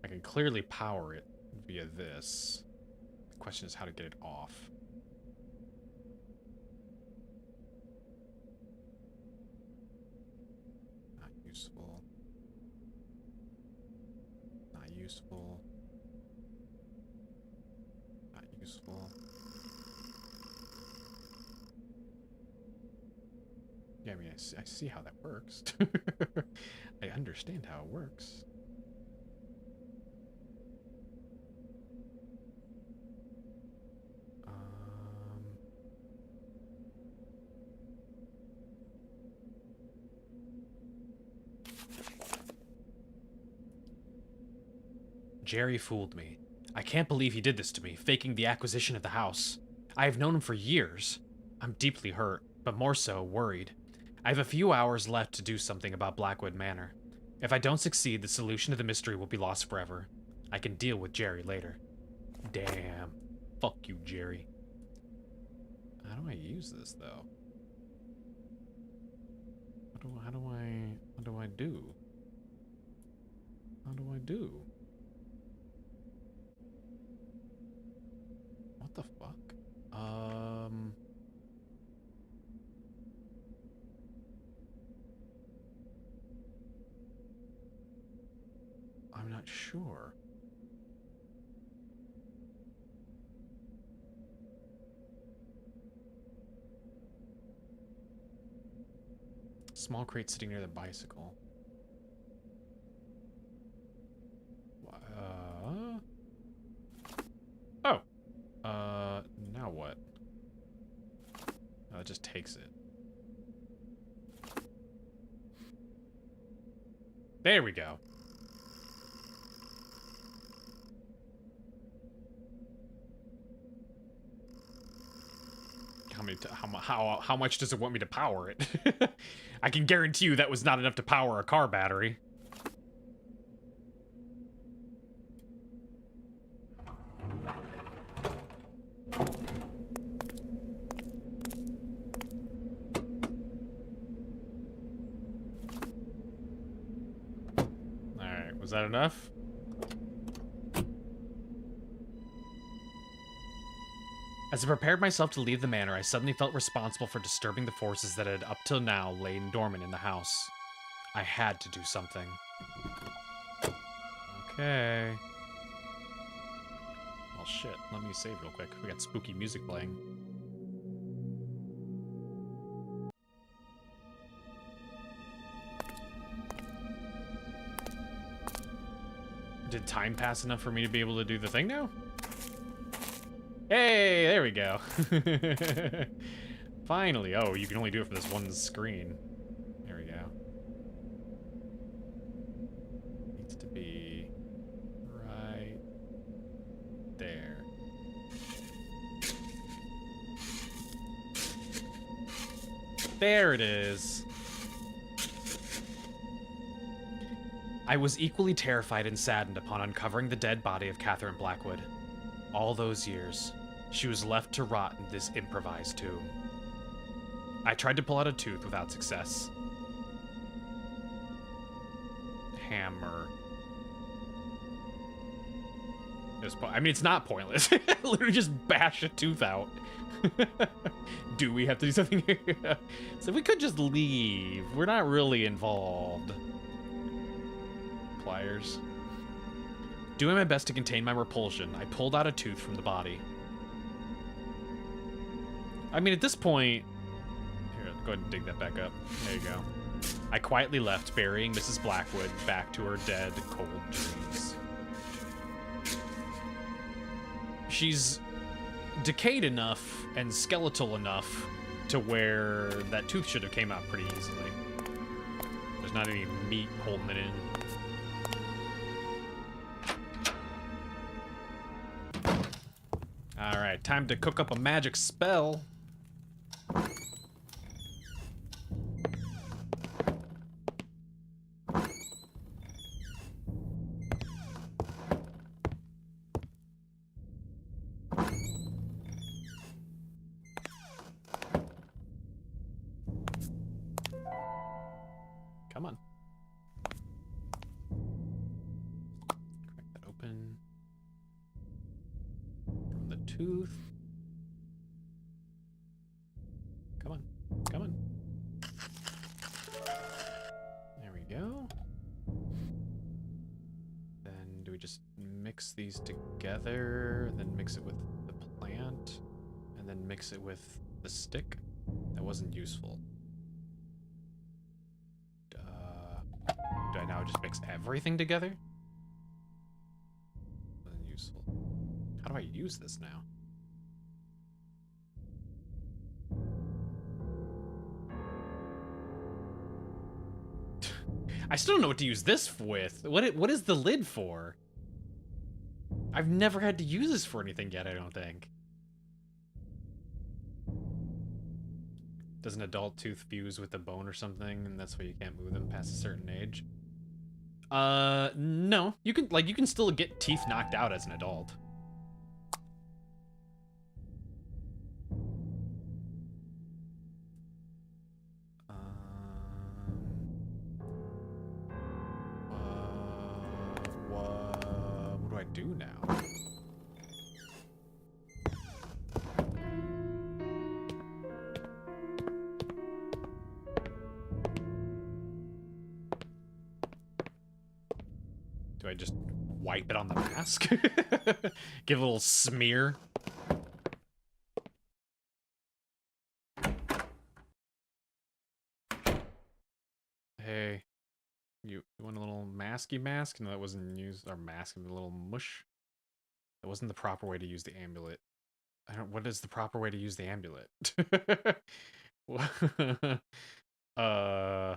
I can clearly power it via this. The question is how to get it off. Not useful. Not useful. Not useful. Yeah, I mean, I see how that works. I understand how it works. Jerry fooled me. I can't believe he did this to me, faking the acquisition of the house. I have known him for years. I'm deeply hurt, but more so worried. I have a few hours left to do something about Blackwood Manor. If I don't succeed, the solution to the mystery will be lost forever. I can deal with Jerry later. Damn. Fuck you, Jerry. How do I use this, though? What do I do? How do I do? What the fuck? I'm not sure. Small crate sitting near the bicycle. Oh. Now what? Oh, it just takes it. There we go. How much does it want me to power it? I can guarantee you that was not enough to power a car battery. Alright, was that enough? As I prepared myself to leave the manor, I suddenly felt responsible for disturbing the forces that had up till now lain dormant in the house. I had to do something. Okay. Well, shit. Let me save real quick. We got spooky music playing. Did time pass enough for me to be able to do the thing now? Hey, there we go. Finally. Oh, you can only do it for this one screen. There we go. Needs to be right there. There it is. I was equally terrified and saddened upon uncovering the dead body of Catherine Blackwood. All those years, she was left to rot in this improvised tomb. I tried to pull out a tooth without success. Hammer. I mean, it's not pointless. Literally just bash a tooth out. Do we have to do something here? So we could just leave. We're not really involved. Pliers. Doing my best to contain my repulsion, I pulled out a tooth from the body. I mean, at this point... Here, go ahead and dig that back up. There you go. I quietly left, burying Mrs. Blackwood back to her dead, cold dreams. She's decayed enough and skeletal enough to where that tooth should have came out pretty easily. There's not any meat holding it in. Alright, time to cook up a magic spell. Come on. Crack that open. From the tooth. Come on. Come on. There we go. Then do we just mix these together, then mix it with the plant, and then mix it with the stick? That wasn't useful. Do I now just mix everything together? Wasn't useful. How do I use this now? I still don't know what to use this with. What is the lid for? I've never had to use this for anything yet, I don't think. Does an adult tooth fuse with a bone or something, and that's why you can't move them past a certain age? No. You can still get teeth knocked out as an adult. What do I do now? Do I just wipe it on the mask? Give a little smear? Hey, you want a little masky mask? No, that wasn't used. Or mask, a little mush. That wasn't the proper way to use the amulet. I don't. What is the proper way to use the amulet? uh.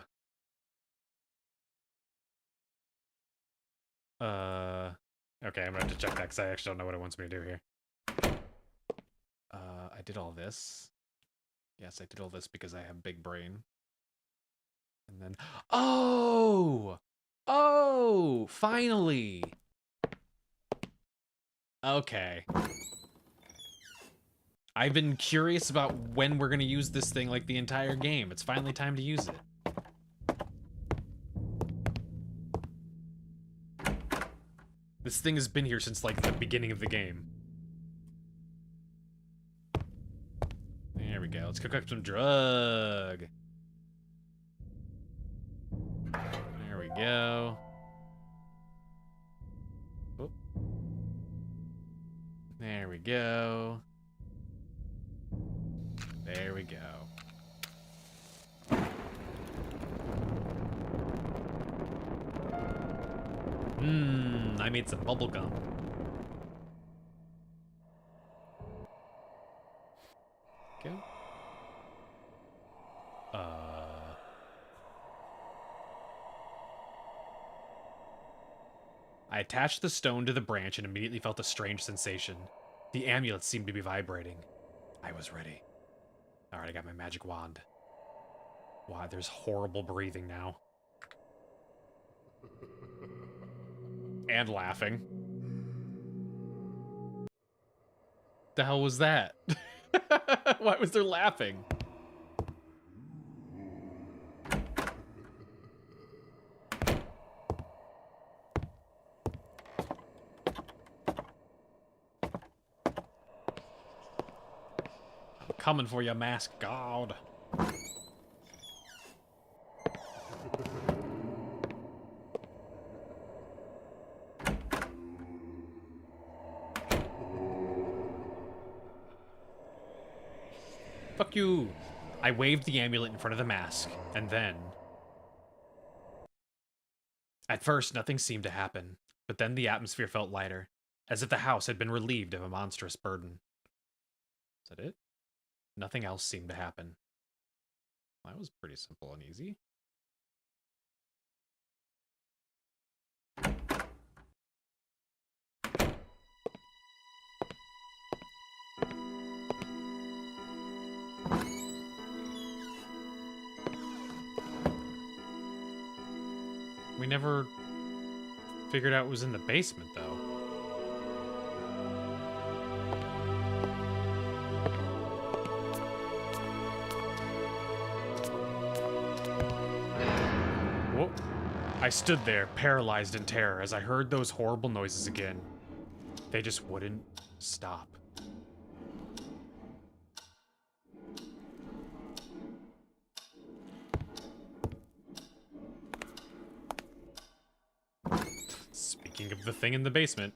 Okay, I'm gonna have to check that because I actually don't know what it wants me to do here. I did all this. Yes, I did all this because I have big brain. And then, oh, finally. Okay. I've been curious about when we're gonna use this thing like the entire game. It's finally time to use it. This thing has been here since like the beginning of the game. There we go. Let's cook up some drug. There we go. Oh. There we go. There we go. I made some bubble gum. Go. I attached the stone to the branch and immediately felt a strange sensation. The amulet seemed to be vibrating. I was ready. Alright, I got my magic wand. Wow, there's horrible breathing now. And laughing. The hell was that? Why was there laughing? I'm coming for you, mask god. Fuck you! I waved the amulet in front of the mask, and then... At first, nothing seemed to happen, but then the atmosphere felt lighter, as if the house had been relieved of a monstrous burden. Is that it? Nothing else seemed to happen. That was pretty simple and easy. We never figured out it was in the basement, though. Whoa. I stood there, paralyzed in terror, as I heard those horrible noises again. They just wouldn't stop. Speaking of the thing in the basement.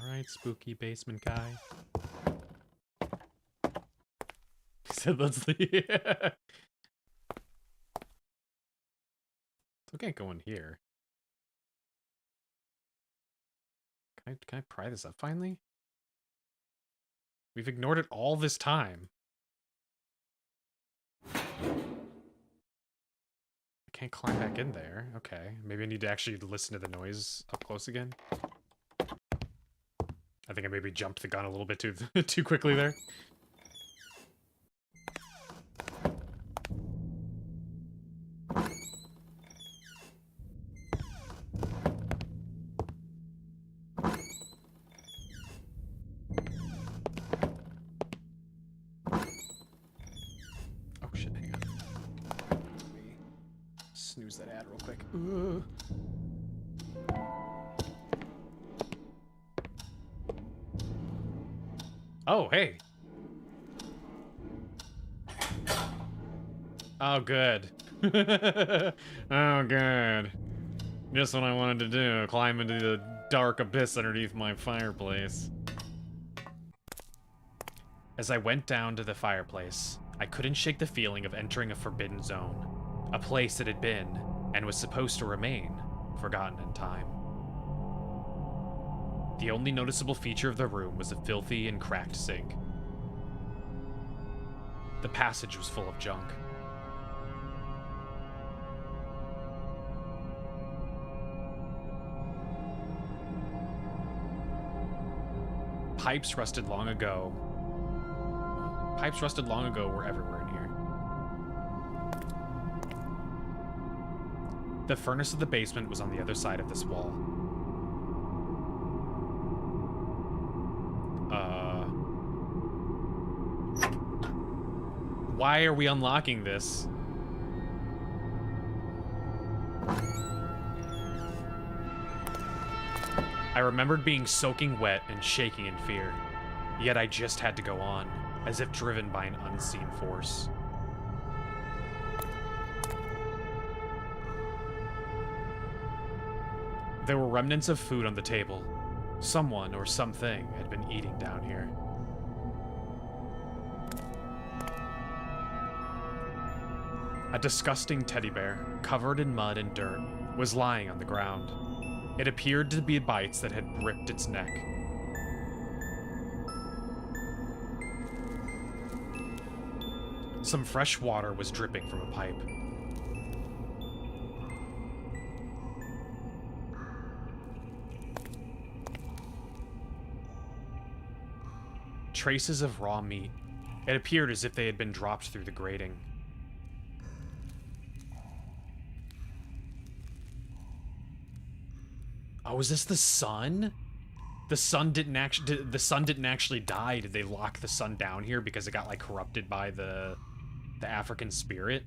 Alright, spooky basement guy. He said let's leave. Still can't go in here. Can I pry this up finally? We've ignored it all this time. can't climb back in there. Okay, maybe I need to actually listen to the noise up close again. I think I maybe jumped the gun a little bit too too quickly there. Oh shit, hang on. Let me snooze that ad real quick. Oh, hey. Oh, good. Oh, good. Just what I wanted to do. Climb into the dark abyss underneath my fireplace. As I went down to the fireplace, I couldn't shake the feeling of entering a forbidden zone. A place that had been, and was supposed to remain, forgotten in time. The only noticeable feature of the room was a filthy and cracked sink. The passage was full of junk. Pipes rusted long ago. Pipes rusted long ago were everywhere in here. The furnace of the basement was on the other side of this wall. Why are we unlocking this? I remembered being soaking wet and shaking in fear, yet I just had to go on, as if driven by an unseen force. There were remnants of food on the table. Someone or something had been eating down here. A disgusting teddy bear, covered in mud and dirt, was lying on the ground. It appeared to be bites that had ripped its neck. Some fresh water was dripping from a pipe. Traces of raw meat. It appeared as if they had been dropped through the grating. Oh, is this the sun? The sun didn't actually die. Did they lock the sun down here because it got like corrupted by the African spirit?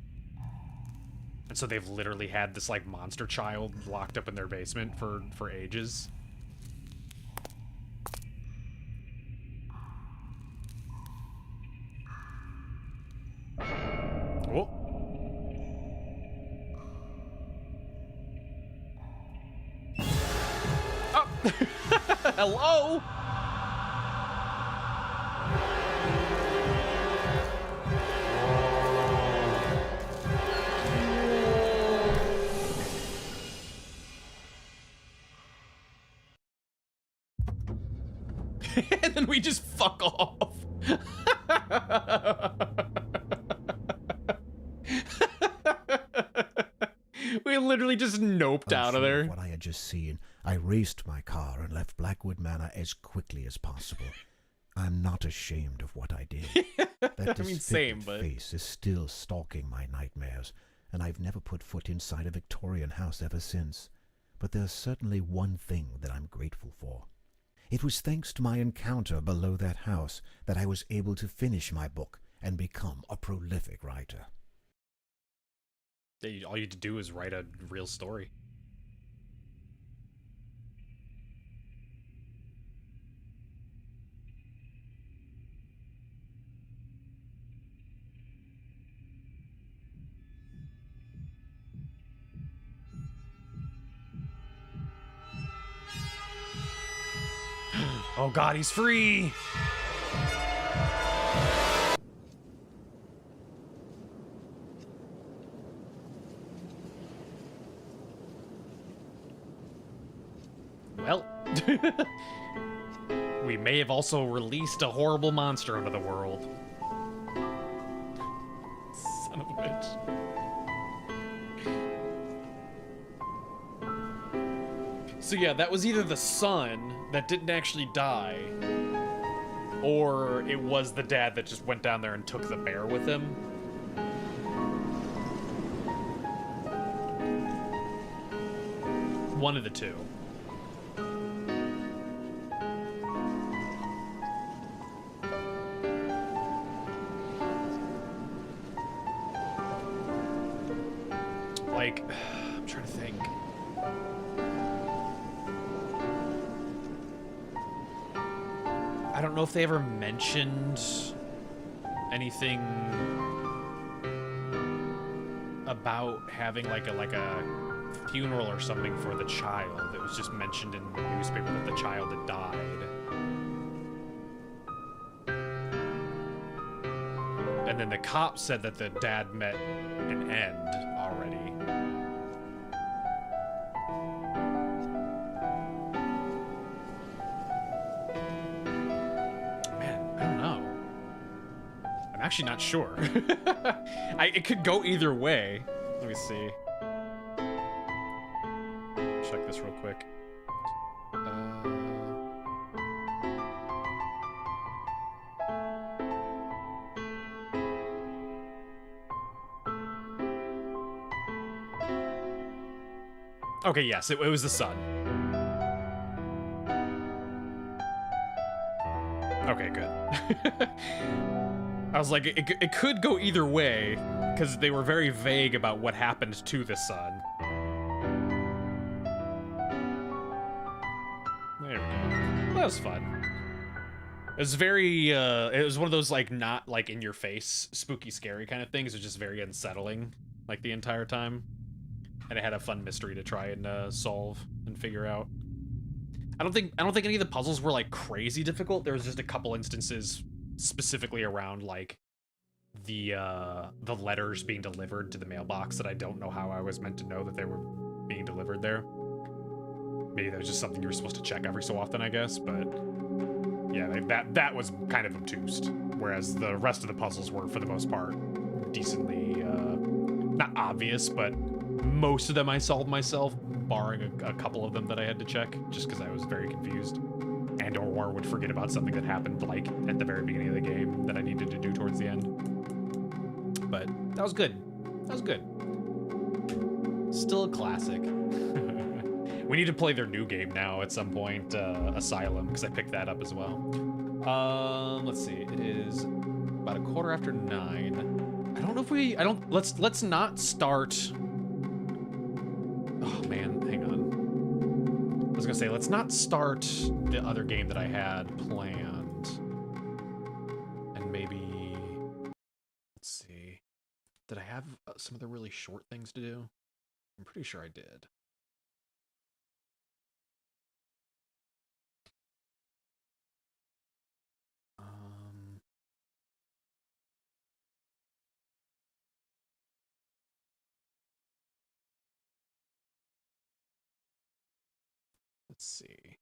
And so they've literally had this like monster child locked up in their basement for ages. Oh. Oh. Hello. And then we just fuck off. We literally just noped out of there. What I had just seen, I raced my car and left Blackwood Manor as quickly as possible. I'm not ashamed of what I did. That I mean, same, disfigured but face is still stalking my nightmares, and I've never put foot inside a Victorian house ever since. But there's certainly one thing that I'm grateful for. It was thanks to my encounter below that house that I was able to finish my book and become a prolific writer. all you had to do is write a real story. Oh god, he's free! Well, we may have also released a horrible monster into the world. Son of a bitch. So yeah, that was either the son that didn't actually die, or it was the dad that just went down there and took the bear with him. One of the two. Like, I'm trying to think. I don't know if they ever mentioned anything about having like a funeral or something for the child. It was just mentioned in the newspaper that the child had died. And then the cop said that the dad met an end already. Man, I don't know. I'm actually not sure. It could go either way. Let me see. Check this real quick. Okay, yes, it was the son. Okay, good. I was like, it could go either way, because they were very vague about what happened to the son. There we go. That was fun. It was very, it was one of those, like, not, like, in-your-face, spooky, scary kind of things. It was just very unsettling, like, the entire time. And it had a fun mystery to try and solve and figure out. I don't think any of the puzzles were like crazy difficult. There was just a couple instances specifically around like the letters being delivered to the mailbox that I don't know how I was meant to know that they were being delivered there. Maybe that was just something you were supposed to check every so often, I guess, but yeah, like that was kind of obtuse. Whereas the rest of the puzzles were, for the most part, decently not obvious, but most of them I solved myself, barring a couple of them that I had to check, just because I was very confused. And or would forget about something that happened, like, at the very beginning of the game that I needed to do towards the end. But that was good. That was good. Still a classic. We need to play their new game now at some point, Asylum, because I picked that up as well. Let's see. It is about 9:15. I don't know if we... Let's not start... Oh, man, hang on. I was gonna say, let's not start the other game that I had planned. And maybe... Let's see. Did I have some of the really short things to do? I'm pretty sure I did. Let's see.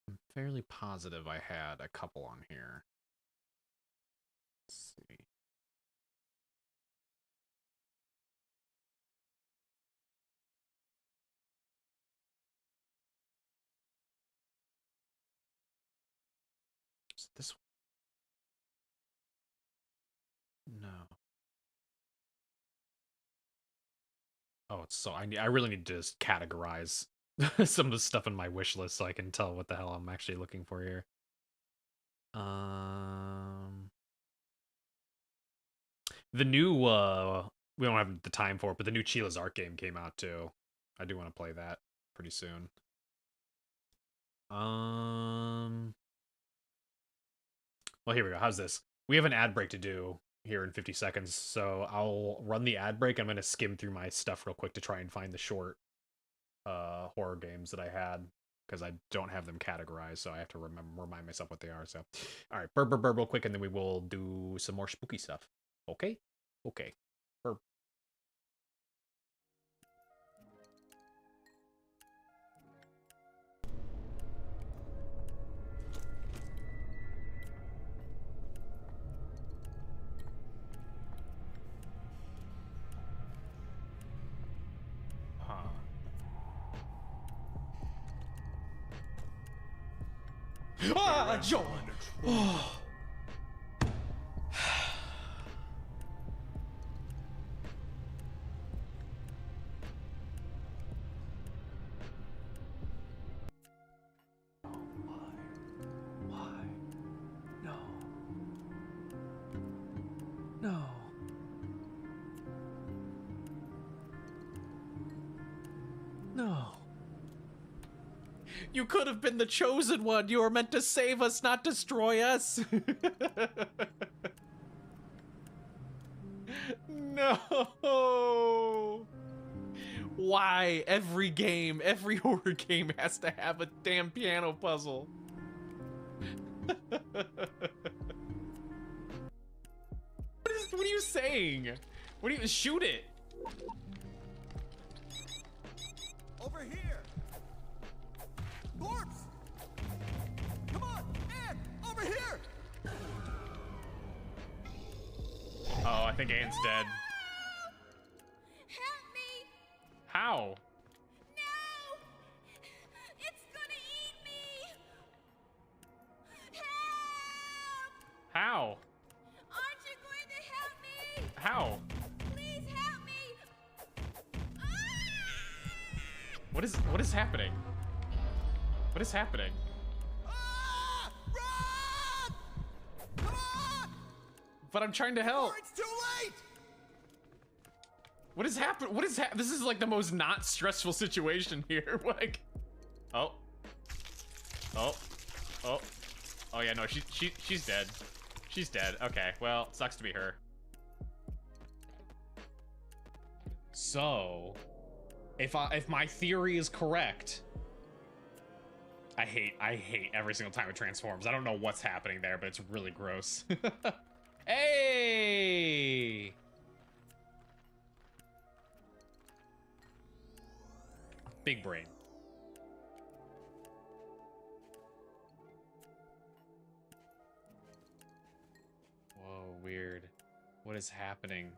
I'm fairly positive I had a couple on here. Let's see. Is this one? No. Oh, it's so I really need to just categorize some of the stuff in my wish list so I can tell what the hell I'm actually looking for here. The new we don't have the time for it, but the new Chila's Art game came out too. I do want to play that pretty soon. Well, here we go. How's this? We have an ad break to do here in 50 seconds, so I'll run the ad break. I'm going to skim through my stuff real quick to try and find the short horror games that I had, because I don't have them categorized, so I have to remind myself what they are. So, all right, burp real quick, and then we will do some more spooky stuff. Okay? Okay. Burp. Huh. Ah, Joel! Oh. Why? No. No. No. You could have been the chosen one. You were meant to save us, not destroy us. No. Why? Every game, every horror game has to have a damn piano puzzle. What are you saying? What do you shoot it? Over here! Corpse! Come on, Ann! Over here! Oh, I think Anne's dead. Help me! How? No! It's gonna eat me! Help! How? Aren't you going to help me? How? Please help me! What is happening? What is happening? Ah! Run! Come on! But I'm trying to help. Or it's too late! What is happening? This is like the most not stressful situation here. Like, oh, oh, oh, oh yeah, no, she's dead. She's dead. Okay, well, sucks to be her. So, if my theory is correct, I hate every single time it transforms. I don't know what's happening there, but it's really gross. Hey! Big brain. Whoa, weird. What is happening?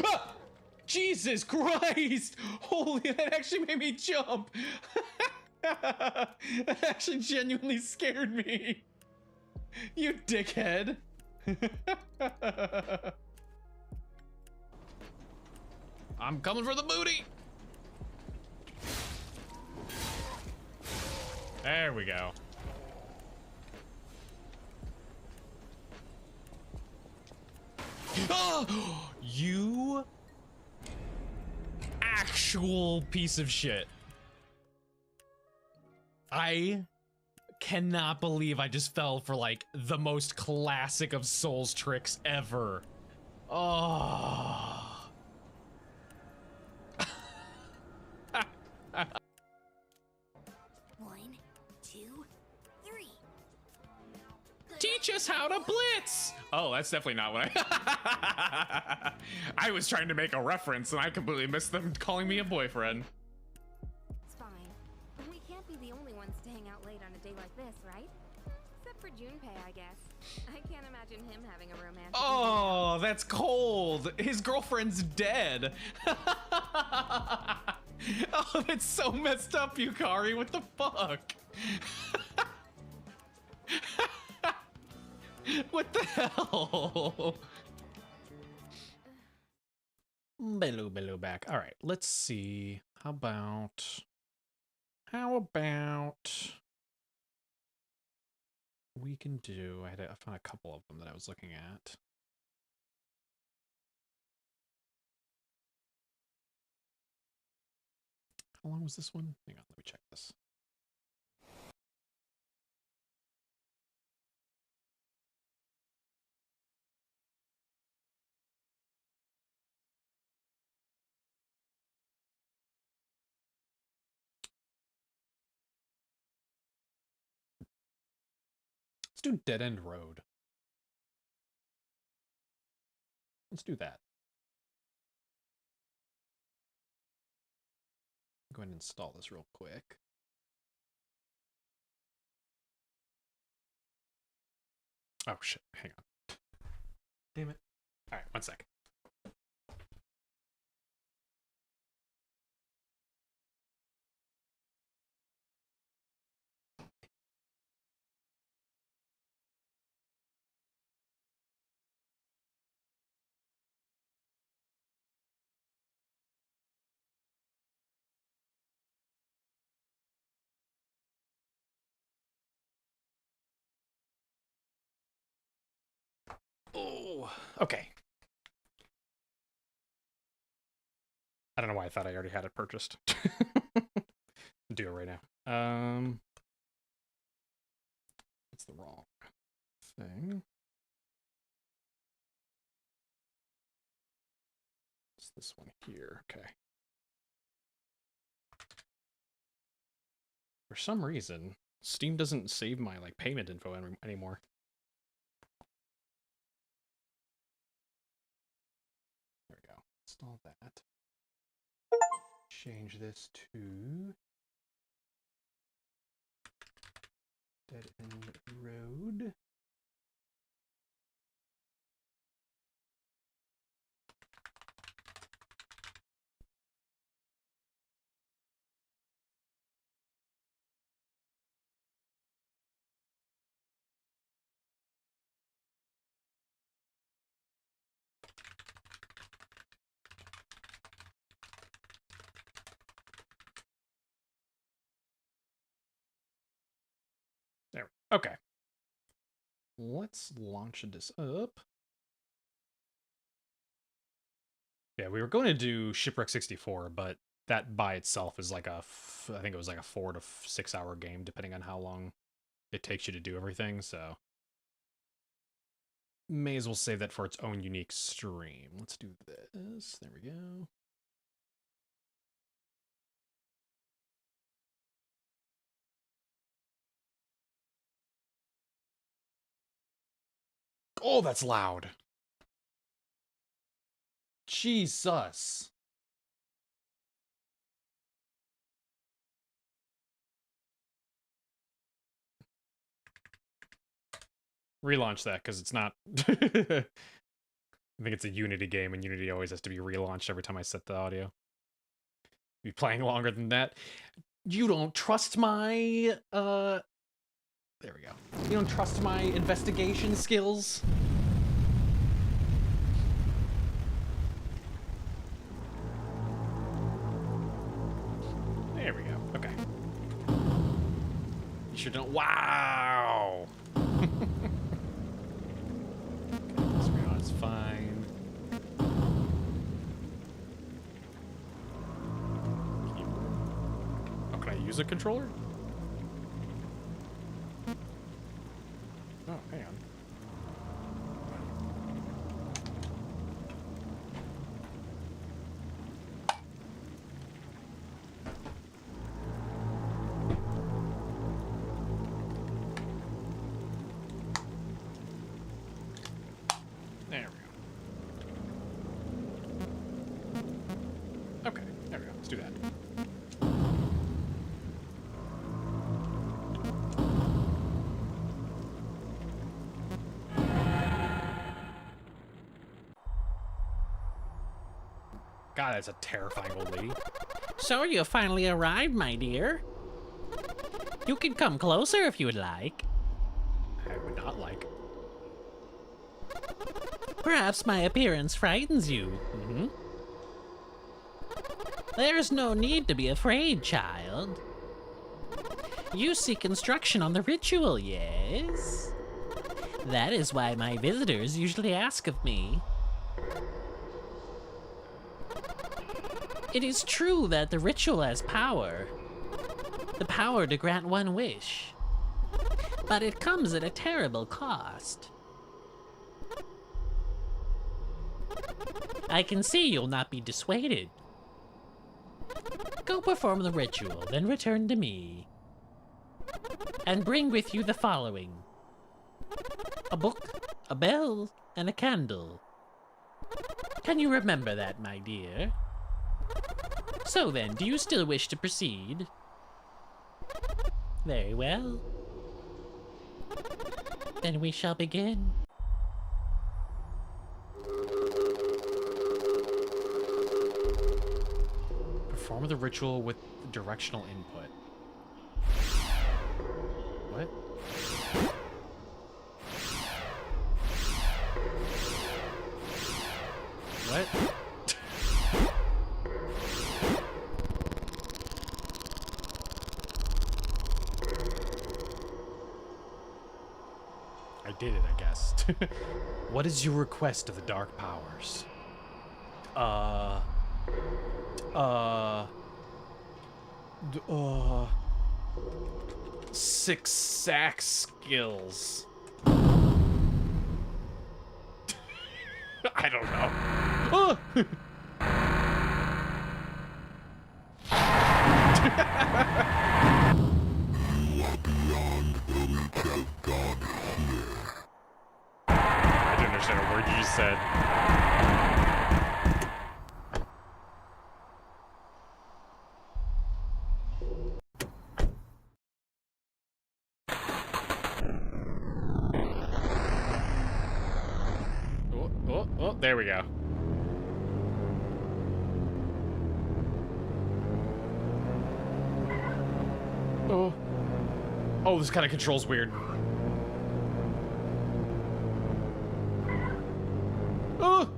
Ah! Jesus Christ! Holy, that actually made me jump! That actually genuinely scared me. You dickhead. I'm coming for the booty. There we go. Oh, you actual piece of shit. I cannot believe I just fell for like the most classic of Souls tricks ever. Oh. One, two, three. Teach us how to blitz. Oh, that's definitely not what I I was trying to make a reference and I completely missed them calling me a boyfriend. It's fine. We can't be the only ones to hang out late on a day like this, right? Except for Junpei, I guess. I can't imagine him having a romantic. Oh, that's cold. His girlfriend's dead. Oh, that's so messed up, Yukari. What the fuck? What the hell? Bello back. All right, let's see. How about we can do, I found a couple of them that I was looking at. How long was this one? Hang on, let me check this. Let's do Dead End Road. Let's do that. Go ahead and install this real quick. Oh shit, hang on. Damn it. All right, 1 sec. Oh, okay. I don't know why I thought I already had it purchased. Do it right now. It's the wrong thing. It's this one here. Okay. For some reason, Steam doesn't save my like payment info anymore. There we go. Install that. Change this to Dead End Road. There. Okay. Let's launch this up. Yeah, we were going to do Shipwreck 64, but that by itself is like I think it was like a 4 to 6 hour game, depending on how long it takes you to do everything, so may as well save that for its own unique stream. Let's do this. There we go. Oh, that's loud. Jesus. Relaunch that, because it's not... I think it's a Unity game, and Unity always has to be relaunched every time I set the audio. Be playing longer than that. You don't trust my, there we go. You don't trust my investigation skills? There we go. Okay. You sure don't... Wow! Okay, screen on is fine. Keyboard. Oh, can I use a controller? Oh, hang on. There we go. Okay, there we go. Let's do that. God, that's a terrifying old lady. So you finally arrived, my dear. You can come closer if you would like. I would not like. Perhaps my appearance frightens you. Mm-hmm. There's no need to be afraid, child. You seek instruction on the ritual, yes? That is why my visitors usually ask of me. It is true that the ritual has power. The power to grant one wish. But it comes at a terrible cost. I can see you'll not be dissuaded. Go perform the ritual, then return to me. And bring with you the following: a book, a bell, and a candle. Can you remember that, my dear? So then, do you still wish to proceed? Very well. Then we shall begin. Perform the ritual with directional input. What? What? I did it, I guess. What is your request of the Dark Powers? Six sack skills. I don't know. I didn't understand a word you just said. Oh, there we go. Oh. Oh, this kind of controls weird. Oh!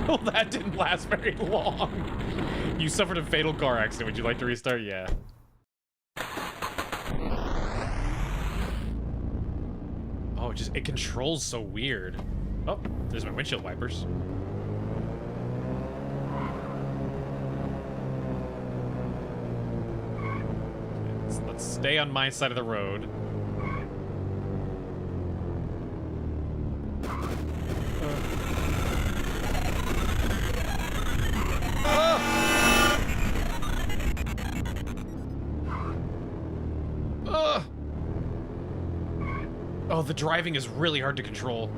Oh, that didn't last very long. You suffered a fatal car accident. Would you like to restart? Yeah. Oh, it controls so weird. Oh, there's my windshield wipers. Let's stay on my side of the road. Oh, the driving is really hard to control.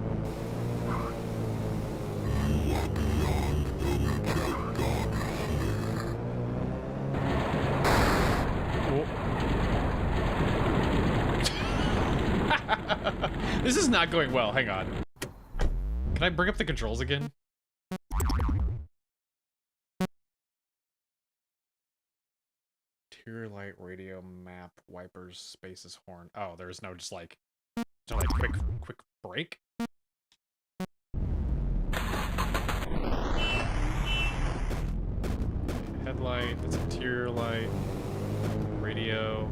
This is not going well. Hang on. Can I bring up the controls again? Interior light, radio, map, wipers, spaces, horn. Oh, there's no just like, no like quick break. Headlight. That's interior light. Radio.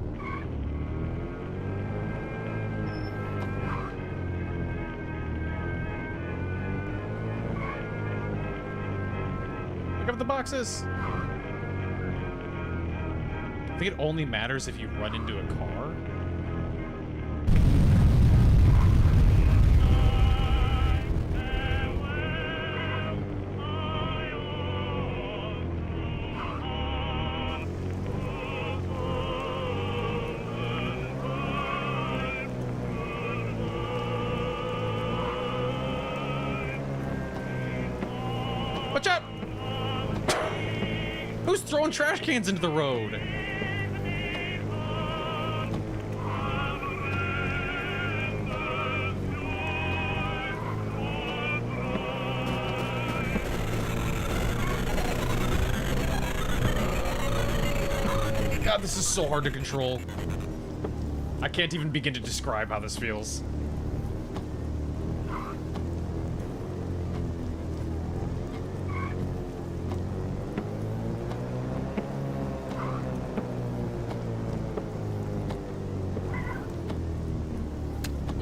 Pick up the boxes. I think it only matters if you run into a car. Watch out! Who's throwing trash cans into the road? God, this is so hard to control. I can't even begin to describe how this feels.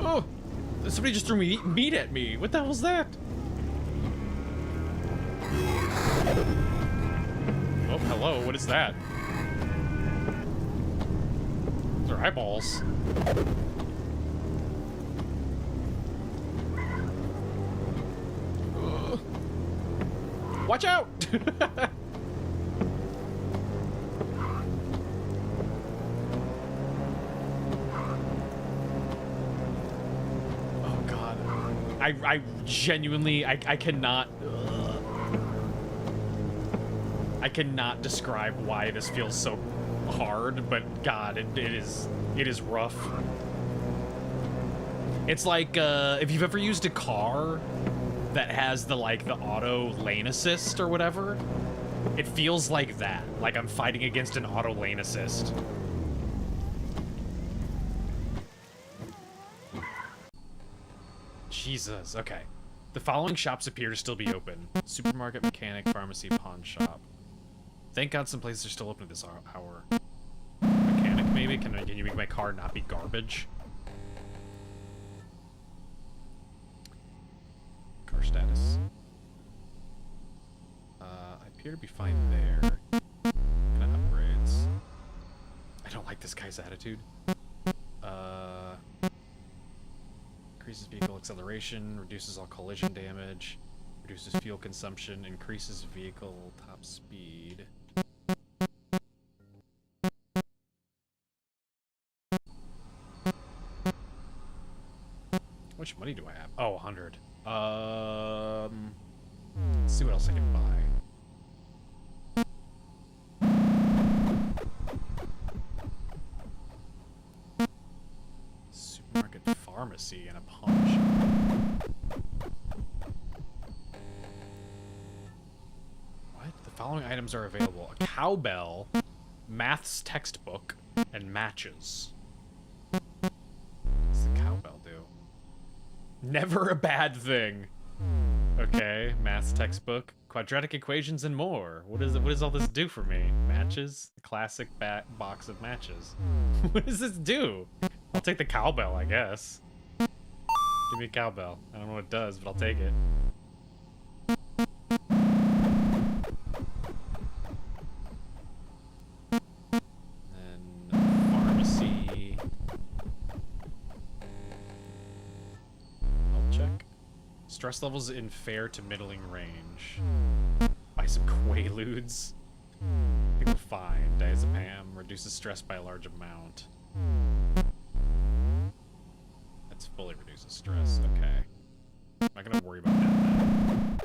Oh! Somebody just threw meat at me. What the hell was that? Oh, hello. What is that? They're eyeballs. Ugh. Watch out! Oh god. I genuinely I cannot I cannot describe why this feels so hard, but god, it is rough. It's like if you've ever used a car that has the auto lane assist or whatever, it feels like that. Like I'm fighting against an auto lane assist. Jesus, okay. The following shops appear to still be open: supermarket, mechanic, pharmacy, pawn shop. Thank God some places are still open at this hour. Mechanic, maybe? Can you make my car not be garbage? vtuber status. I appear to be fine there. Kind of upgrades. I don't like this guy's attitude. Increases vehicle acceleration, reduces all collision damage, reduces fuel consumption, increases vehicle top speed. How much money do I have? Oh, 100. Let's see what else I can buy. Supermarket, pharmacy, and a pawn shop. What? The following items are available: a cowbell, maths textbook, and matches. What's the cowbell do? Never a bad thing. Okay, maths textbook, quadratic equations, and more. What does all this do for me? Matches? The classic box of matches. What does this do? I'll take the cowbell, I guess. Give me a cowbell. I don't know what it does, but I'll take it. Then pharmacy. I'll check. Stress levels in fair to middling range. Buy some Quaaludes. I think we're fine. Diazepam reduces stress by a large amount. That's fully reduces stress. Okay. I'm not gonna worry about that then.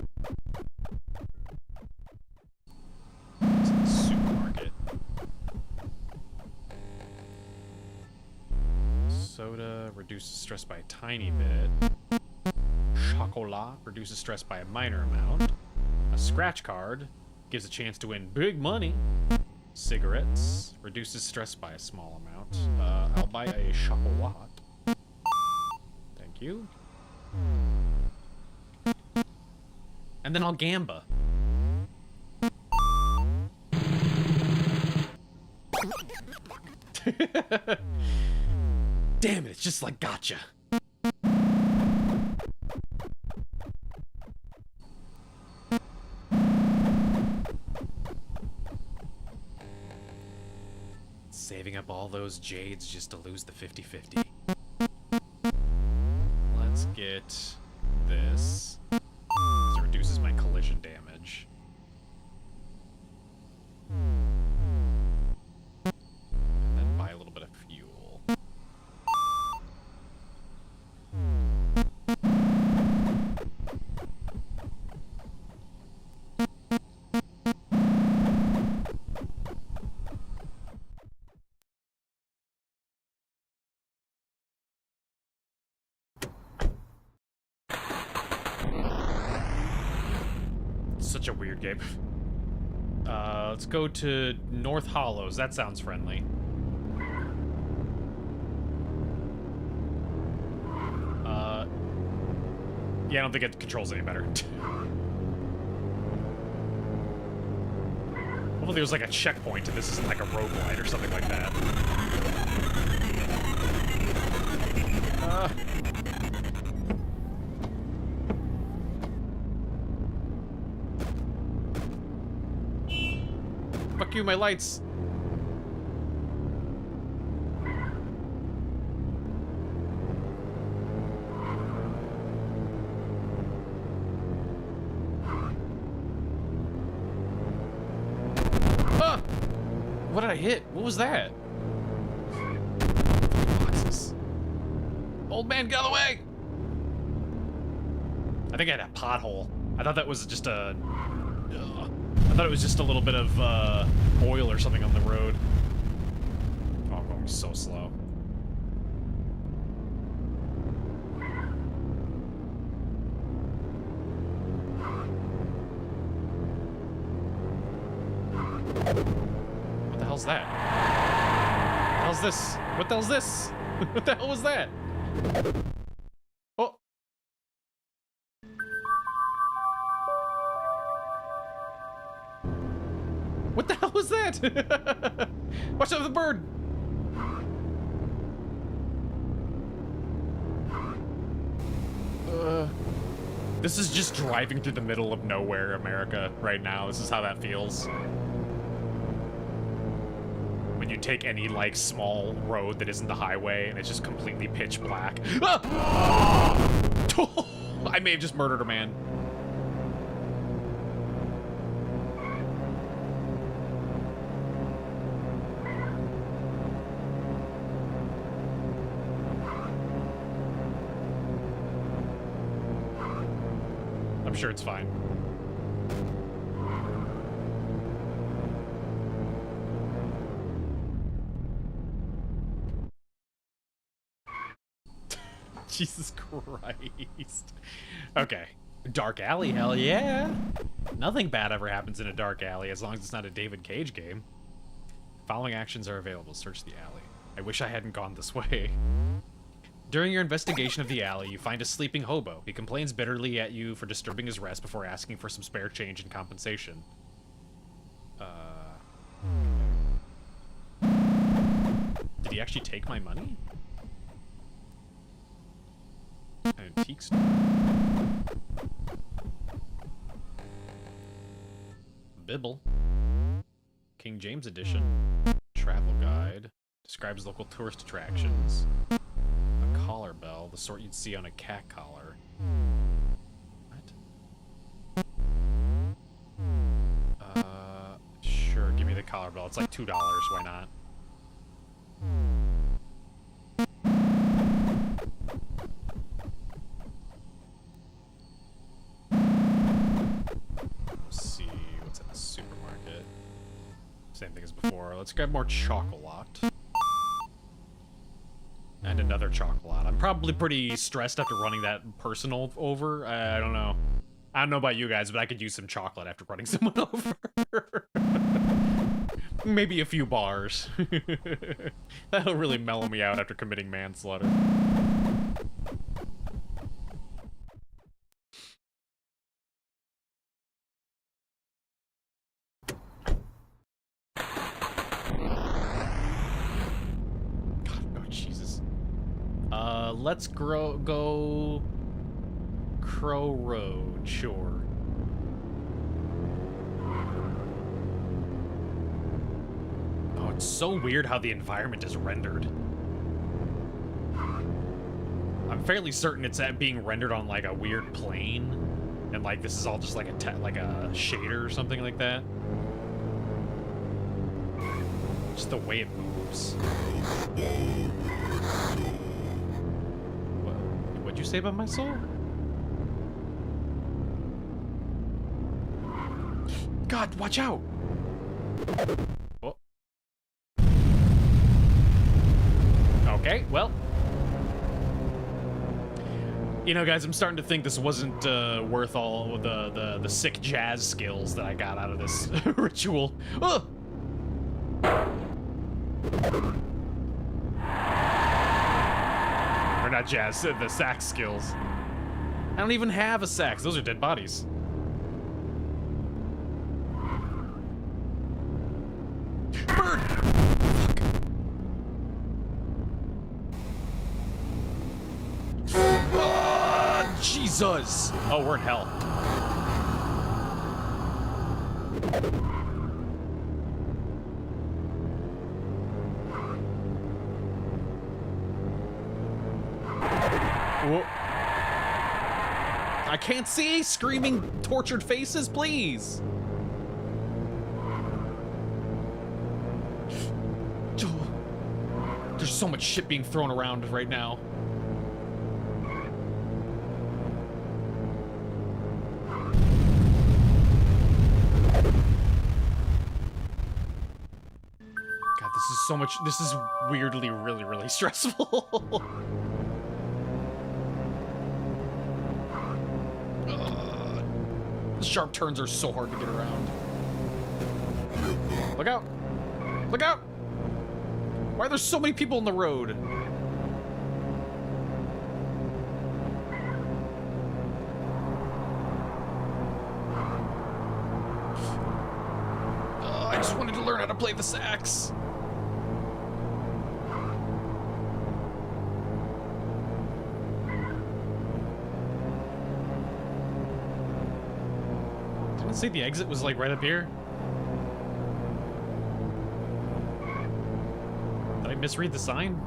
It's in the supermarket. Soda reduces stress by a tiny bit. Chocolat reduces stress by a minor amount. A scratch card gives a chance to win big money. Cigarettes reduces stress by a small amount. I'll buy a chocolat. Thank you. And then I'll gamba. Damn it, it's just like gotcha. Saving up all those jades just to lose the 50-50. Let's get this. Because it reduces my collision damage. And then buy a little bit of fuel. Such a weird game. Let's go to North Hollows. That sounds friendly. Yeah, I don't think it controls any better. Hopefully there's like a checkpoint and this isn't like a roguelite or something like that. Fuck you, my lights. Ah! What did I hit? What was that? Boxes. Old man, get out of the way! I think I had a pothole. I thought that was just a... I thought it was just a little bit of oil or something on the road. Oh, I'm going so slow. What the hell's that? What the hell's this? What the hell's this? What the hell was that? Oh! What the hell was that? Watch out for the bird! This is just driving through the middle of nowhere, America, right now. This is how that feels. When you take any, like, small road that isn't the highway and it's just completely pitch black. Ah! I may have just murdered a man. I'm sure it's fine. Jesus Christ. Okay. Dark alley, hell yeah. Nothing bad ever happens in a dark alley as long as it's not a David Cage game. Following actions are available. Search the alley. I wish I hadn't gone this way. During your investigation of the alley, you find a sleeping hobo. He complains bitterly at you for disturbing his rest before asking for some spare change in compensation. Did he actually take my money? Antique store. Bibble. King James edition. Travel guide. Describes local tourist attractions. A collar bell, the sort you'd see on a cat collar. What? Sure, give me the collar bell. It's like $2, why not? Let's see what's in the supermarket. Same thing as before. Let's grab more chocolate. And another chocolate. I'm probably pretty stressed after running that personal over. I don't know. I don't know about you guys, but I could use some chocolate after running someone over. Maybe a few bars. That'll really mellow me out after committing manslaughter. Let's go Crow Road, sure. Oh, it's so weird how the environment is rendered. I'm fairly certain it's being rendered on like a weird plane, and like this is all just like a shader or something like that. Just the way it moves. What'd you say about my soul? God, watch out! Oh. Okay, well. You know, guys, I'm starting to think this wasn't worth all the sick jazz skills that I got out of this ritual. Oh! Or not jazz, the sax skills. I don't even have a sax. Those are dead bodies. Bird! Fuck! Jesus! Oh, we're in hell. Whoa. I can't see! Screaming, tortured faces, please! There's so much shit being thrown around right now. God, this is so much. This is weirdly, really, really stressful. The sharp turns are so hard to get around. Look out! Look out! Why are there so many people on the road? I just wanted to learn how to play the sax. See, the exit was like right up here. Did I misread the sign?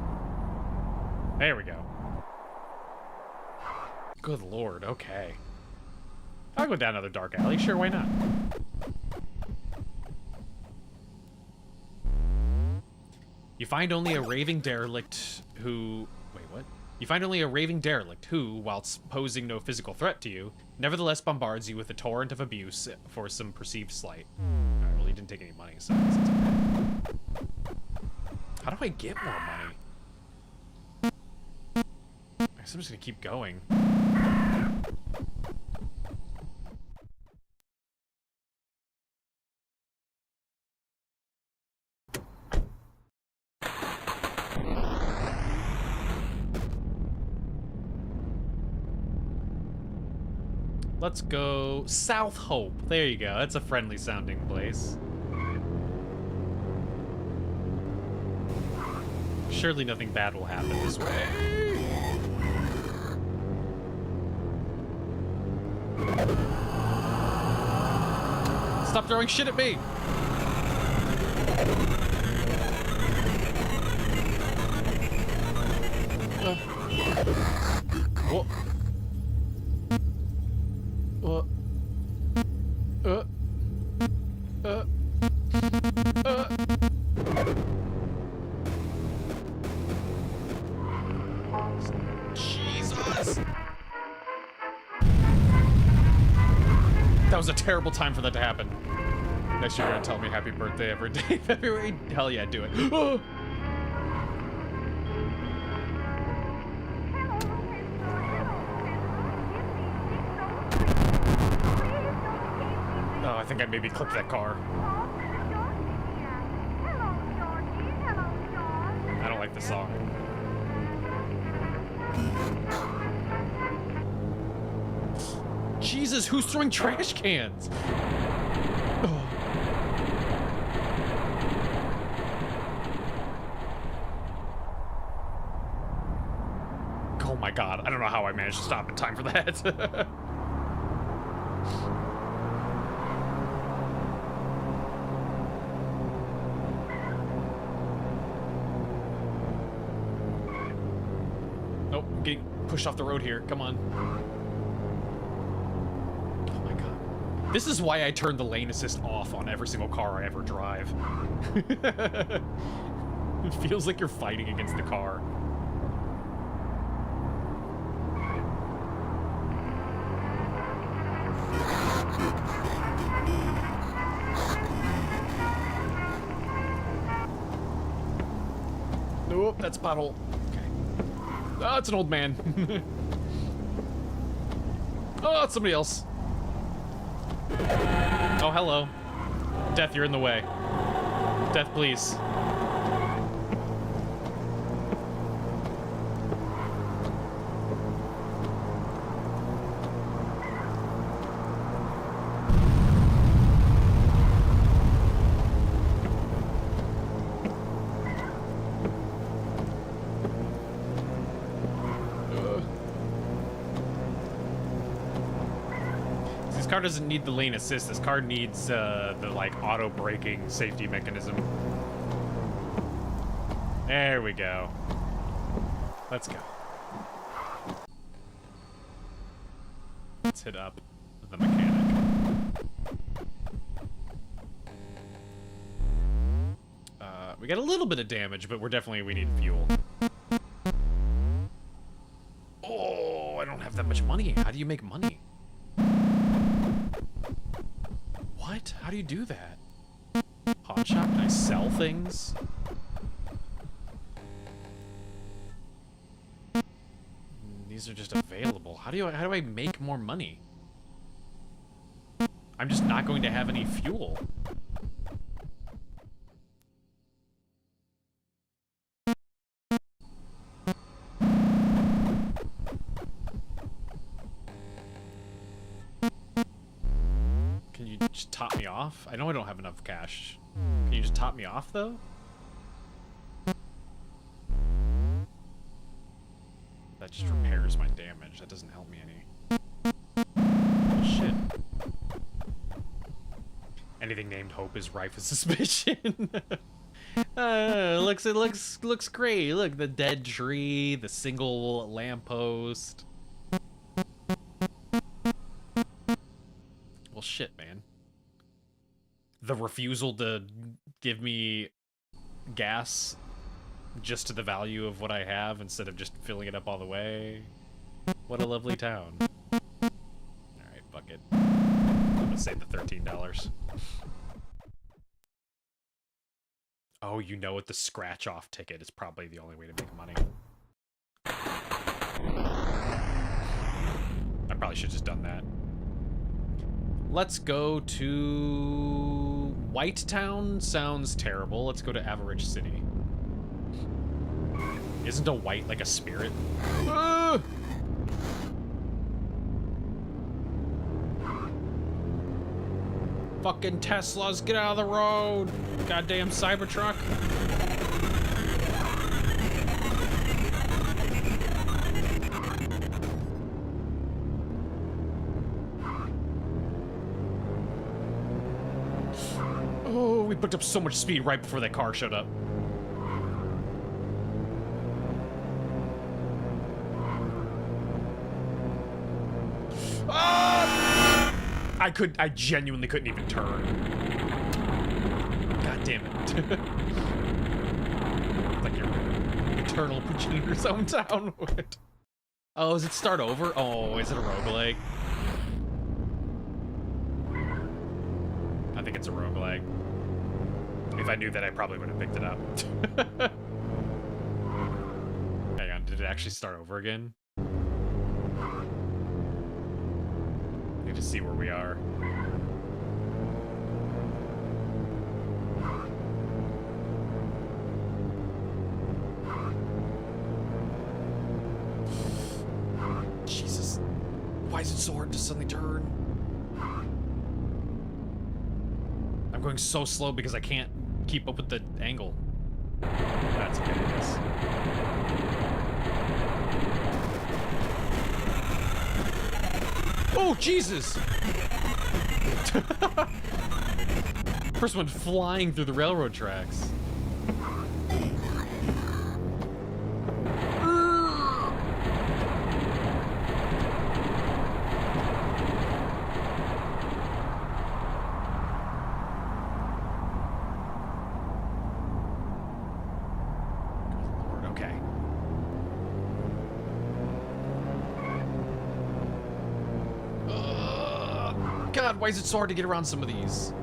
There we go. Good lord, okay. I'll go down another dark alley, sure, why not? You find only a raving derelict who... Wait, what? You find only a raving derelict who, whilst posing no physical threat to you, nevertheless bombards you with a torrent of abuse for some perceived slight. Alright, well, he didn't take any money, so I guess it's okay. How do I get more money? I guess I'm just gonna keep going. Let's go South Hope. There you go. That's a friendly sounding place. Surely nothing bad will happen this way. Stop throwing shit at me! Whoa. Jesus! That was a terrible time for that to happen. Next year you're gonna tell me happy birthday every day, February. Hell yeah, do it. Oh, I think I maybe clipped that car. I don't like the song. Jesus, who's throwing trash cans? Oh. Oh my god, I don't know how I managed to stop in time for that. Nope, I'm getting pushed off the road here. Come on. Oh my god. This is why I turn the lane assist off on every single car I ever drive. It feels like you're fighting against the car. Nope, that's a pothole. Okay. Oh, it's an old man. Oh, it's somebody else. Oh, hello. Death, you're in the way. Death, please. This car doesn't need the lane assist. This car needs the like auto braking safety mechanism. There we go. Let's go. Let's hit up the mechanic. We got a little bit of damage, but we need fuel. Oh, I don't have that much money. How do you make money? What? How do you do that? Pawn shop? Can I sell things? These are just available. How do I make more money? I'm just not going to have any fuel. Can you just top me off? I know I don't have enough cash. Can you just top me off, though? That just repairs my damage. That doesn't help me any. Oh, shit. anything named Hope is rife with suspicion. It looks great. Look, the dead tree, the single lamppost. Well, shit, man. The refusal to give me gas just to the value of what I have instead of just filling it up all the way. What a lovely town. Alright, fuck it. I'm gonna save the $13. Oh, you know what? The scratch-off ticket is probably the only way to make money. I probably should have just done that. Let's go to... White Town sounds terrible. Let's go to Average City. Isn't a white like a spirit? Fucking Teslas, get out of the road! Goddamn Cybertruck. Oh, we picked up so much speed right before that car showed up. I genuinely couldn't even turn. God damn it. Like your eternal Puccini or some town would. Oh, does it start over? Oh, is it a roguelike? I think it's a roguelike. If I knew that, I probably would have picked it up. Hang on, did it actually start over again? Need to see where we are. Jesus. Why is it so hard to suddenly turn? I'm going so slow because I can't keep up with the angle. That's okay, I guess. Oh, Jesus! First one flying through the railroad tracks. Lord, okay. God, why is it so hard to get around some of these?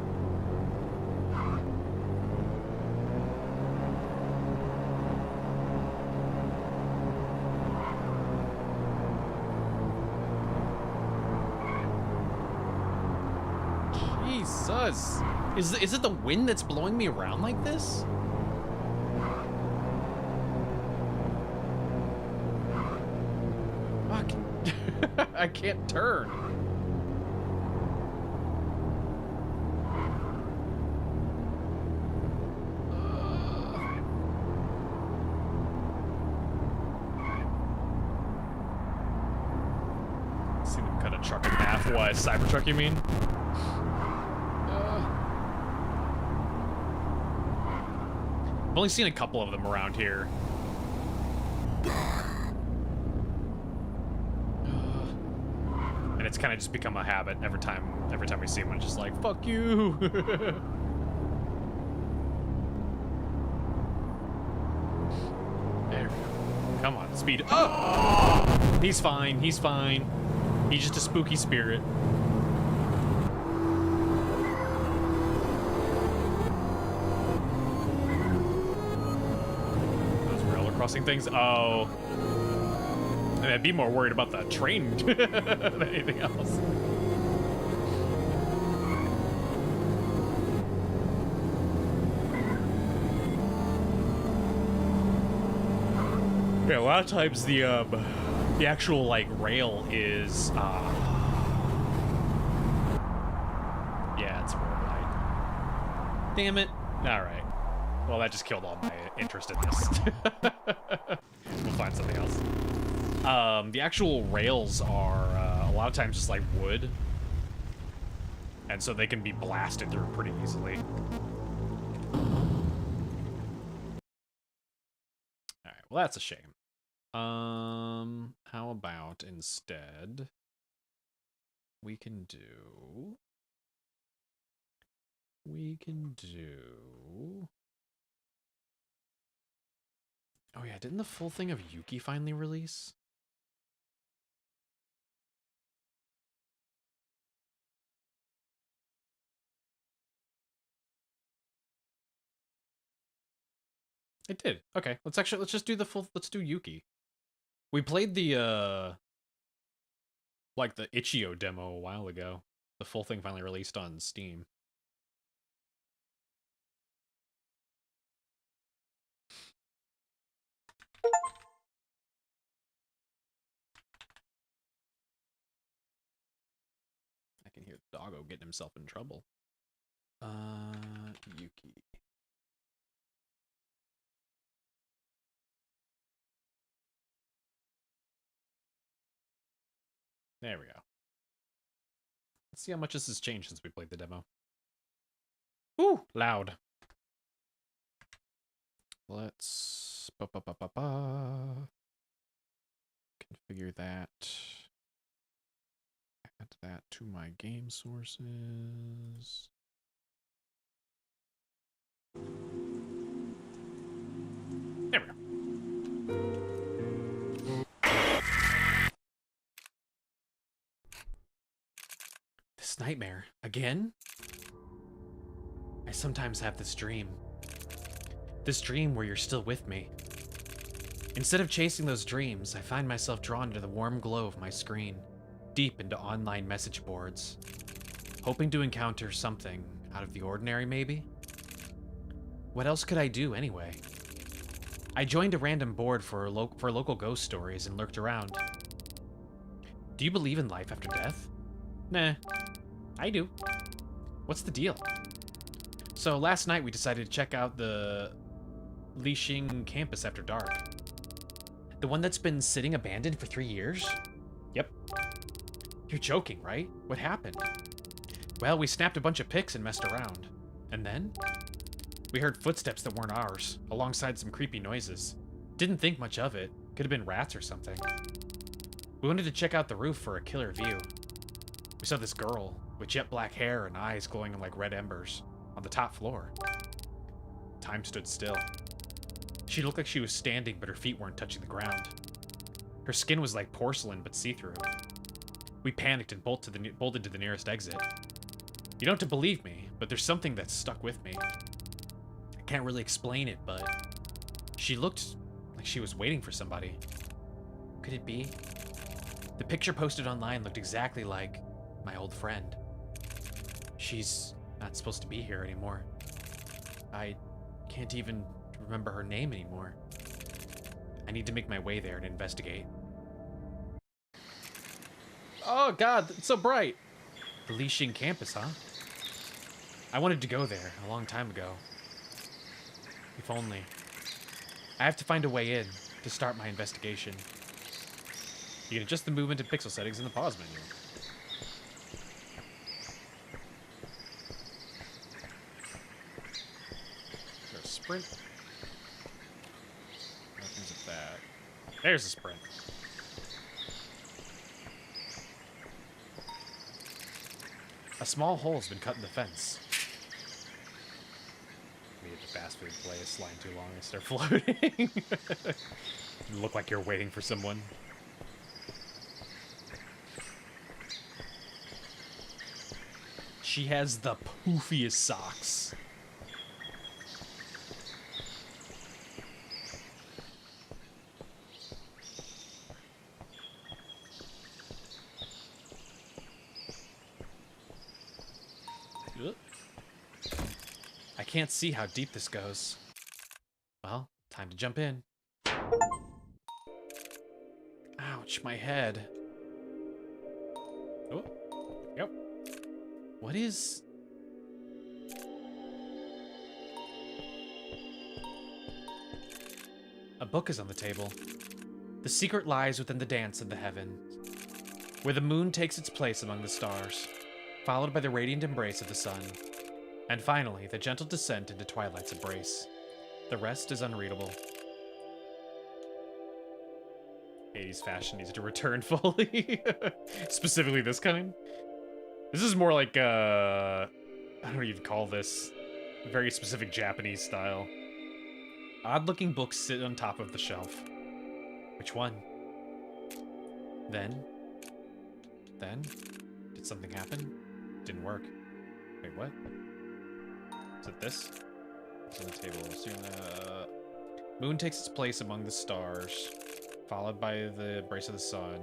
Jesus. Is it the wind that's blowing me around like this? Fuck. I can't turn. See them cut a truck in half. What? Cybertruck, you mean? I've only seen a couple of them around here. And it's kind of just become a habit every time we see them. I'm just like, fuck you. There we go. Come on, speed. Oh! He's fine. He's fine. He's just a spooky spirit. Those railroad crossing things. Oh. I mean, I'd be more worried about the train than anything else. Yeah, a lot of times the actual like rail is yeah, it's a roguelite. Damn it. Alright. Well, that just killed all my interest in this. We'll find something else. The actual rails are a lot of times just like wood. And so they can be blasted through pretty easily. Alright, well that's a shame. How about instead we can do oh yeah, didn't the full thing of Yuki finally release? It did. Okay, let's just do the full, let's do Yuki. We played the like the Ichio demo a while ago. The full thing finally released on Steam. I can hear the doggo getting himself in trouble. Yuki. There we go. Let's see how much this has changed since we played the demo. Ooh, loud. Let's configure that. Add that to my game sources. There we go. This nightmare. Again? I sometimes have this dream. This dream where you're still with me. Instead of chasing those dreams, I find myself drawn to the warm glow of my screen, deep into online message boards, hoping to encounter something out of the ordinary, maybe? What else could I do, anyway? I joined a random board for local ghost stories and lurked around. Do you believe in life after death? Nah, I do. What's the deal? So last night we decided to check out the Lixing campus after dark. The one that's been sitting abandoned for 3 years? Yep. You're joking, right? What happened? Well, we snapped a bunch of pics and messed around. And then? We heard footsteps that weren't ours, alongside some creepy noises. Didn't think much of it. Could have been rats or something. We wanted to check out the roof for a killer view. We saw this girl, with jet black hair and eyes glowing like red embers, on the top floor. Time stood still. She looked like she was standing, but her feet weren't touching the ground. Her skin was like porcelain, but see-through. We panicked and bolted to the nearest exit. You don't have to believe me, but there's something that's stuck with me. I can't really explain it, but she looked like she was waiting for somebody. Could it be? The picture posted online looked exactly like my old friend. She's not supposed to be here anymore. I can't even remember her name anymore. I need to make my way there and investigate. Oh god, it's so bright! The Lixing campus, huh? I wanted to go there a long time ago. If only. I have to find a way in to start my investigation. You can adjust the movement and pixel settings in the pause menu. Is there a sprint? Weapons of that. There's a sprint. A small hole's been cut in the fence. Maybe the fast food place line too long and start floating. You look like you're waiting for someone. She has the poofiest socks. I can't see how deep this goes. Well, time to jump in. Ouch, my head. Oh, yep. What is... A book is on the table. The secret lies within the dance of the heaven, where the moon takes its place among the stars. followed by the radiant embrace of the sun. And finally, the gentle descent into Twilight's embrace. The rest is unreadable. 80s fashion needs to return fully. Specifically this kind. This is more like, I don't know what you'd call this. Very specific Japanese style. Odd-looking books sit on top of the shelf. Which one? Then? Did something happen? Didn't work. Wait, what? Is it this? It's on the table. Moon takes its place among the stars, followed by the embrace of the sun,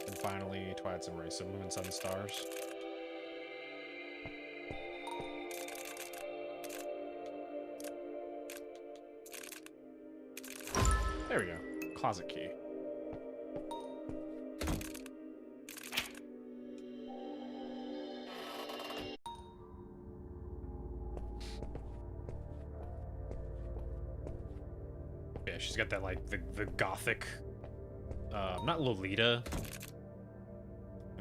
and finally Twilight's embrace of moon, sun, stars. There we go. Closet key. Yeah, she's got that, like, the gothic, not Lolita,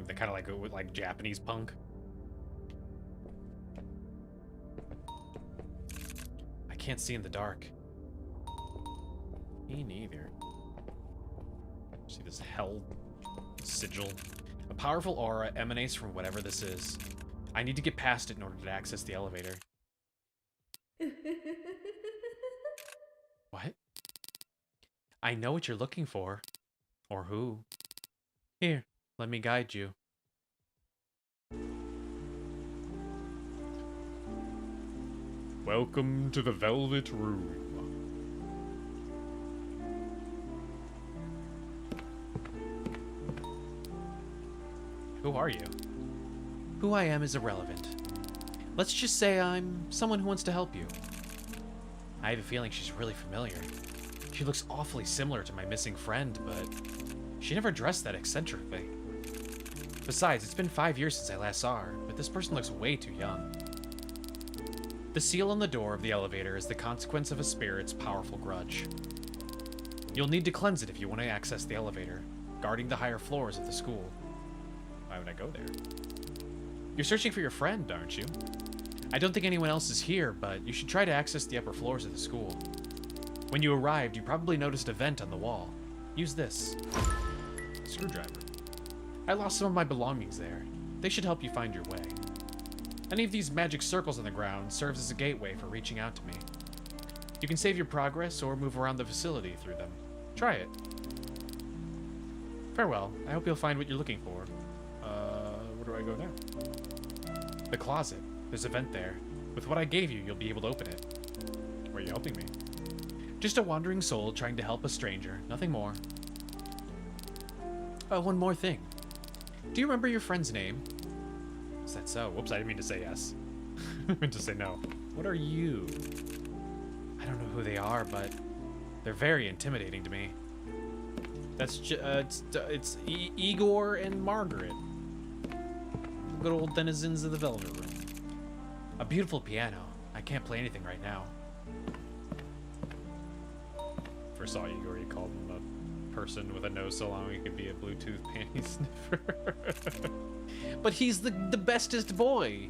the kind of like, with, like, Japanese punk. I can't see in the dark. Me neither. See this hell sigil? A powerful aura emanates from whatever this is. I need to get past it in order to access the elevator. What? I know what you're looking for. Or who. Here, let me guide you. Welcome to the Velvet Room. Who are you? Who I am is irrelevant. Let's just say I'm someone who wants to help you. I have a feeling she's really familiar. She looks awfully similar to my missing friend, but she never dressed that eccentrically. Besides, it's been 5 years since I last saw her, but this person looks way too young. The seal on the door of the elevator is the consequence of a spirit's powerful grudge. You'll need to cleanse it if you want to access the elevator, guarding the higher floors of the school. Why would I go there? You're searching for your friend, aren't you? I don't think anyone else is here, but you should try to access the upper floors of the school. When you arrived, you probably noticed a vent on the wall. Use this. Screwdriver. I lost some of my belongings there. They should help you find your way. Any of these magic circles on the ground serves as a gateway for reaching out to me. You can save your progress or move around the facility through them. Try it. Farewell. I hope you'll find what you're looking for. Where do I go now? The closet. There's a vent there. With what I gave you, you'll be able to open it. Where are you helping me? Just a wandering soul trying to help a stranger. Nothing more. One more thing. Do you remember your friend's name? Is that so? Whoops, I didn't mean to say yes. I meant to say no. What are you? I don't know who they are, but they're very intimidating to me. That's it's Igor and Margaret. Good old denizens of the Velvet Room. A beautiful piano. I can't play anything right now. First saw Igor, he called him a person with a nose so long he could be a Bluetooth panty sniffer. But he's the bestest boy.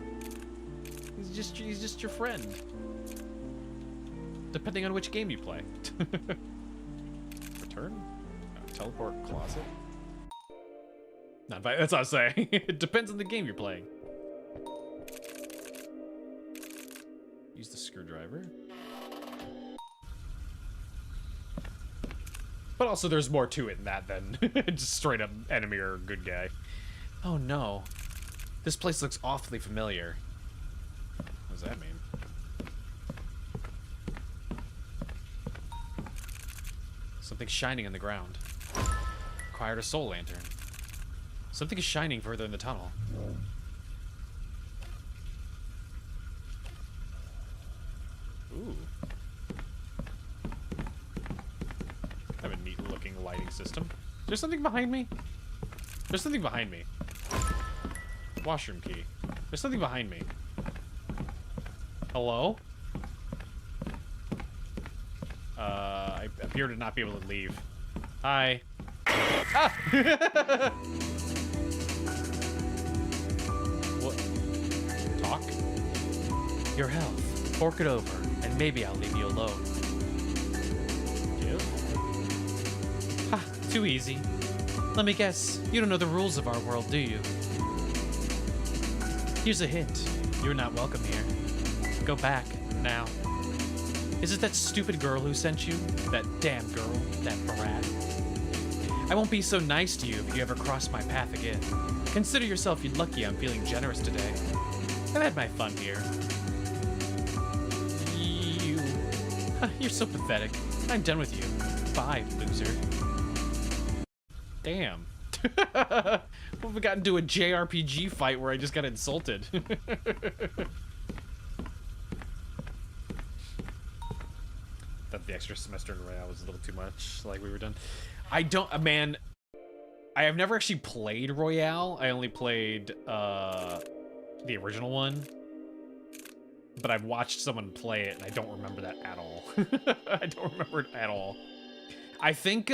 He's just your friend. Depending on which game you play. Return? No, teleport closet? Not that's what I'm saying. It depends on the game you're playing. Use the screwdriver. But also there's more to it than that than just straight up enemy or good guy. Oh no. This place looks awfully familiar. What does that mean? Something's shining on the ground. Acquired a soul lantern. Something is shining further in the tunnel. Ooh. I have a neat looking lighting system. There's something behind me? There's something behind me. Washroom key. There's something behind me. Hello? I appear to not be able to leave. Hi. Ah! What? Your health. Fork it over, and maybe I'll leave you alone. Ha, too easy. Let me guess, you don't know the rules of our world, do you? Here's a hint. You're not welcome here. Go back, now. Is it that stupid girl who sent you? That damn girl, that brat? I won't be so nice to you if you ever cross my path again. Consider yourself lucky I'm feeling generous today. I've had my fun here. You're so pathetic. I'm done with you. Bye, loser. Damn. What if we got into a JRPG fight where I just got insulted? Thought the extra semester in Royale was a little too much, like we were done. I don't, man, I have never actually played Royale. I only played the original one. But I've watched someone play it, and I don't remember that at all. I don't remember it at all. I think,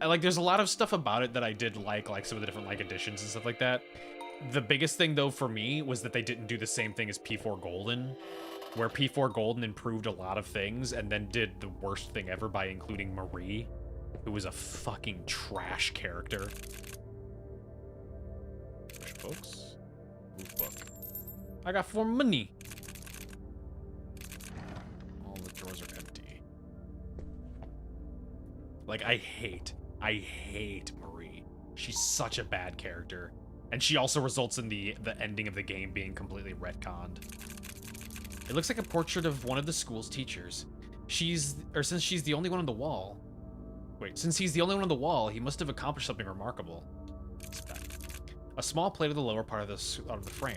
like, there's a lot of stuff about it that I did like some of the different, like, additions and stuff like that. The biggest thing, though, for me, was that they didn't do the same thing as P4 Golden, where P4 Golden improved a lot of things, and then did the worst thing ever by including Marie, who was a fucking trash character. Push books. Book. I got 4 money. All the drawers are empty. Like, I hate Marie. She's such a bad character. And she also results in the ending of the game being completely retconned. It looks like a portrait of one of the school's teachers. Since she's the only one on the wall. Wait, since he's the only one on the wall, he must have accomplished something remarkable. A small plate of the lower part of the frame.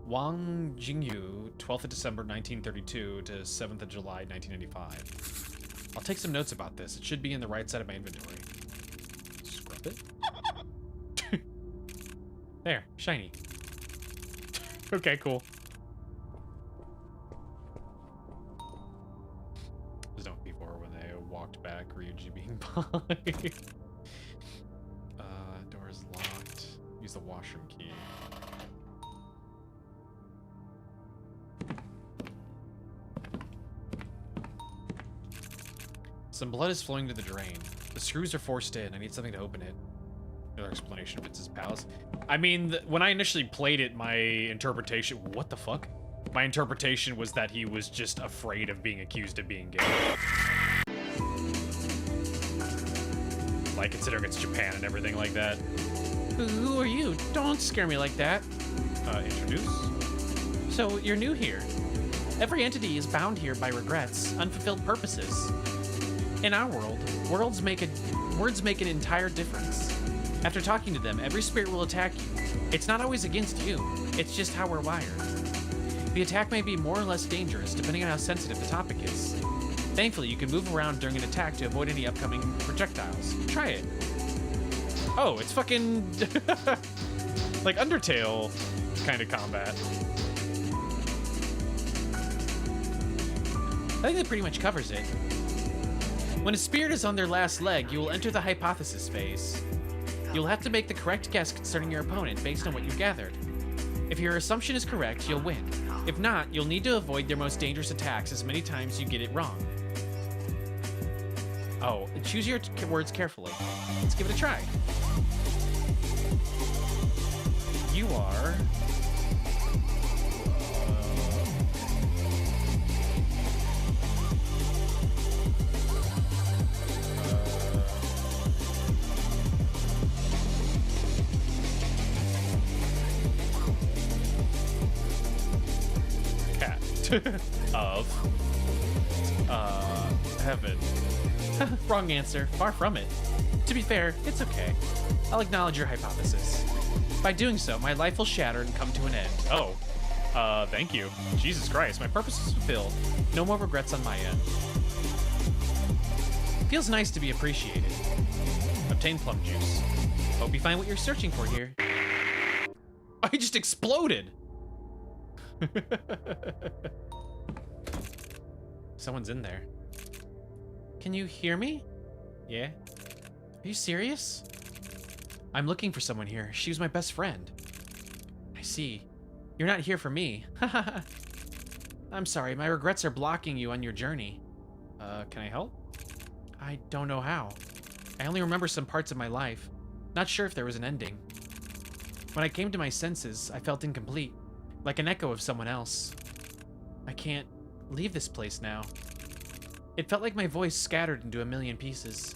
Wang Jingyu, 12th of December 1932 to 7th of July 1995. I'll take some notes about this. It should be in the right side of my inventory. Scrub it. There, shiny. Okay, cool. There's no before when they walked back, Ryuji being by. Door is locked. Use the washroom key. Some blood is flowing to the drain. The screws are forced in. I need something to open it. Another explanation of it's his palace. I mean, when I initially played it, my interpretation... What the fuck? My interpretation was that he was just afraid of being accused of being gay. Like, considering it's Japan and everything like that. Who are you? Don't scare me like that. Introduce? So, you're new here. Every entity is bound here by regrets, unfulfilled purposes. In our world, words make an entire difference. After talking to them, every spirit will attack you. It's not always against you, it's just how we're wired. The attack may be more or less dangerous, depending on how sensitive the topic is. Thankfully, you can move around during an attack to avoid any upcoming projectiles. Try it. Oh, it's fucking... like Undertale kind of combat. I think that pretty much covers it. When a spirit is on their last leg, you will enter the hypothesis phase. You'll have to make the correct guess concerning your opponent based on what you gathered. If your assumption is correct, you'll win. If not, you'll need to avoid their most dangerous attacks as many times as you get it wrong. Oh, choose your words carefully. Let's give it a try. You are... of heaven. Wrong answer. Far from it. To be fair, it's okay. I'll acknowledge your hypothesis. By doing so, my life will shatter and come to an end. Oh. Thank you. Jesus Christ, my purpose is fulfilled. No more regrets on my end. Feels nice to be appreciated. Obtain plum juice. Hope you find what you're searching for here. I just exploded! Someone's in there. Can you hear me? Yeah? Are you serious? I'm looking for someone here. She was my best friend. I see. You're not here for me. I'm sorry, my regrets are blocking you on your journey. Can I help? I don't know how. I only remember some parts of my life. Not sure if there was an ending. When I came to my senses, I felt incomplete, like an echo of someone else. I can't leave this place now. It felt like my voice scattered into a million pieces.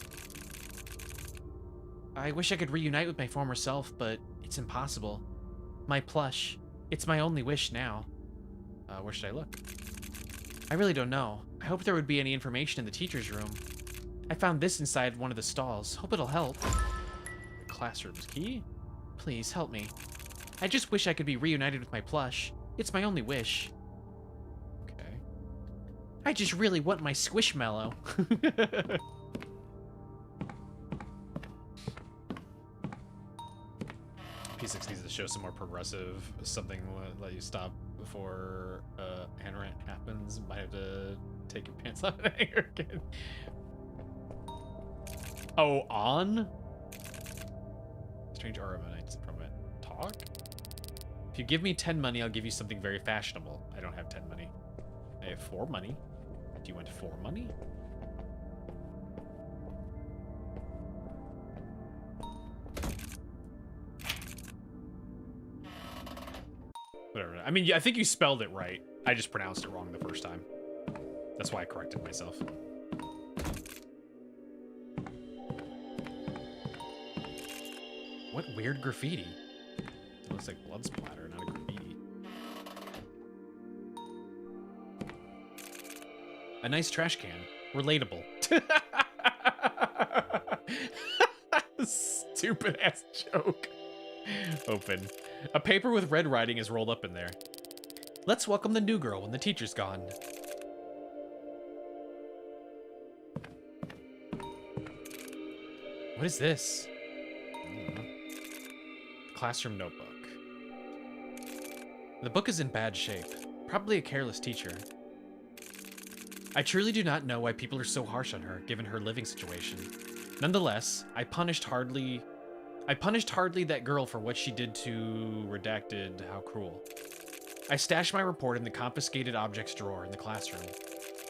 I wish I could reunite with my former self, but it's impossible. My plush, it's my only wish now. Where should I look? I really don't know. I hope there would be any information in the teacher's room. I found this inside one of the stalls. Hope it'll help. The classroom's key? Please, help me. I just wish I could be reunited with my plush. It's my only wish. Okay. I just really want my Squishmallow. P6 needs to show some more progressive, something let you stop before hand rant happens. Might have to take your pants off and hanger again. Oh, on? Strange aura emanates from it. Talk? If you give me 10 money, I'll give you something very fashionable. I don't have 10 money. I have 4 money. Do you want 4 money? Whatever. I mean, I think you spelled it right. I just pronounced it wrong the first time. That's why I corrected myself. What weird graffiti? It looks like blood splatter, not a graffiti. A nice trash can. Relatable. Stupid ass joke. Open. A paper with red writing is rolled up in there. Let's welcome the new girl when the teacher's gone. What is this? Classroom notebook. The book is in bad shape. Probably a careless teacher. I truly do not know why people are so harsh on her, given her living situation. Nonetheless, I punished hardly that girl for what she did to redacted how cruel. I stashed my report in the confiscated objects drawer in the classroom.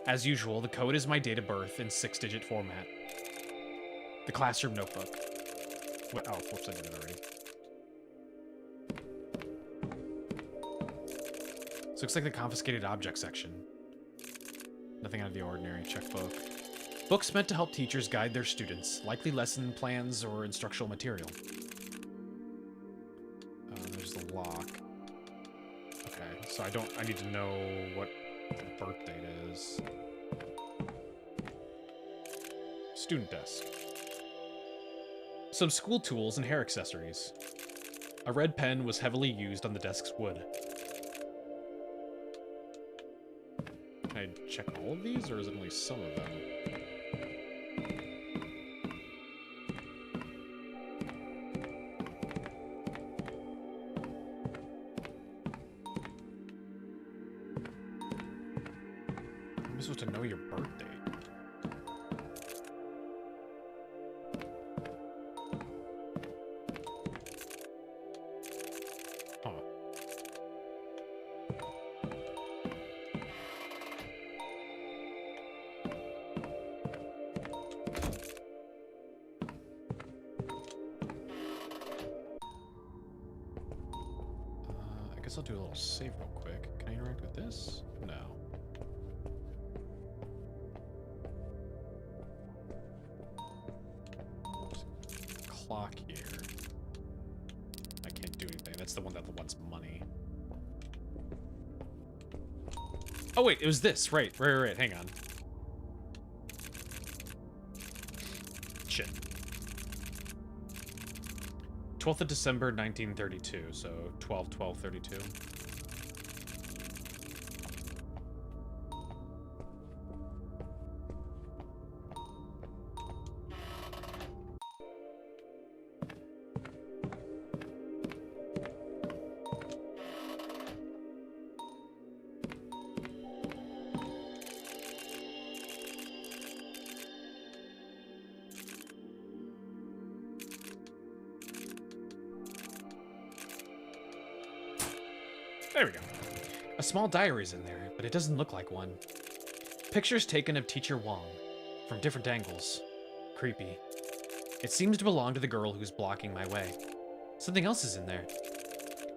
As usual, the code is my date of birth in 6-digit format. The classroom notebook. What? Oh, whoops, I did it already. So looks like the confiscated object section. Nothing out of the ordinary. Checkbook. Books meant to help teachers guide their students, likely lesson plans or instructional material. There's the lock. Okay, so I need to know what the birth date is. Student desk. Some school tools and hair accessories. A red pen was heavily used on the desk's wood. Can I check all of these, or is it only some of them? I'm supposed to know your birth date. Huh. I guess I'll do a little save real quick. Can I interact with this? No. Clock here. I can't do anything. That's the one that wants money. Oh wait, it was this. Right. Hang on. Shit. 12th of December, 1932. So 12/12/32. There we go. A small diary's in there, but it doesn't look like one. Pictures taken of Teacher Wong, from different angles. Creepy. It seems to belong to the girl who's blocking my way. Something else is in there.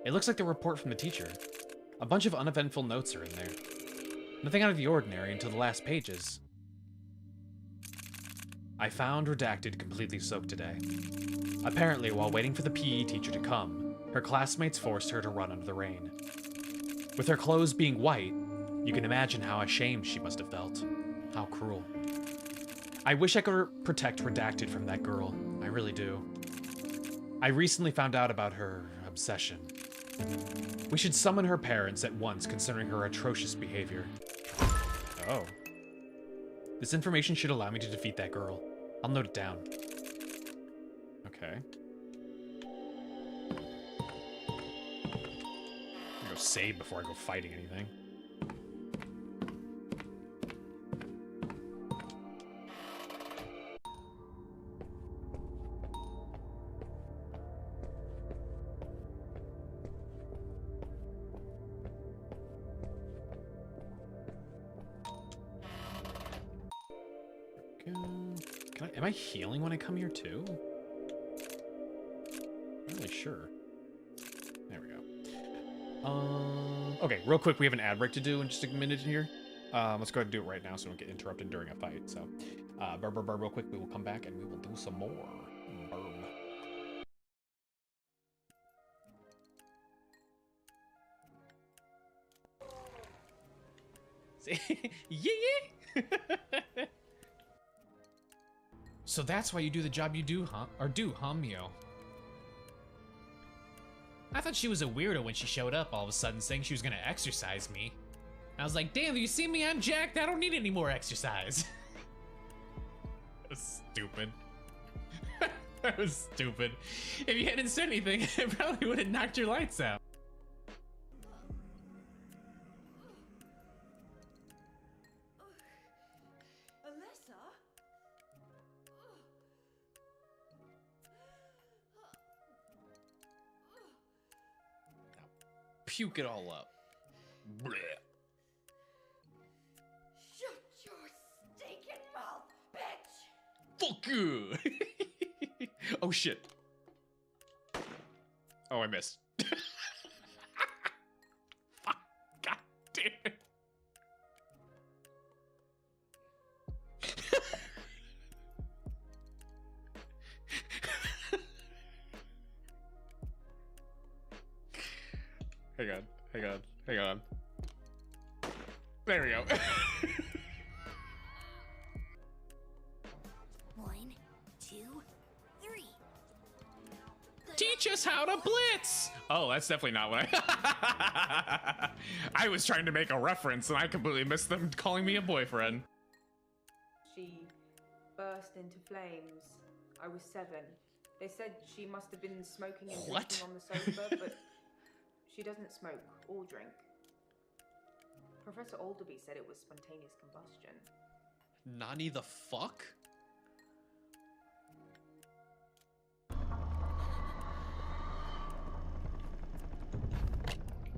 It looks like the report from the teacher. A bunch of uneventful notes are in there. Nothing out of the ordinary until the last pages. I found Redacted completely soaked today. Apparently, while waiting for the PE teacher to come, her classmates forced her to run under the rain. With her clothes being white, you can imagine how ashamed she must have felt. How cruel. I wish I could protect Redacted from that girl. I really do. I recently found out about her obsession. We should summon her parents at once considering her atrocious behavior. Oh. This information should allow me to defeat that girl. I'll note it down. Okay. I'm gonna go save before I go fighting anything. Am I healing when I come here too? Not really sure. There we go. Okay, real quick, we have an ad break to do in just a minute here. Let's go ahead and do it right now so we don't get interrupted during a fight. So, real quick, we will come back and we will do some more. Yeah. So that's why you do the job you do, huh? Or do, huh, Mio? I thought she was a weirdo when she showed up all of a sudden saying she was gonna exercise me. I was like, damn, you see me? I'm jacked. I don't need any more exercise. That's stupid. That was stupid. If you hadn't said anything, it probably would have knocked your lights out. Puke it all up. Blech. Shut your stinking mouth, bitch! Fuck you! Oh shit. Oh, I missed. Fuck. God damn it. Hang on. There we go. 1, 2, 3. Teach us how to blitz! Oh, that's definitely not what I... I was trying to make a reference and I completely missed them calling me a boyfriend. She burst into flames. I was 7. They said she must have been smoking and drinking on the sofa, but she doesn't smoke or drink. Professor Alderby said it was spontaneous combustion. Nani the fuck?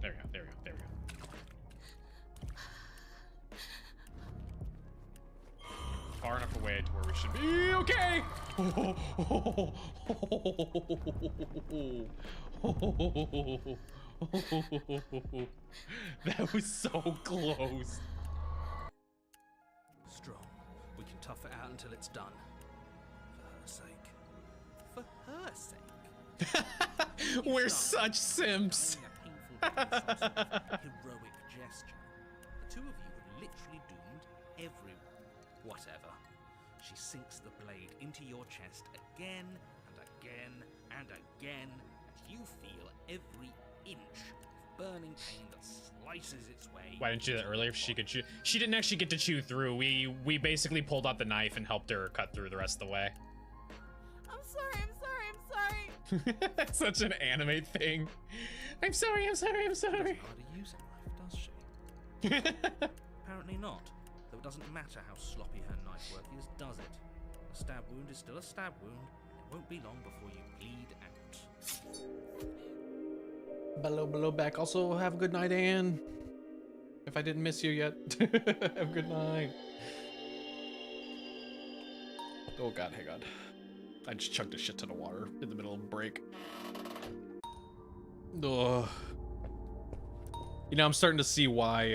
There we go. Far enough away to where we should be. Okay! That was so close. Strong. We can tough it out until it's done. For her sake. We're such simps. Heroic gesture. The two of you have literally doomed everyone. Whatever. She sinks the blade into your chest again and again and again, and you feel every inch of burning pain that slices its way. Why didn't you do that earlier? If she could chew. She didn't actually get to chew through. We basically pulled out the knife and helped her cut through the rest of the way. I'm sorry. That's such an anime thing. I'm sorry. She doesn't know how to use a knife, does she? Apparently not. Though it doesn't matter how sloppy her knife work is, does it? A stab wound is still a stab wound. It won't be long before you bleed out. Below back. Also, have a good night, Anne. If I didn't miss you yet. Have a good night. Oh god, hang on. I just chugged a shit ton of water in the middle of a break. Ugh. You know, I'm starting to see why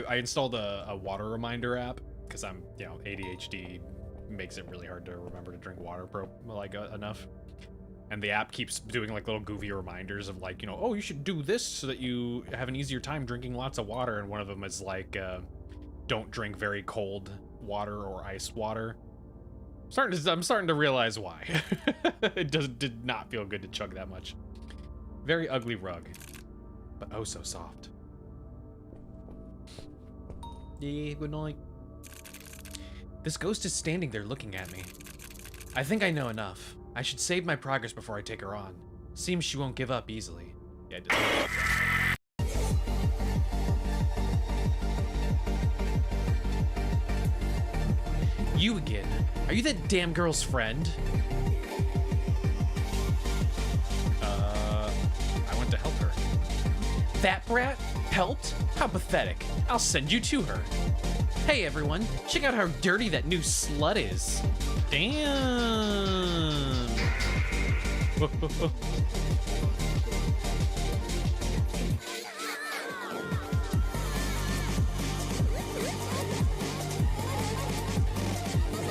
I installed a water reminder app because I'm, you know, ADHD makes it really hard to remember to drink water enough. And the app keeps doing like little goofy reminders of like, you know, oh, you should do this so that you have an easier time drinking lots of water. And one of them is like, don't drink very cold water or ice water. I'm starting to realize why. It did not feel good to chug that much. Very ugly rug, but oh so soft. Yeah, good night. This ghost is standing there looking at me. I think I know enough. I should save my progress before I take her on. Seems she won't give up easily. Yeah, it doesn't. You again? Are you that damn girl's friend? I went to help her. That brat? Helped? How pathetic. I'll send you to her. Hey everyone, check out how dirty that new slut is. Damn.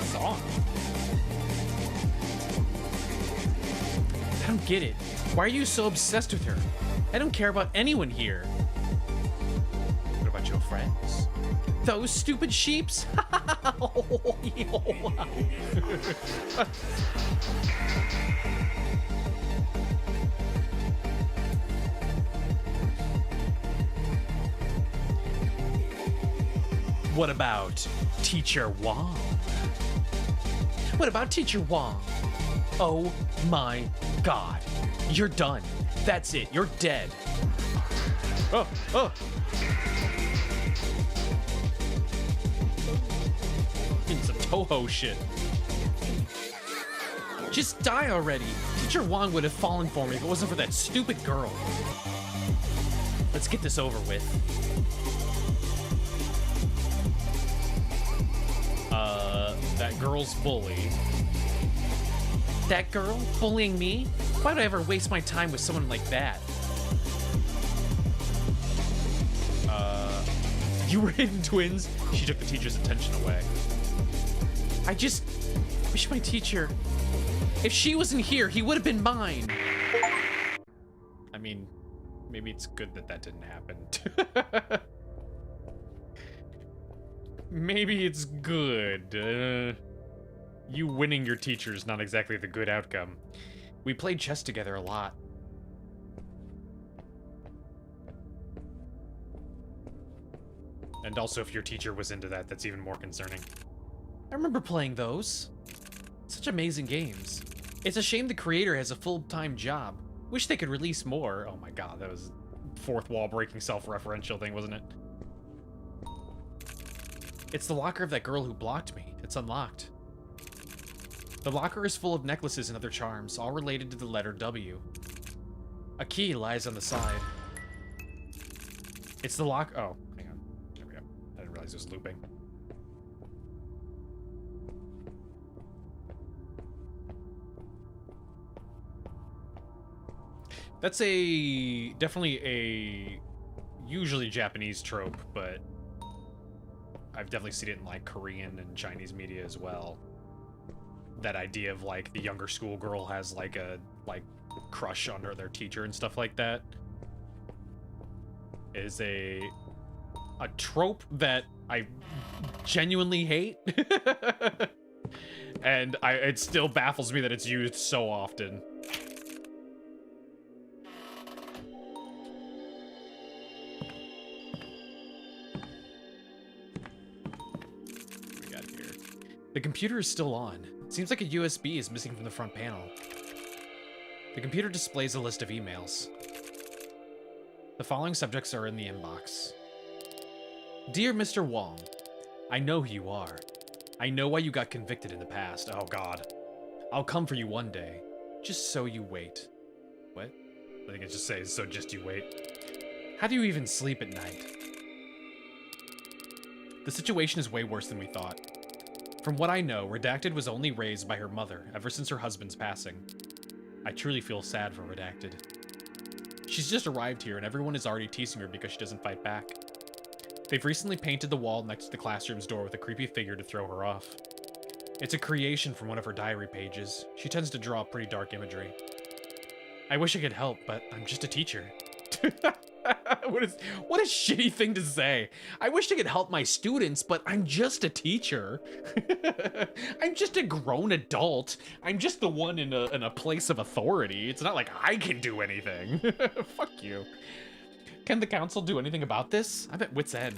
Song. I don't get it. Why are you so obsessed with her? I don't care about anyone here. What about your friends? Those stupid sheeps? What about Teacher Wong? What about Teacher Wong? Oh my god. You're done. That's it. You're dead. Oh. In some Toho shit. Just die already. Teacher Wong would have fallen for me if it wasn't for that stupid girl. Let's get this over with. That girl's bully. That girl bullying me? Why would I ever waste my time with someone like that? You were hidden twins? She took the teacher's attention away. I just wish my teacher... If she wasn't here, he would have been mine. I mean, maybe it's good that that didn't happen. Maybe it's good. You winning your teacher is not exactly the good outcome. We played chess together a lot. And also, if your teacher was into that, that's even more concerning. I remember playing those. Such amazing games. It's a shame the creator has a full-time job. Wish they could release more. Oh my god, that was fourth wall breaking self-referential thing, wasn't it? It's the locker of that girl who blocked me. It's unlocked. The locker is full of necklaces and other charms, all related to the letter W. A key lies on the side. It's the lock. Oh, hang on. There we go. I didn't realize it was looping. That's definitely a usually Japanese trope, but I've definitely seen it in like Korean and Chinese media as well. That idea of like the younger schoolgirl has like a crush on their teacher and stuff like that is a trope that I genuinely hate. And it still baffles me that it's used so often. The computer is still on. It seems like a USB is missing from the front panel. The computer displays a list of emails. The following subjects are in the inbox. Dear Mr. Wong, I know who you are. I know why you got convicted in the past. Oh god. I'll come for you one day. Just so you wait. What? I think it just says, so just you wait. How do you even sleep at night? The situation is way worse than we thought. From what I know, Redacted was only raised by her mother ever since her husband's passing. I truly feel sad for Redacted. She's just arrived here and everyone is already teasing her because she doesn't fight back. They've recently painted the wall next to the classroom's door with a creepy figure to throw her off. It's a creation from one of her diary pages. She tends to draw pretty dark imagery. I wish I could help, but I'm just a teacher. What a shitty thing to say. I wish I could help my students, but I'm just a teacher. I'm just a grown adult. I'm just the one in a place of authority. It's not like I can do anything. Fuck you. Can the council do anything about this? I'm at wit's end.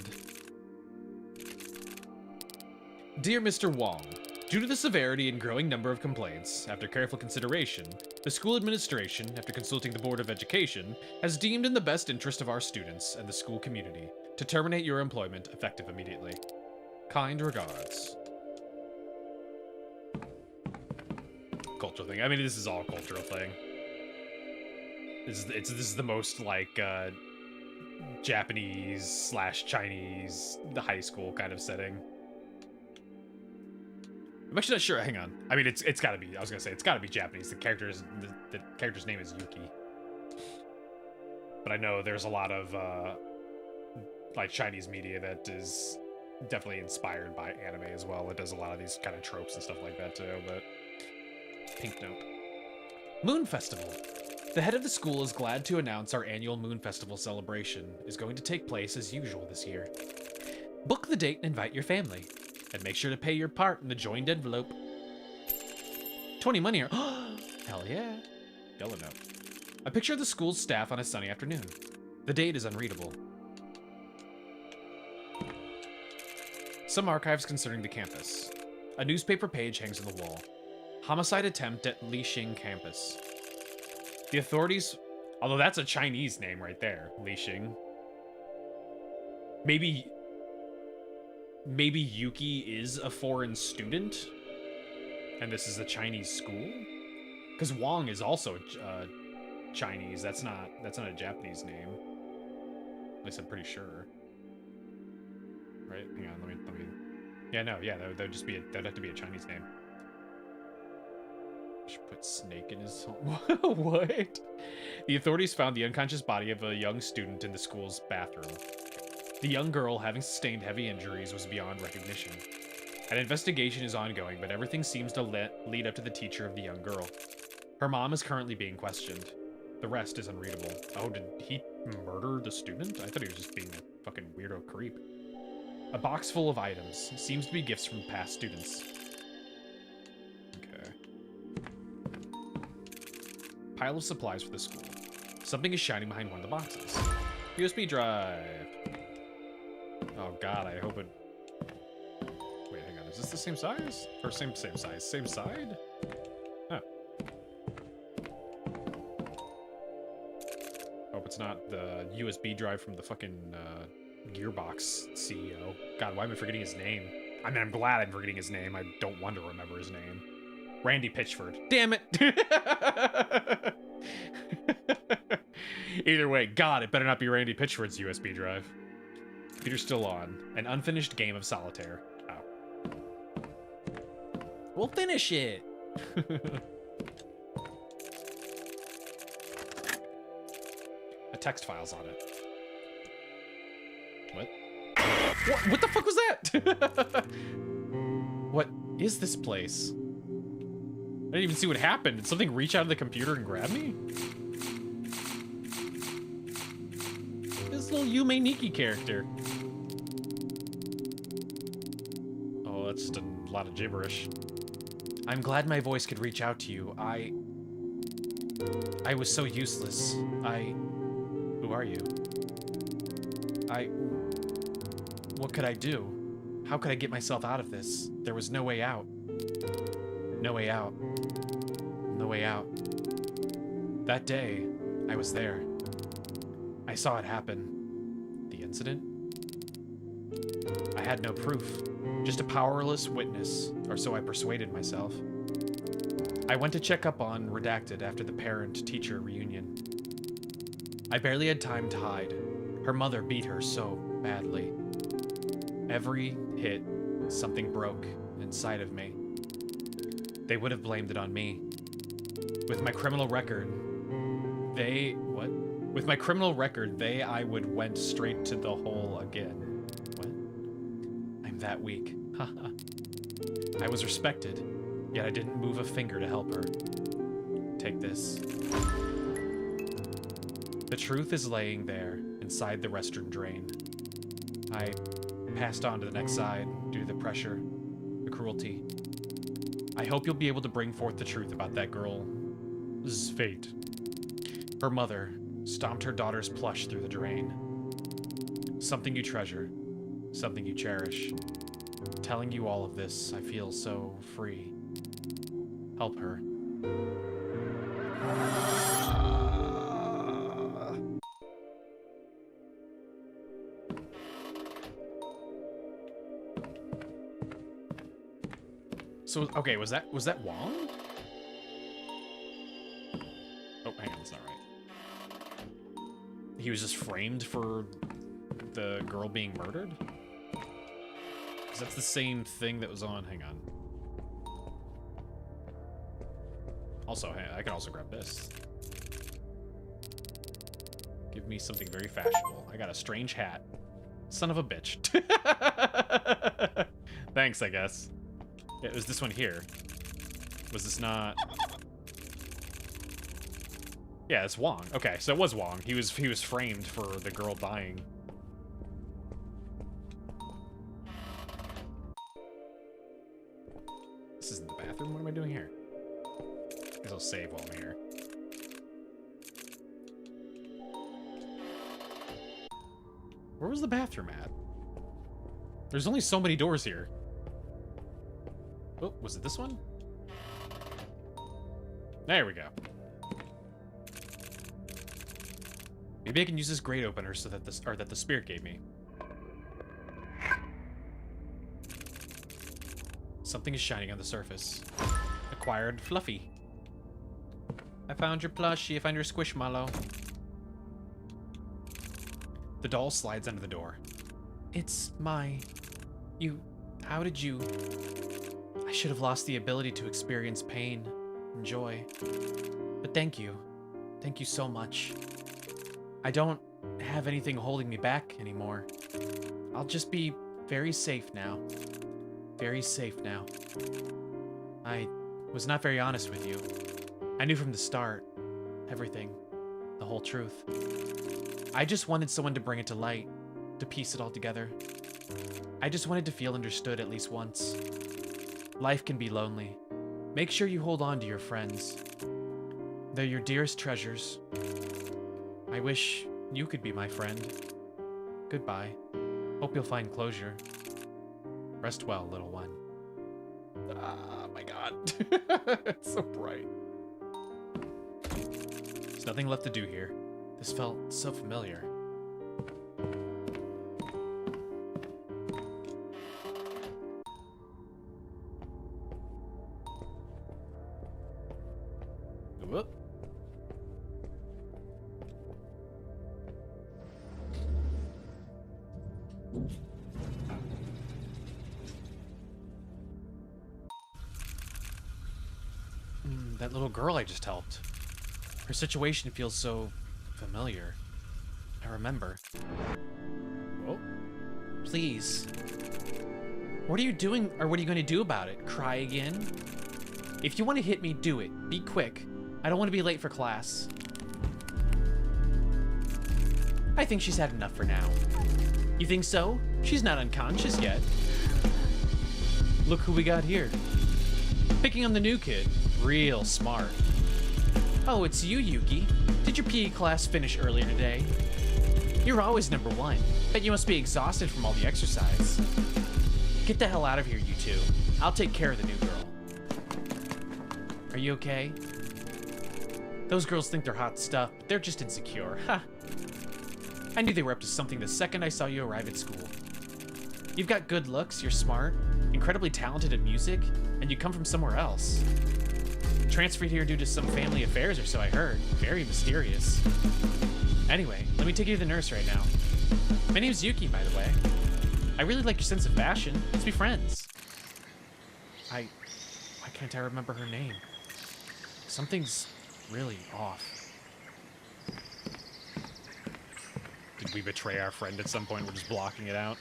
Dear Mr. Wong, due to the severity and growing number of complaints, after careful consideration, the school administration, after consulting the Board of Education, has deemed in the best interest of our students and the school community to terminate your employment effective immediately. Kind regards. Cultural thing. I mean, this is all a cultural thing. This is the most, like, Japanese/Chinese, the high school kind of setting. I'm actually not sure. Hang on. I mean, it's gotta be. I was gonna say it's gotta be Japanese. The character's name is Yuki. But I know there's a lot of like Chinese media that is definitely inspired by anime as well. It does a lot of these kind of tropes and stuff like that too. But pink note. Moon Festival. The head of the school is glad to announce our annual Moon Festival celebration is going to take place as usual this year. Book the date and invite your family. And make sure to pay your part in the joined envelope. 20 money or hell yeah. Yellow note. A picture of the school's staff on a sunny afternoon. The date is unreadable. Some archives concerning the campus. A newspaper page hangs on the wall. Homicide attempt at Lixing campus. The authorities, although that's a Chinese name right there, Lixing. Maybe Yuki is a foreign student, and this is a Chinese school? Because Wong is also Chinese. That's not a Japanese name. At least I'm pretty sure. Right? Hang on, let me. Yeah, no, yeah, that'd have to be a Chinese name. Should put Snake in his what? The authorities found the unconscious body of a young student in the school's bathroom. The young girl, having sustained heavy injuries, was beyond recognition. An investigation is ongoing, but everything seems to lead up to the teacher of the young girl. Her mom is currently being questioned. The rest is unreadable. Oh, did he murder the student? I thought he was just being a fucking weirdo creep. A box full of items. Seems to be gifts from past students. Okay. Pile of supplies for the school. Something is shining behind one of the boxes. USB drive. Oh god, I hope it... Wait, hang on. Is this the same size? Or same size? Same side? Oh. Hope it's not the USB drive from the fucking Gearbox CEO. God, why am I forgetting his name? I mean, I'm glad I'm forgetting his name. I don't want to remember his name. Randy Pitchford. Damn it! Either way, God, it better not be Randy Pitchford's USB drive. Computer's still on. An unfinished game of solitaire. Oh. We'll finish it! A text file's on it. What? What the fuck was that? What is this place? I didn't even see what happened. Did something reach out of the computer and grab me? This little Yume Nikki character. Oh, that's just a lot of gibberish. I'm glad my voice could reach out to you. I was so useless. Who are you? What could I do? How could I get myself out of this? There was no way out. No way out. No way out. That day, I was there. I saw it happen. The incident? I had no proof. Just a powerless witness, or so I persuaded myself. I went to check up on Redacted after the parent-teacher reunion. I barely had time to hide. Her mother beat her so badly. Every hit, something broke inside of me. They would have blamed it on me. With my criminal record, With my criminal record, I would went straight to the hole again. What? I'm that weak. Haha. I was respected, yet I didn't move a finger to help her. Take this. The truth is laying there, inside the restroom drain. I passed on to the next side due to the pressure, the cruelty. I hope you'll be able to bring forth the truth about that girl's fate. Her mother stomped her daughter's plush through the drain. Something you treasure, something you cherish. Telling you all of this, I feel so free. Help her. So, okay, was that Wong? Oh, hang on, that's not right. He was just framed for the girl being murdered? Because that's the same thing that was on, hang on. Also, hey, I can also grab this. Give me something very fashionable. I got a strange hat. Son of a bitch. Thanks, I guess. It was this one here. Was this not... Yeah, it's Wong. Okay, so it was Wong. He was framed for the girl dying. This isn't the bathroom? What am I doing here? I guess I'll save while I'm here. Where was the bathroom at? There's only so many doors here. Oh, was it this one? There we go. Maybe I can use this grate opener so that that the spirit gave me. Something is shining on the surface. Acquired Fluffy. I found your plushie. I found your squishmallow. The doll slides under the door. It's my... How did you... I should have lost the ability to experience pain and joy. But thank you. Thank you so much. I don't have anything holding me back anymore. I'll just be very safe now. Very safe now. I was not very honest with you. I knew from the start. Everything. The whole truth. I just wanted someone to bring it to light. To piece it all together. I just wanted to feel understood at least once. Life can be lonely. Make sure you hold on to your friends. They're your dearest treasures. I wish you could be my friend. Goodbye. Hope you'll find closure. Rest well, little one. Ah, my god. It's so bright. There's nothing left to do here. This felt so familiar. Whoop. That little girl I just helped. Her situation feels so familiar. I remember. Whoa. Please. What are you doing, or what are you going to do about it? Cry again? If you want to hit me, do it. Be quick. I don't want to be late for class. I think she's had enough for now. You think so? She's not unconscious yet. Look who we got here. Picking on the new kid. Real smart. Oh, it's you, Yuki. Did your PE class finish earlier today? You're always number one. Bet you must be exhausted from all the exercise. Get the hell out of here, you two. I'll take care of the new girl. Are you okay? Those girls think they're hot stuff, but they're just insecure. Ha! I knew they were up to something the second I saw you arrive at school. You've got good looks, you're smart, incredibly talented at music, and you come from somewhere else. Transferred here due to some family affairs or so I heard. Very mysterious. Anyway, let me take you to the nurse right now. My name's Yuki, by the way. I really like your sense of fashion. Let's be friends. Why can't I remember her name? Something's really off. Did we betray our friend at some point? We're just blocking it out.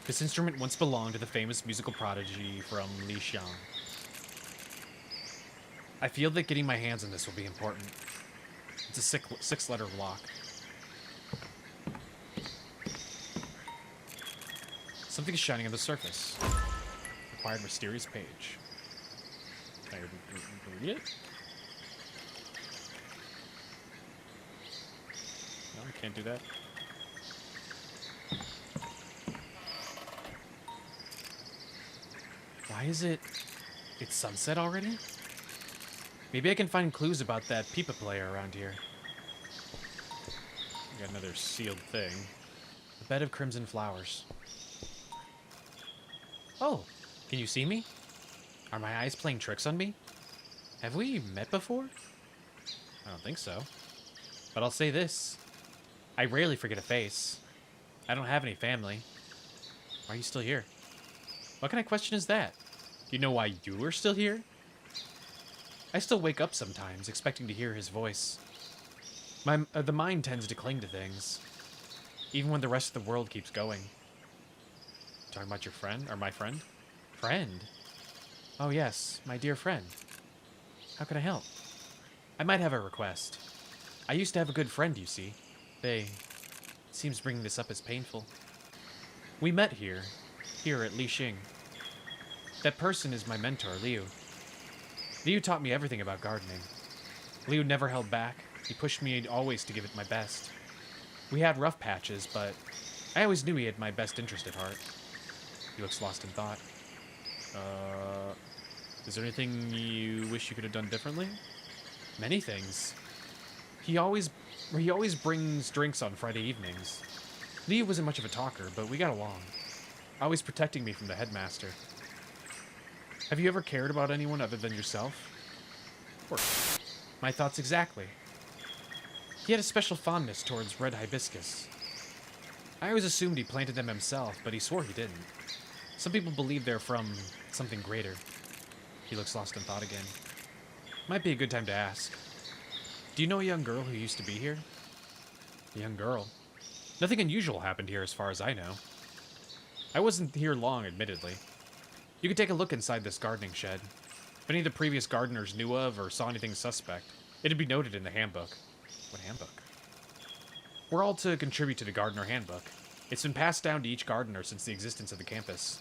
This instrument once belonged to the famous musical prodigy from Lixiang. I feel that getting my hands on this will be important. It's a six-letter lock. Something is shining on the surface. Acquired mysterious page. Can I read it? No, I can't do that. Why is it... It's sunset already? Maybe I can find clues about that pipa player around here. Got another sealed thing. A bed of crimson flowers. Oh, can you see me? Are my eyes playing tricks on me? Have we met before? I don't think so. But I'll say this. I rarely forget a face. I don't have any family. Why are you still here? What kind of question is that? Do you know why you are still here? I still wake up sometimes, expecting to hear his voice. The mind tends to cling to things, even when the rest of the world keeps going. Talking about your friend, or my friend? Friend? Oh yes, my dear friend. How can I help? I might have a request. I used to have a good friend, you see. It seems bringing this up is painful. We met here at Lixiang. That person is my mentor, Liu. Liu taught me everything about gardening. Liu never held back. He pushed me always to give it my best. We had rough patches, but I always knew he had my best interest at heart. He looks lost in thought. Is there anything you wish you could have done differently? Many things. He always brings drinks on Friday evenings. Liu wasn't much of a talker, but we got along. Always protecting me from the headmaster. Have you ever cared about anyone other than yourself? Of course. My thoughts exactly. He had a special fondness towards red hibiscus. I always assumed he planted them himself, but he swore he didn't. Some people believe they're from something greater. He looks lost in thought again. Might be a good time to ask. Do you know a young girl who used to be here? A young girl? Nothing unusual happened here as far as I know. I wasn't here long, admittedly. You could take a look inside this gardening shed. If any of the previous gardeners knew of or saw anything suspect, it'd be noted in the handbook. What handbook? We're all to contribute to the gardener handbook. It's been passed down to each gardener since the existence of the campus.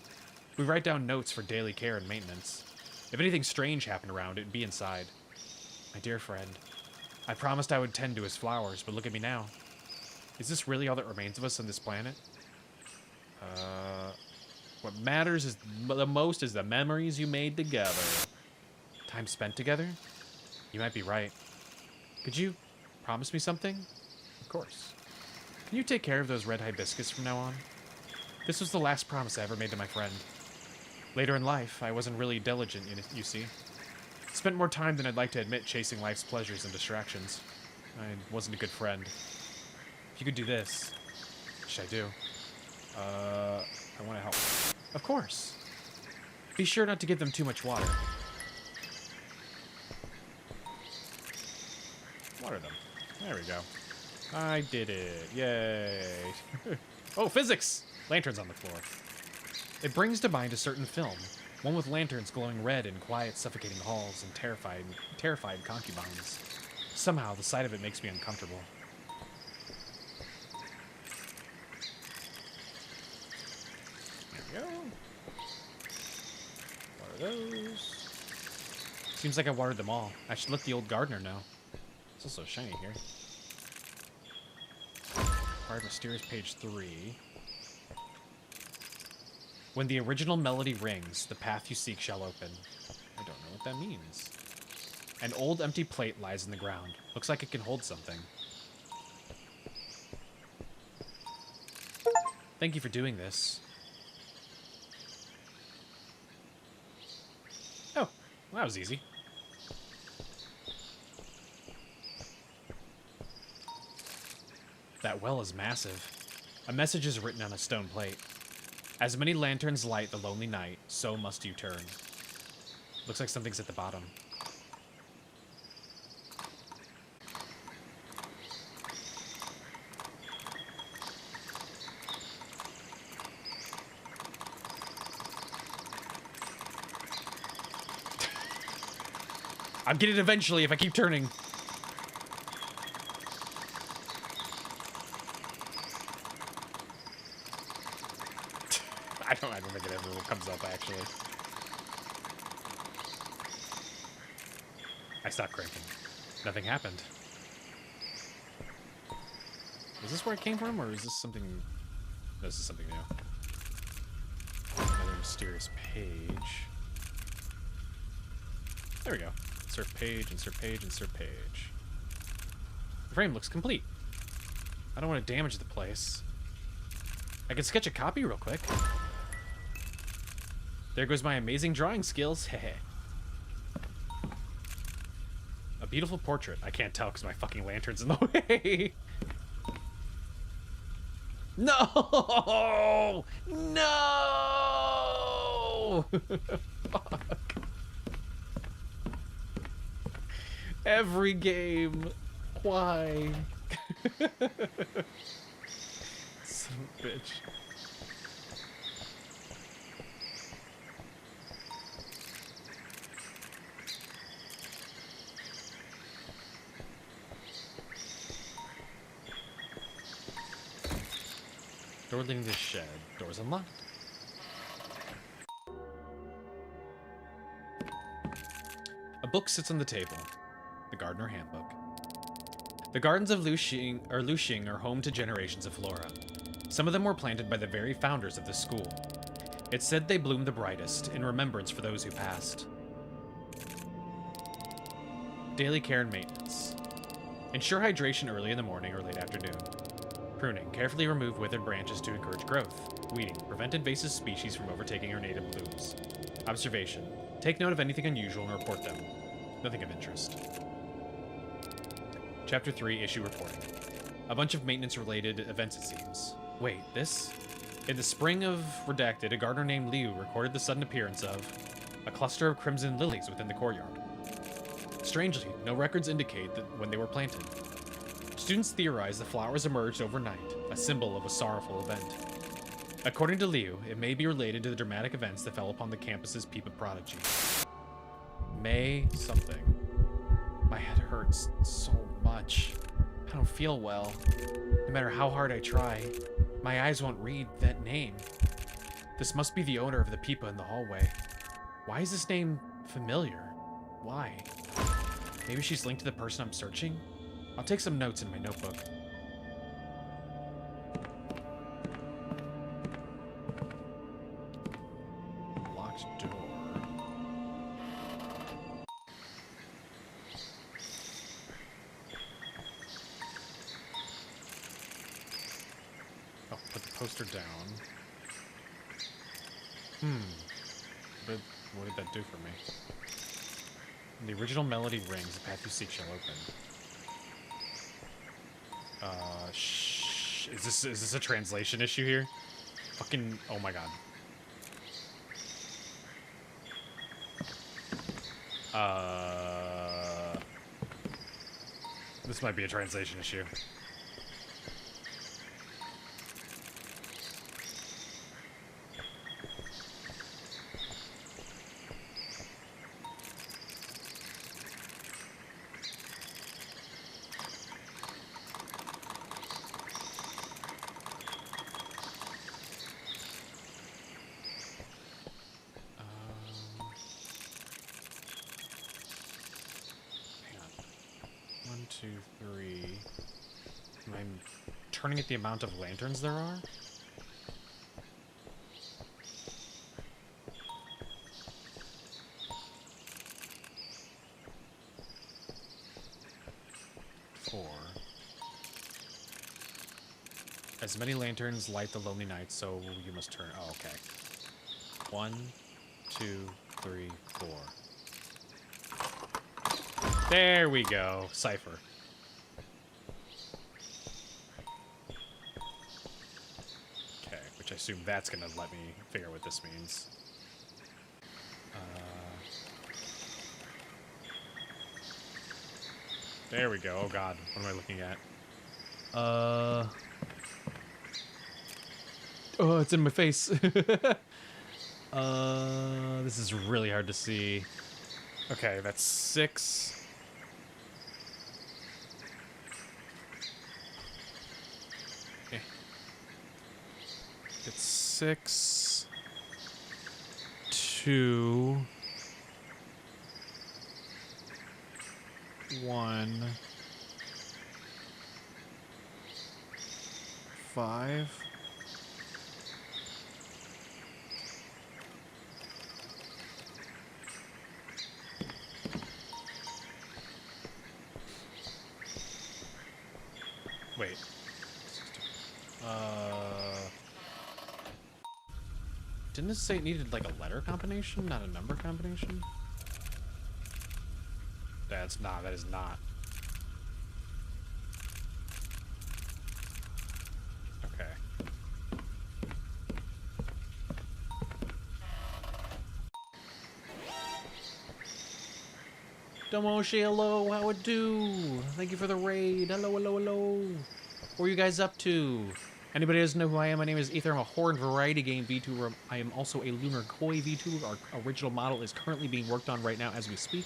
We write down notes for daily care and maintenance. If anything strange happened around, it'd be inside. My dear friend, I promised I would tend to his flowers, but look at me now. Is this really all that remains of us on this planet? What matters is the most is the memories you made together. Time spent together? You might be right. Could you promise me something? Of course. Can you take care of those red hibiscus from now on? This was the last promise I ever made to my friend. Later in life, I wasn't really diligent, you see. Spent more time than I'd like to admit chasing life's pleasures and distractions. I wasn't a good friend. If you could do this, what should I do? I want to help. Of course. Be sure not to give them too much water. Water them. There we go. I did it. Yay. Oh, physics! Lanterns on the floor. It brings to mind a certain film. One with lanterns glowing red in quiet, suffocating halls and terrified concubines. Somehow, the sight of it makes me uncomfortable. There we go. Water those. Seems like I watered them all. I should let the old gardener know. It's also shiny here. Acquired mysterious page 3. When the original melody rings, the path you seek shall open. I don't know what that means. An old empty plate lies in the ground. Looks like it can hold something. Thank you for doing this. Oh, well, that was easy. That well is massive. A message is written on a stone plate. As many lanterns light the lonely night, so must you turn. Looks like something's at the bottom. I'll get it eventually if I keep turning. I don't think it ever comes up, actually. I stopped cranking. Nothing happened. Is this where it came from, or is this something... This is something new. Another mysterious page. There we go. Insert page, insert page, insert page. The frame looks complete. I don't want to damage the place. I can sketch a copy real quick. There goes my amazing drawing skills. Heh. A beautiful portrait. I can't tell because my fucking lantern's in the way. No! No! Fuck. Every game. Why? Son of a bitch. Door leading to the shed. Door's unlocked. A book sits on the table. The Gardener Handbook. The gardens of Luxing are home to generations of flora. Some of them were planted by the very founders of this school. It's said they bloom the brightest, in remembrance for those who passed. Daily care and maintenance. Ensure hydration early in the morning or late afternoon. Pruning. Carefully remove withered branches to encourage growth. Weeding. Prevent invasive species from overtaking our native blooms. Observation. Take note of anything unusual and report them. Nothing of interest. Chapter 3, Issue Reporting. A bunch of maintenance-related events, it seems. Wait, this? In the spring of Redacted, a gardener named Liu recorded the sudden appearance of a cluster of crimson lilies within the courtyard. Strangely, no records indicate that when they were planted. Students theorize the flowers emerged overnight, a symbol of a sorrowful event. According to Liu, it may be related to the dramatic events that fell upon the campus's Peepa prodigy. May something. My head hurts so much. I don't feel well. No matter how hard I try, my eyes won't read that name. This must be the owner of the Peepa in the hallway. Why is this name familiar? Why? Maybe she's linked to the person I'm searching? I'll take some notes in my notebook. Locked door. Oh, put the poster down. But what did that do for me? The original melody rings, the path you seek shall open. Is this a translation issue here? Fucking, oh my god. This might be a translation issue. Turning at the amount of lanterns there are? Four. As many lanterns light the lonely night, so you must turn. Oh, okay. 1, 2, 3, 4. There we go. Cipher. assume that's gonna let me figure out what this means. There we go. Oh god, what am I looking at? Oh, it's in my face. This is really hard to see. Okay, that's 6. Okay. It's 6, 2, 1, 5. Wait. Didn't this say it needed like a letter combination, not a number combination? That is not. Okay. Domoshi, hello, how it do? Thank you for the raid. Hello, hello, hello. What are you guys up to? Anybody doesn't know who I am, my name is Aether. I'm a horror and variety game VTuber. I am also a lunar koi VTuber. Our original model is currently being worked on right now as we speak.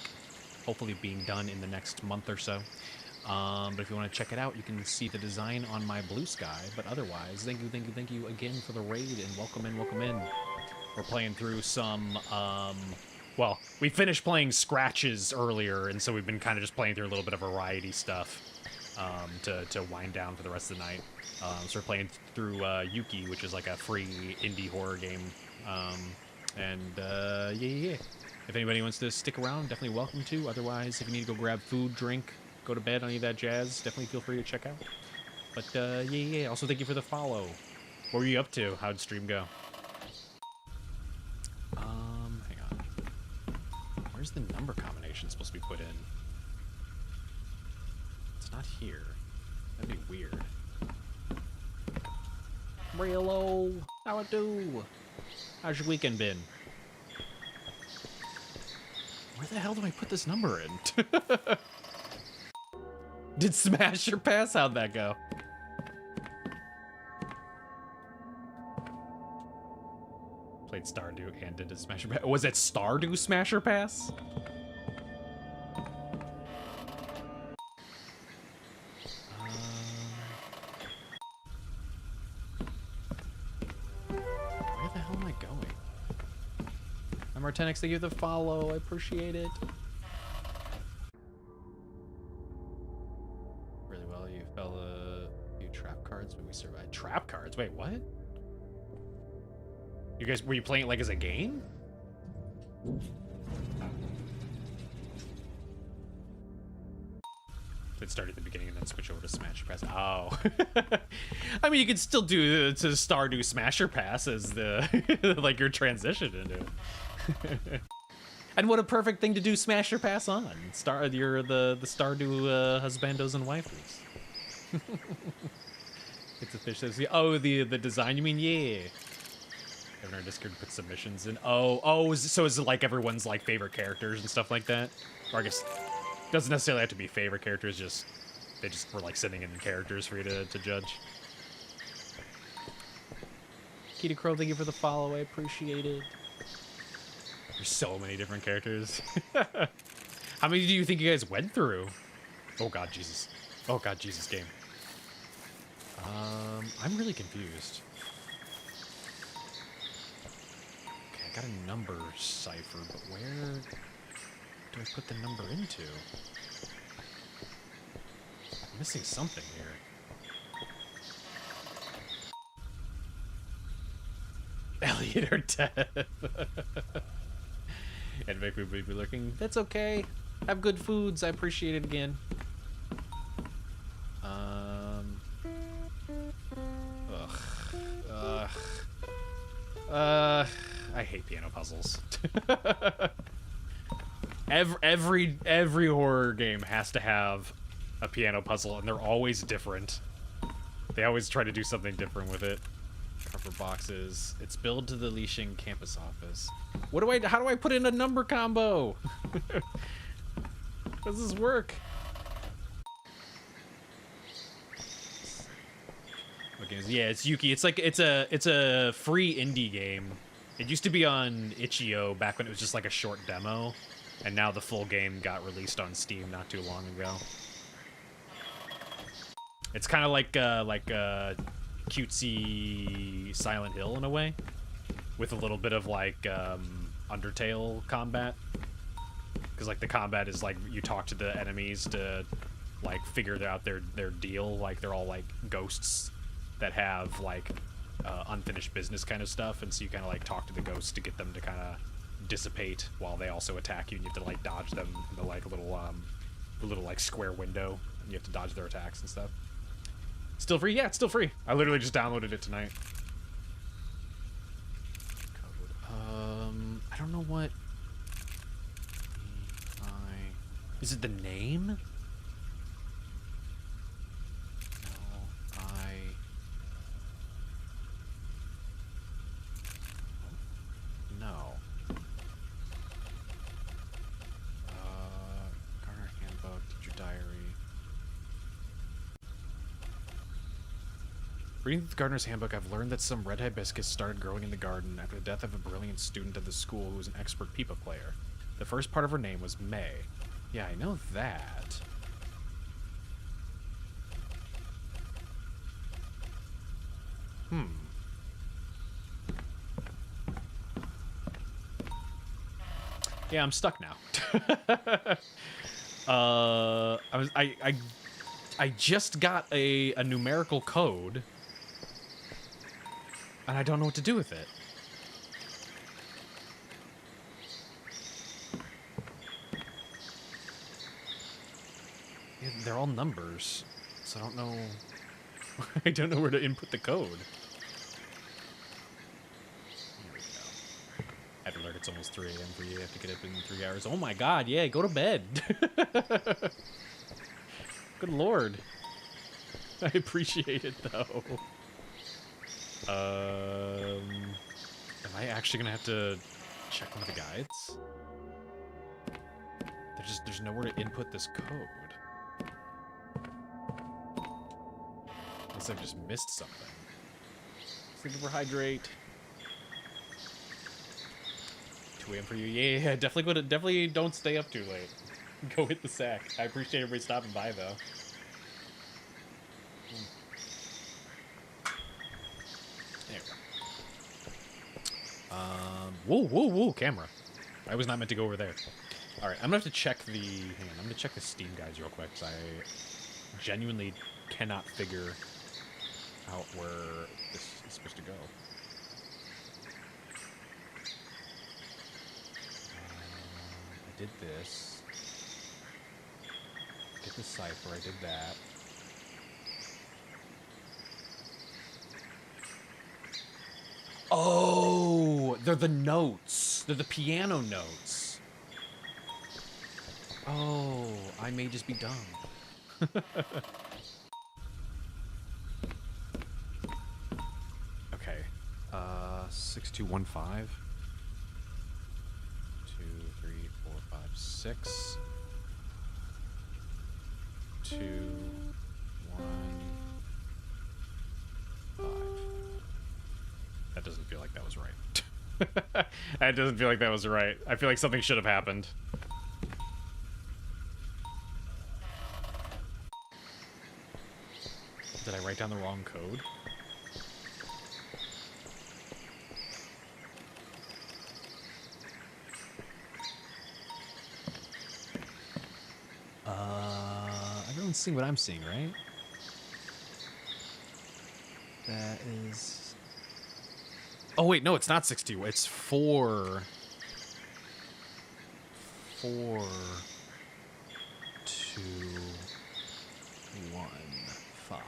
Hopefully being done in the next month or so. But if you want to check it out, you can see the design on my blue sky. But otherwise, thank you again for the raid, and welcome in, welcome in. We're playing through some, well, we finished playing Scratches earlier, and so we've been kind of just playing through a little bit of variety stuff to wind down for the rest of the night. So we're playing through Yuki, which is like a free indie horror game. Yeah. If anybody wants to stick around, definitely welcome to. Otherwise, if you need to go grab food, drink, go to bed, any of that jazz, definitely feel free to check out. But yeah. Also, thank you for the follow. What were you up to? How'd stream go? Hang on. Where's the number combination supposed to be put in? It's not here. That'd be weird. Hello, how it do? How's your weekend been? Where the hell do I put this number in? Did Smasher pass? How'd that go? Played Stardew and did a Smasher Pass. Was it Stardew Smasher Pass? Where the hell am I going? I'm Artenix, thank you for the follow. I appreciate it. Really well, you fell a few trap cards, but we survived. Trap cards? Wait, what? You guys, were you playing it like as a game? It started at the beginning and then switch over to Smasher Pass. Oh. I mean, you could still do to Stardew Smasher Pass as the like your transition into it. And what a perfect thing to do Smasher Pass on. You're the Stardew husbandos and waifus. It's official. Oh, the design, you mean? Yeah. Everyone in our Discord put submissions in. Oh, so is it like everyone's like favorite characters and stuff like that? Or I guess doesn't necessarily have to be favorite characters, just they just were like sending in characters for you to judge. Kita Crow, thank you for the follow, I appreciate it. There's so many different characters. How many do you think you guys went through? Oh god, Jesus. Oh god, Jesus game. I'm really confused. Okay, I got a number cipher, but where do I put the number into? I'm missing something here. Elliot or death. And make me be looking. That's okay. Have good foods. I appreciate it again. I hate piano puzzles. Every horror game has to have a piano puzzle, and they're always different. They always try to do something different with it. developer boxes. It's billed to the Lixing campus office. How do I put in a number combo? How does this work? Okay, yeah, it's Yuki. It's like it's a free indie game. It used to be on itch.io back when it was just like a short demo, and now the full game got released on Steam not too long ago. It's kind of like cutesy Silent Hill in a way, with a little bit of like Undertale combat. Because like the combat is like you talk to the enemies to like figure out their deal. Like they're all like ghosts that have like unfinished business kind of stuff, and so you kind of like talk to the ghosts to get them to kind of dissipate while they also attack you, and you have to like dodge them in the like little like square window, and you have to dodge their attacks and stuff. Still free? Yeah, it's still free. I literally just downloaded it tonight. Code. I don't know what. Is it the name? No. Garner Handbook, Teacher Diary. Reading the Gardener's Handbook, I've learned that some red hibiscus started growing in the garden after the death of a brilliant student of the school who was an expert pipa player. The first part of her name was May. Yeah, I know that. Yeah, I'm stuck now. I just got a numerical code, and I don't know what to do with it. Yeah, they're all numbers, so I don't know. I don't know where to input the code. There we go. I've learned it's almost 3 a.m. for you. You have to get up in 3 hours. Oh my god, yeah, go to bed. Good lord. I appreciate it, though. Am I actually gonna have to check one of the guides? There's nowhere to input this code. Unless I've just missed something. Sleep over, hydrate. 2 a.m. for you. Yeah, definitely don't stay up too late. Go hit the sack. I appreciate everybody stopping by, though. There we go. Whoa, camera. I was not meant to go over there. Alright, I'm gonna have to check the... Hang on, I'm gonna check the Steam guides real quick, because I genuinely cannot figure out where this is supposed to go. I did this. Get the cipher, I did that. Oh, they're the notes. They're the piano notes. Oh, I may just be dumb. 6215. 2, 3, 4, 5, 6. 2, 1, 5. That doesn't feel like that was right. That doesn't feel like that was right. I feel like something should have happened. Did I write down the wrong code? Everyone's seeing what I'm seeing, right? That is... Oh, wait, no, it's not 60. It's 4... 4... 2... 1... 5.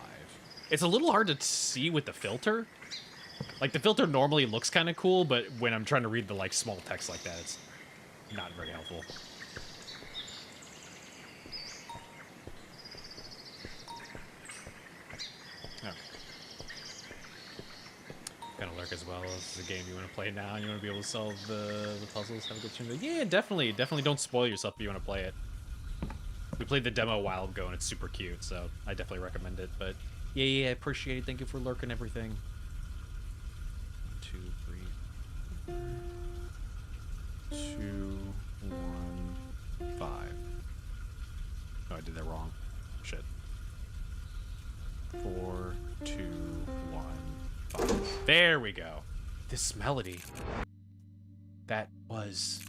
It's a little hard to see with the filter. Like, the filter normally looks kind of cool, but when I'm trying to read the, like, small text like that, it's not very helpful. Kind of lurk as well. This is a game you want to play now. You want to be able to solve the puzzles. Have a good stream. Yeah, definitely don't spoil yourself if you want to play it. We played the demo a while ago and it's super cute, so I definitely recommend it. But yeah, I appreciate it. Thank you for lurking everything. 2, 3, 2, 1, 5. Oh, I did that wrong. Shit. 4, 2, 1, 5. There we go. This melody. That was...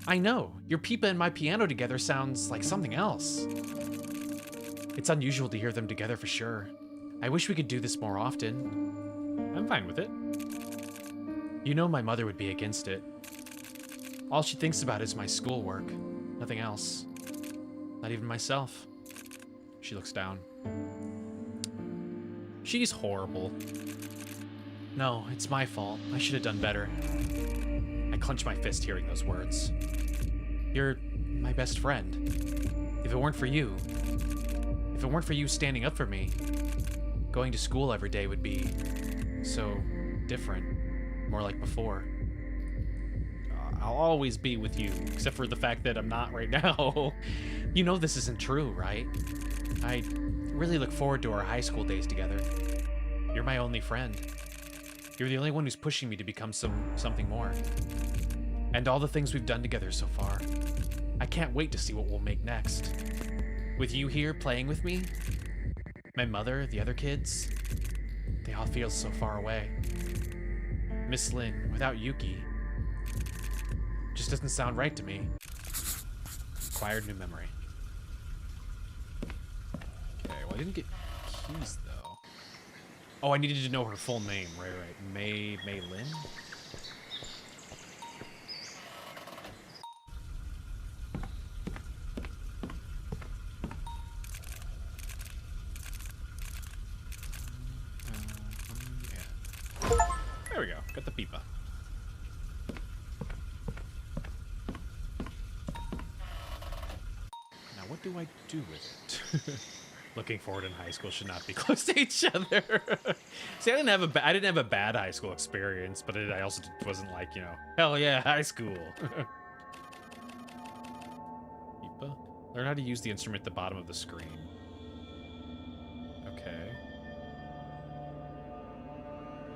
I know. Your pipa and my piano together sounds like something else. It's unusual to hear them together for sure. I wish we could do this more often. I'm fine with it. You know my mother would be against it. All she thinks about is my schoolwork. Nothing else. Not even myself. She looks down. She's horrible. No, it's my fault. I should have done better. I clench my fist hearing those words. You're my best friend. If it weren't for you standing up for me, going to school every day would be so different, more like before. I'll always be with you, except for the fact that I'm not right now. You know this isn't true, right? I really look forward to our high school days together. You're my only friend. You're the only one who's pushing me to become something more. And all the things we've done together so far. I can't wait to see what we'll make next. With you here playing with me, my mother, the other kids, they all feel so far away. Miss Lynn, without Yuki, just doesn't sound right to me. Acquired new memory. Okay, well I didn't get keys though. Oh, I needed to know her full name. Right. May Lynn? There we go. Got the pipa. Now, what do I do with it? Looking forward in high school should not be close to each other. See, I didn't have a bad high school experience, but I also wasn't like, you know, hell yeah, high school. Pipa. Learn how to use the instrument at the bottom of the screen. Okay.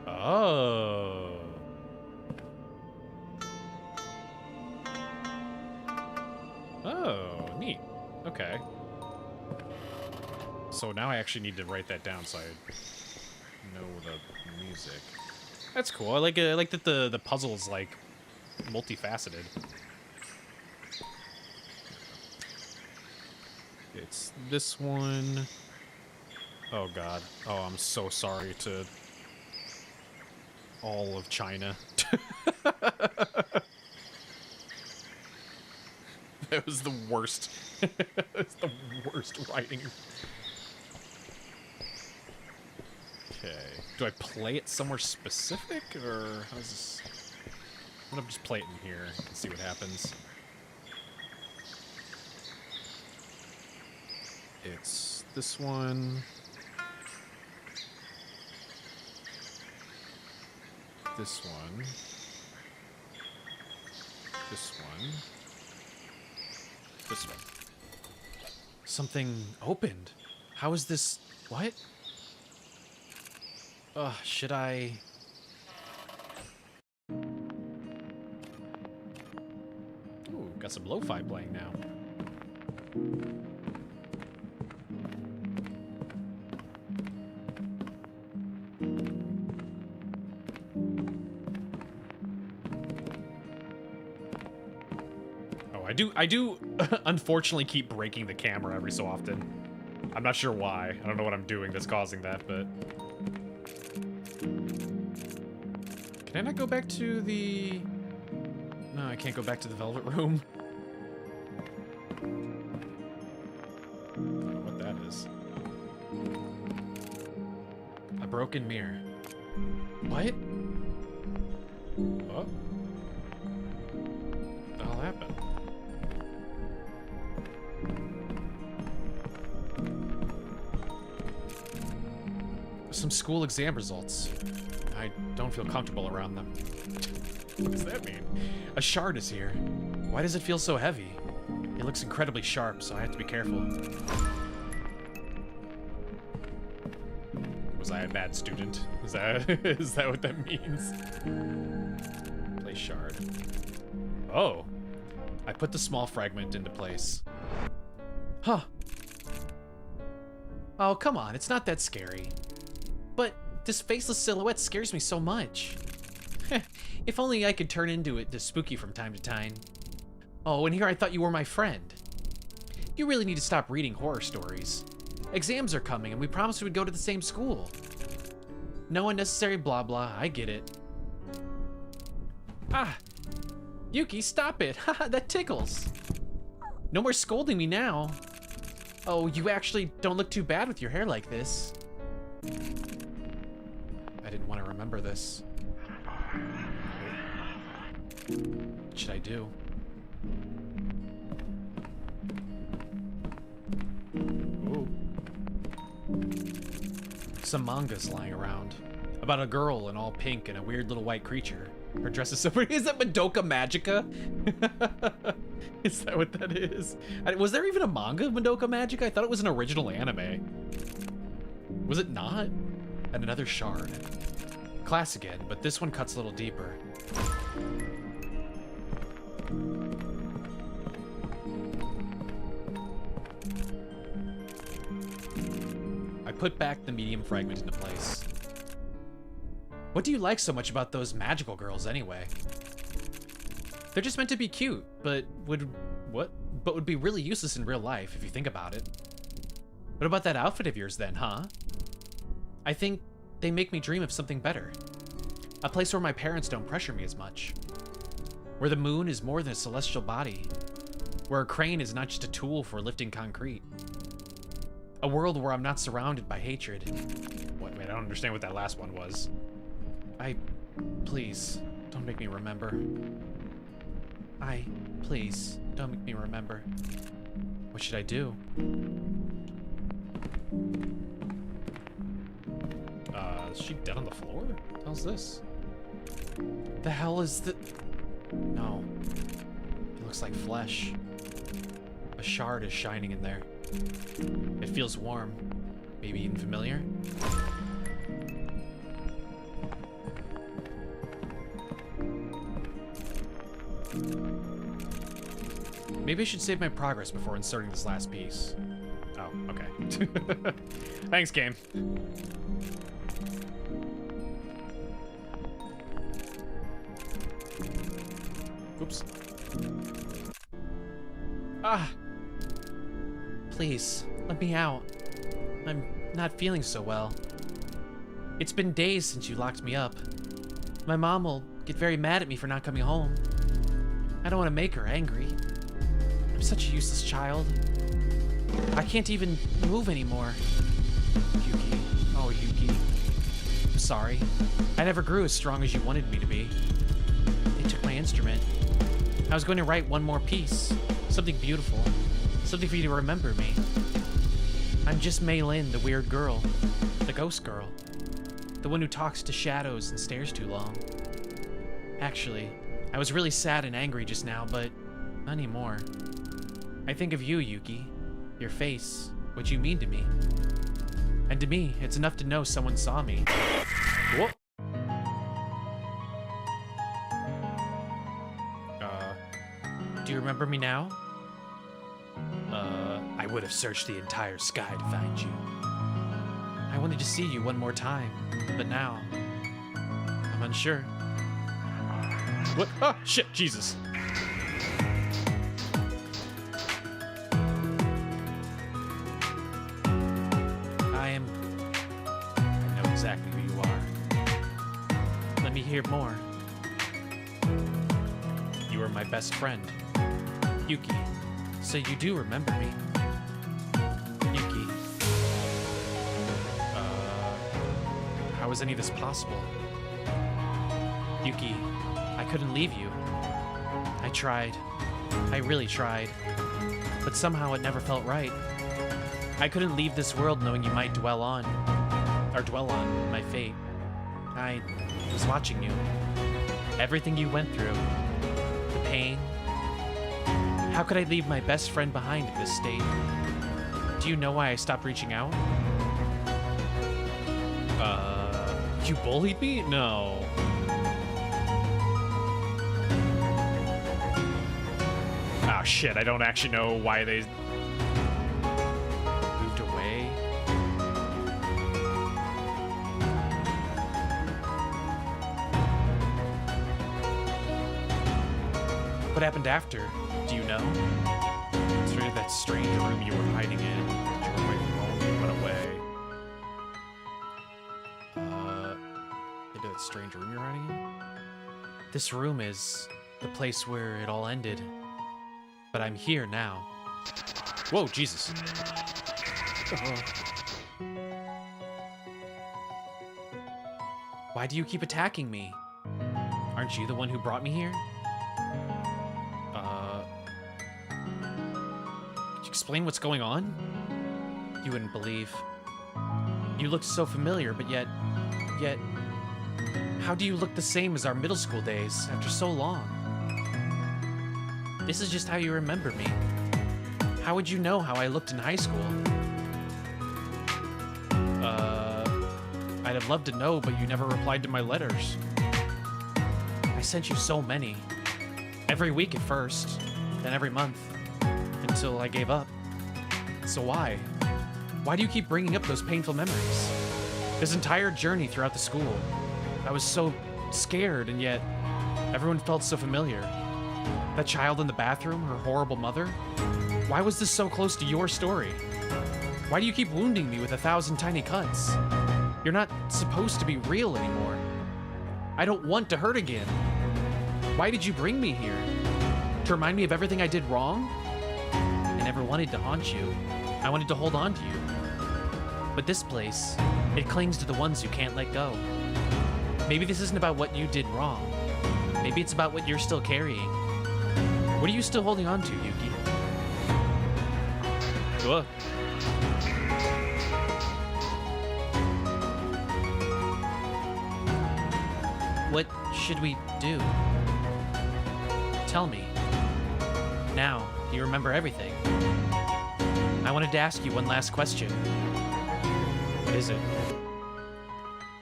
Oh. Oh, neat. Okay. So now I actually need to write that down so I know the music. That's cool. I like that the puzzle is like multifaceted. It's this one. Oh god. Oh, I'm so sorry to all of China. That was the worst. That's the worst writing. Okay. Do I play it somewhere specific, or how is this? I'm gonna just play it in here and see what happens. It's this one. This one. This one. This one. Something opened. How is this? What? Should I? Ooh, got some lo-fi playing now. I do unfortunately keep breaking the camera every so often. I'm not sure why. I don't know what I'm doing that's causing that, but... Can I not go back to the... No, I can't go back to the Velvet Room. I don't know what that is. A broken mirror. What? Oh? What the hell happened? Some school exam results. I don't feel comfortable around them. What does that mean? A shard is here. Why does it feel so heavy? It looks incredibly sharp, so I have to be careful. Was I a bad student? Is that what that means? Place shard. Oh. I put the small fragment into place. Huh. Oh, come on, it's not that scary. But this faceless silhouette scares me so much. If only I could turn into it to spooky from time to time. Oh, and here I thought you were my friend. You really need to stop reading horror stories. Exams are coming, and we promised we would go to the same school. No unnecessary blah blah, I get it. Ah! Yuki, stop it! Haha, that tickles! No more scolding me now. Oh, you actually don't look too bad with your hair like this. I didn't want to remember this. What should I do? Ooh. Some mangas lying around. About a girl in all pink and a weird little white creature. Her dress is so pretty. Is that Madoka Magica? Is that what that is? Was there even a manga of Madoka Magica? I thought it was an original anime. Was it not? And another shard. Class again, but this one cuts a little deeper. I put back the medium fragment into place. What do you like so much about those magical girls anyway? They're just meant to be cute, but would be really useless in real life if you think about it. What about that outfit of yours then, huh? I think they make me dream of something better. A place where my parents don't pressure me as much. Where the moon is more than a celestial body. Where a crane is not just a tool for lifting concrete. A world where I'm not surrounded by hatred. Wait, I don't understand what that last one was. Please, don't make me remember. Please, don't make me remember. What should I do? Is she dead on the floor? What the hell's this? The hell is the... No. It looks like flesh. A shard is shining in there. It feels warm. Maybe even familiar? Maybe I should save my progress before inserting this last piece. Oh, okay. Thanks, game. Oops. Ah! Please, let me out. I'm not feeling so well. It's been days since you locked me up. My mom will get very mad at me for not coming home. I don't want to make her angry. I'm such a useless child. I can't even move anymore. Yuki. Oh, Yuki. I'm sorry. I never grew as strong as you wanted me to be. They took my instrument. I was going to write one more piece. Something beautiful. Something for you to remember me. I'm just Mei Lin, the weird girl. The ghost girl. The one who talks to shadows and stares too long. Actually, I was really sad and angry just now, but not anymore. I think of you, Yuki. Your face. What you mean to me. And to me, it's enough to know someone saw me. Whoa. Do you remember me now? I would have searched the entire sky to find you. I wanted to see you one more time, but now, I'm unsure. What? Ah, shit, Jesus. I know exactly who you are. Let me hear more. You are my best friend. Yuki, so you do remember me. Yuki. How is any of this possible? Yuki, I couldn't leave you. I tried. I really tried. But somehow it never felt right. I couldn't leave this world knowing you might dwell on my fate. was watching you. Everything you went through. The pain. How could I leave my best friend behind in this state? Do you know why I stopped reaching out? You bullied me? No. Oh shit, I don't actually know why they moved away. What happened after? Do you know? It's really that strange room you were hiding in. You were away from home, you went away. Into that strange room you're hiding in? This room is the place where it all ended. But I'm here now. Whoa, Jesus. Why do you keep attacking me? Aren't you the one who brought me here? Could you explain what's going on? You wouldn't believe. You looked so familiar, but yet... How do you look the same as our middle school days after so long? This is just how you remember me. How would you know how I looked in high school? I'd have loved to know, but you never replied to my letters. I sent you so many. Every week at first, then every month, until I gave up. So why? Why do you keep bringing up those painful memories? This entire journey throughout the school, I was so scared, and yet everyone felt so familiar. That child in the bathroom, her horrible mother? Why was this so close to your story? Why do you keep wounding me with 1,000 tiny cuts? You're not supposed to be real anymore. I don't want to hurt again. Why did you bring me here? To remind me of everything I did wrong? I never wanted to haunt you. I wanted to hold on to you. But this place, it clings to the ones you can't let go. Maybe this isn't about what you did wrong. Maybe it's about what you're still carrying. What are you still holding on to, Yuki? What? What should we do? Tell me. Now, you remember everything. I wanted to ask you one last question. What is it?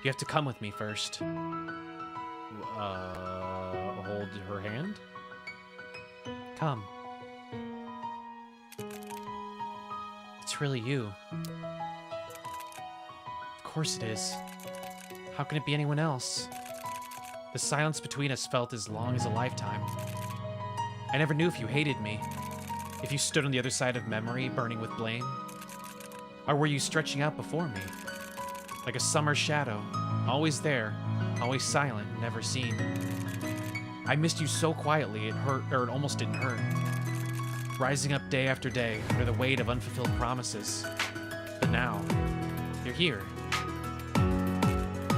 You have to come with me first. Hold her hand? Come. It's really you. Of course it is. How can it be anyone else? The silence between us felt as long as a lifetime. I never knew if you hated me, if you stood on the other side of memory, burning with blame. Or were you stretching out before me? Like a summer shadow, always there, always silent, never seen. I missed you so quietly it hurt, or it almost didn't hurt. Rising up day after day under the weight of unfulfilled promises. But now, you're here.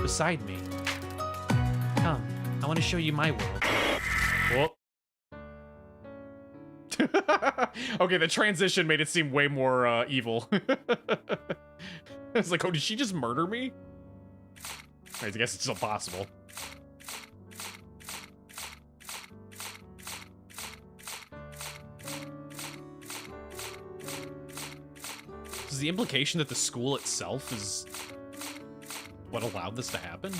Beside me. Come, I want to show you my world. Whoop. Okay, the transition made it seem way more evil. It's like, oh, did she just murder me? I guess it's still possible. Is the implication that the school itself is what allowed this to happen?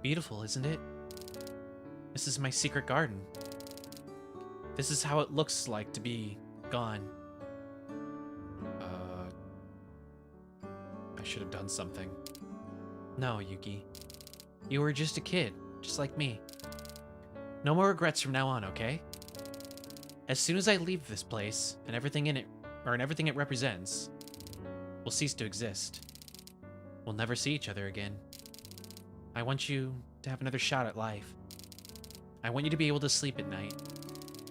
Beautiful, isn't it? This is my secret garden. This is how it looks like to be gone. I should have done something. No, Yuki. You were just a kid, just like me. No more regrets from now on, okay? As soon as I leave this place, and everything in it, or and everything it represents, will cease to exist. We'll never see each other again. I want you to have another shot at life. I want you to be able to sleep at night.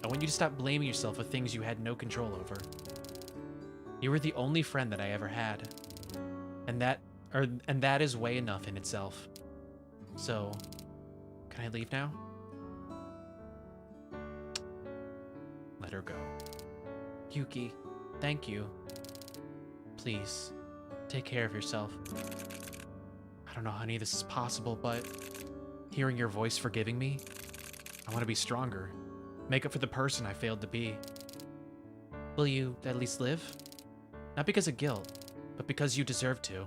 I want you to stop blaming yourself for things you had no control over. You were the only friend that I ever had. And that is way enough in itself. So, can I leave now? Let her go. Yuki, thank you. Please, take care of yourself. I don't know how any of this is possible, but hearing your voice forgiving me, I want to be stronger. Make up for the person I failed to be. Will you at least live? Not because of guilt, but because you deserve to.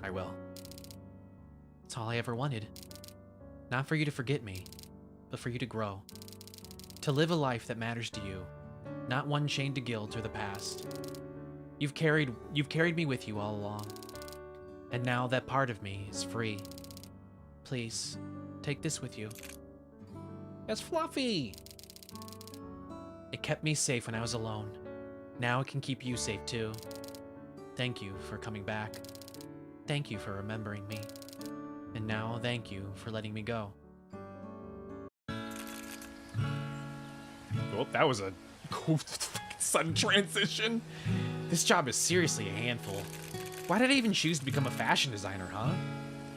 I will. That's all I ever wanted. Not for you to forget me, but for you to grow. To live a life that matters to you, not one chained to guilt or the past. You've carried me with you all along. And now that part of me is free. Please, take this with you. It's fluffy! It kept me safe when I was alone. Now it can keep you safe too. Thank you for coming back. Thank you for remembering me. And now thank you for letting me go. Oh, that was a sudden transition. This job is seriously a handful. Why did I even choose to become a fashion designer, huh?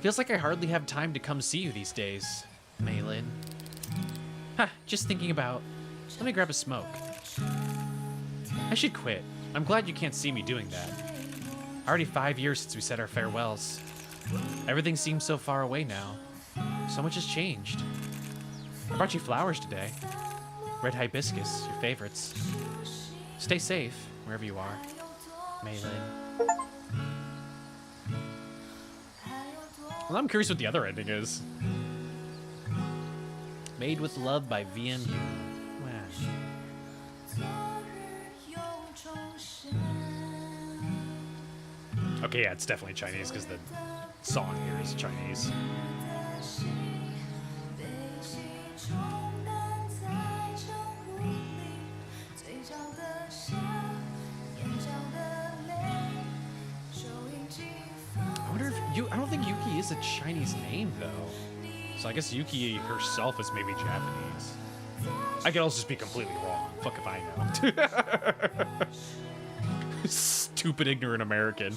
Feels like I hardly have time to come see you these days, Maylin. Ha, just thinking about... Let me grab a smoke. I should quit. I'm glad you can't see me doing that. Already 5 years since we said our farewells. Everything seems so far away now. So much has changed. I brought you flowers today. Red hibiscus, your favorites. Stay safe, wherever you are. Maylin. Well, I'm curious what the other ending is. Made with Love by VMU. Wow. Okay, yeah, it's definitely Chinese because the song here is Chinese. I wonder if I don't think Yuki is a Chinese name though. So I guess Yuki herself is maybe Japanese. I could also just be completely wrong. Fuck if I know. Stupid, ignorant American.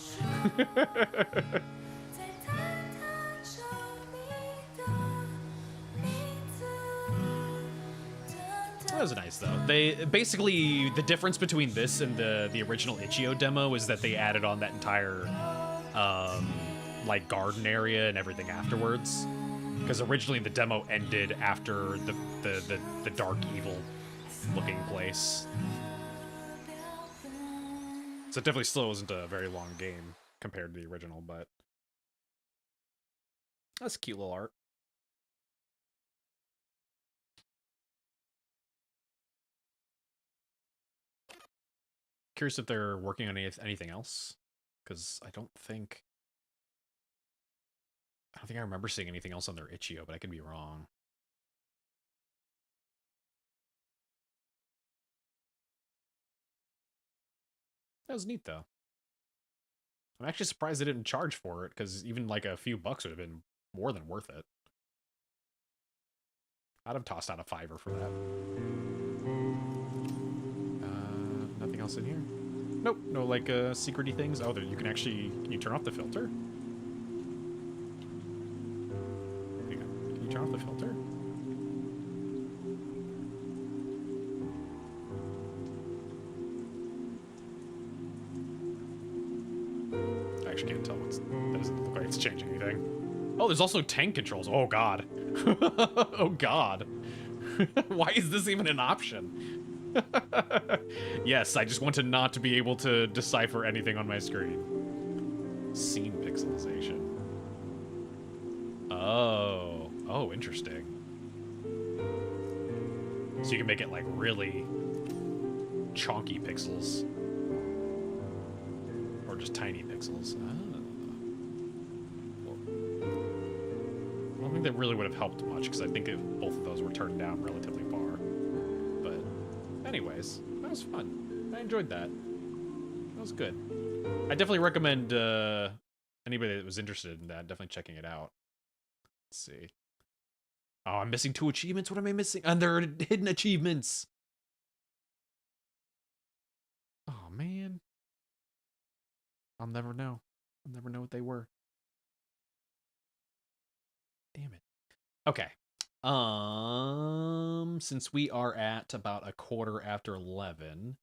That was nice though. They basically, the difference between this and the original Itch.io demo is that they added on that entire like garden area and everything afterwards. Because originally the demo ended after the dark evil looking place. So it definitely still wasn't a very long game compared to the original, but that's cute little art. Curious if they're working on anything else, because I don't think I remember seeing anything else on their Itch.io, but I could be wrong. That was neat, though. I'm actually surprised they didn't charge for it, because even like a few bucks would have been more than worth it. I'd have tossed out a $5 for that. Nothing else in here? Nope, no like secret-y things. Oh, there you can actually, can you turn off the filter? Can you turn off the filter? I actually can't tell what's, that doesn't look like it's changing anything. Oh, there's also tank controls. Oh god. Oh god. Why is this even an option? Yes, I just want to not to be able to decipher anything on my screen. Scene pixelization. Oh. Oh, interesting. So you can make it like really chonky pixels. Or just tiny pixels. Oh. Well, I don't think that really would have helped much, because I think both of those were turned down relatively far. But anyways, that was fun. I enjoyed that. That was good. I definitely recommend anybody that was interested in that definitely checking it out. Let's see. Oh, I'm missing 2 achievements. What am I missing? And they're hidden achievements. Oh, man. I'll never know. I'll never know what they were. Damn it. Okay. Since we are at about 11:15,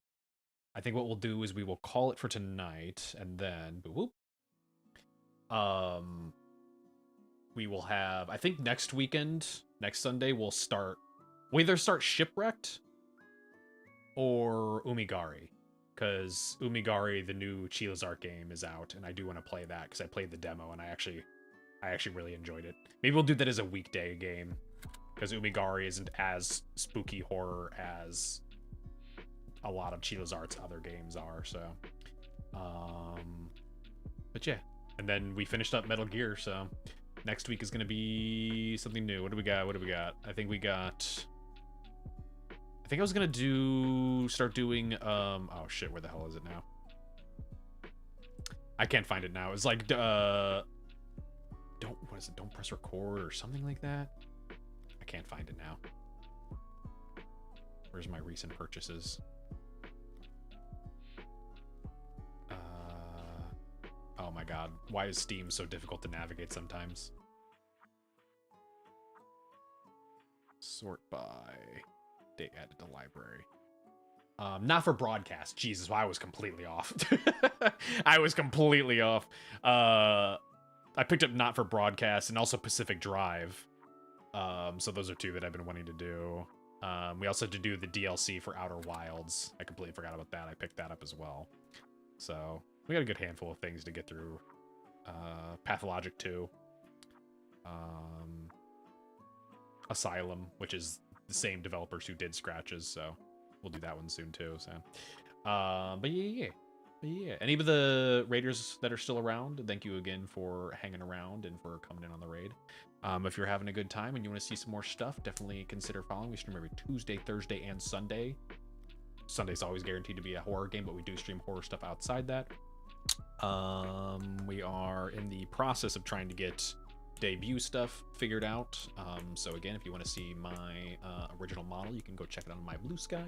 I think what we'll do is we will call it for tonight, and then we will have, I think next weekend, next Sunday, we'll either start Shipwrecked or Umigari, because Umigari, the new Chila's Art game, is out, and I do want to play that because I played the demo and I actually really enjoyed it. Maybe we'll do that as a weekday game, because Umigari isn't as spooky horror as a lot of Chila's Art's other games are. So, but yeah, and then we finished up Metal Gear, so next week is gonna be something new. What do we got? I think I was gonna start doing, oh shit, where the hell is it now? I can't find it now. It's like, what is it? Don't press record or something like that? I can't find it now. Where's my recent purchases? Oh my god. Why is Steam so difficult to navigate sometimes? Sort by date added to library. Not for broadcast. Jesus, I was completely off. I was completely off. I picked up not for broadcast and also Pacific Drive. So those are two that I've been wanting to do. We also had to do the DLC for Outer Wilds. I completely forgot about that. I picked that up as well. So we got a good handful of things to get through. Pathologic 2. Asylum, which is the same developers who did Scratches, so we'll do that one soon too. So, but yeah. Any of the raiders that are still around, thank you again for hanging around and for coming in on the raid. If you're having a good time and you want to see some more stuff, definitely consider following. We stream every Tuesday, Thursday, and Sunday. Sunday's always guaranteed to be a horror game, but we do stream horror stuff outside that. We are in the process of trying to get debut stuff figured out. So again, if you want to see my original model, you can go check it out on my Blue Sky,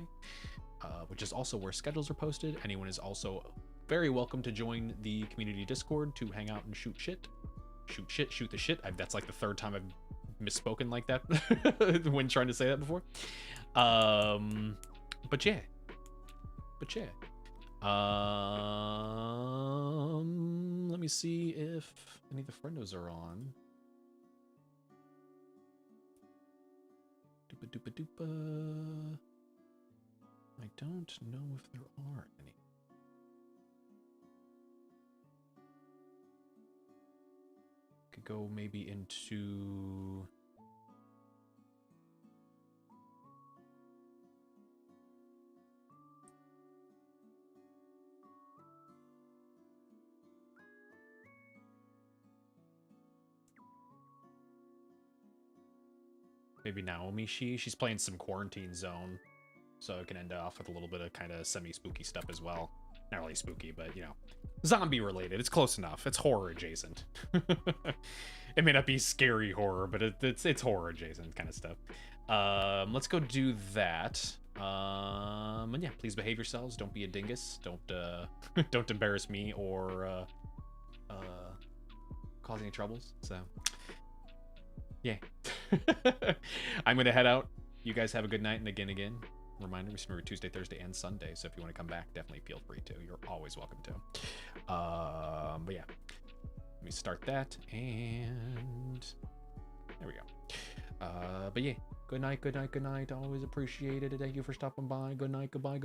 which is also where schedules are posted. Anyone is also very welcome to join the community Discord to hang out and shoot shit. Shoot the shit. That's like the third time I've misspoken like that when trying to say that before. But yeah. Let me see if any of the friendos are on. Doopa. I don't know if there are any. Could go maybe into... maybe Naomi, she's playing some Quarantine Zone, so it can end off with a little bit of kind of semi-spooky stuff as well. Not really spooky, but, you know, zombie related. It's close enough. It's horror adjacent. It may not be scary horror, but it's horror adjacent kind of stuff. Let's go do that. And yeah, please behave yourselves. Don't be a dingus. Don't embarrass me or cause any troubles. So yeah. I'm gonna head out. You guys have a good night, and again, reminder, we stream every Tuesday, Thursday, and Sunday, so if you want to come back, definitely feel free to. You're always welcome to. But yeah, let me start that, and there we go. But yeah, good night. Always appreciate it. Thank you for stopping by. Good night, goodbye.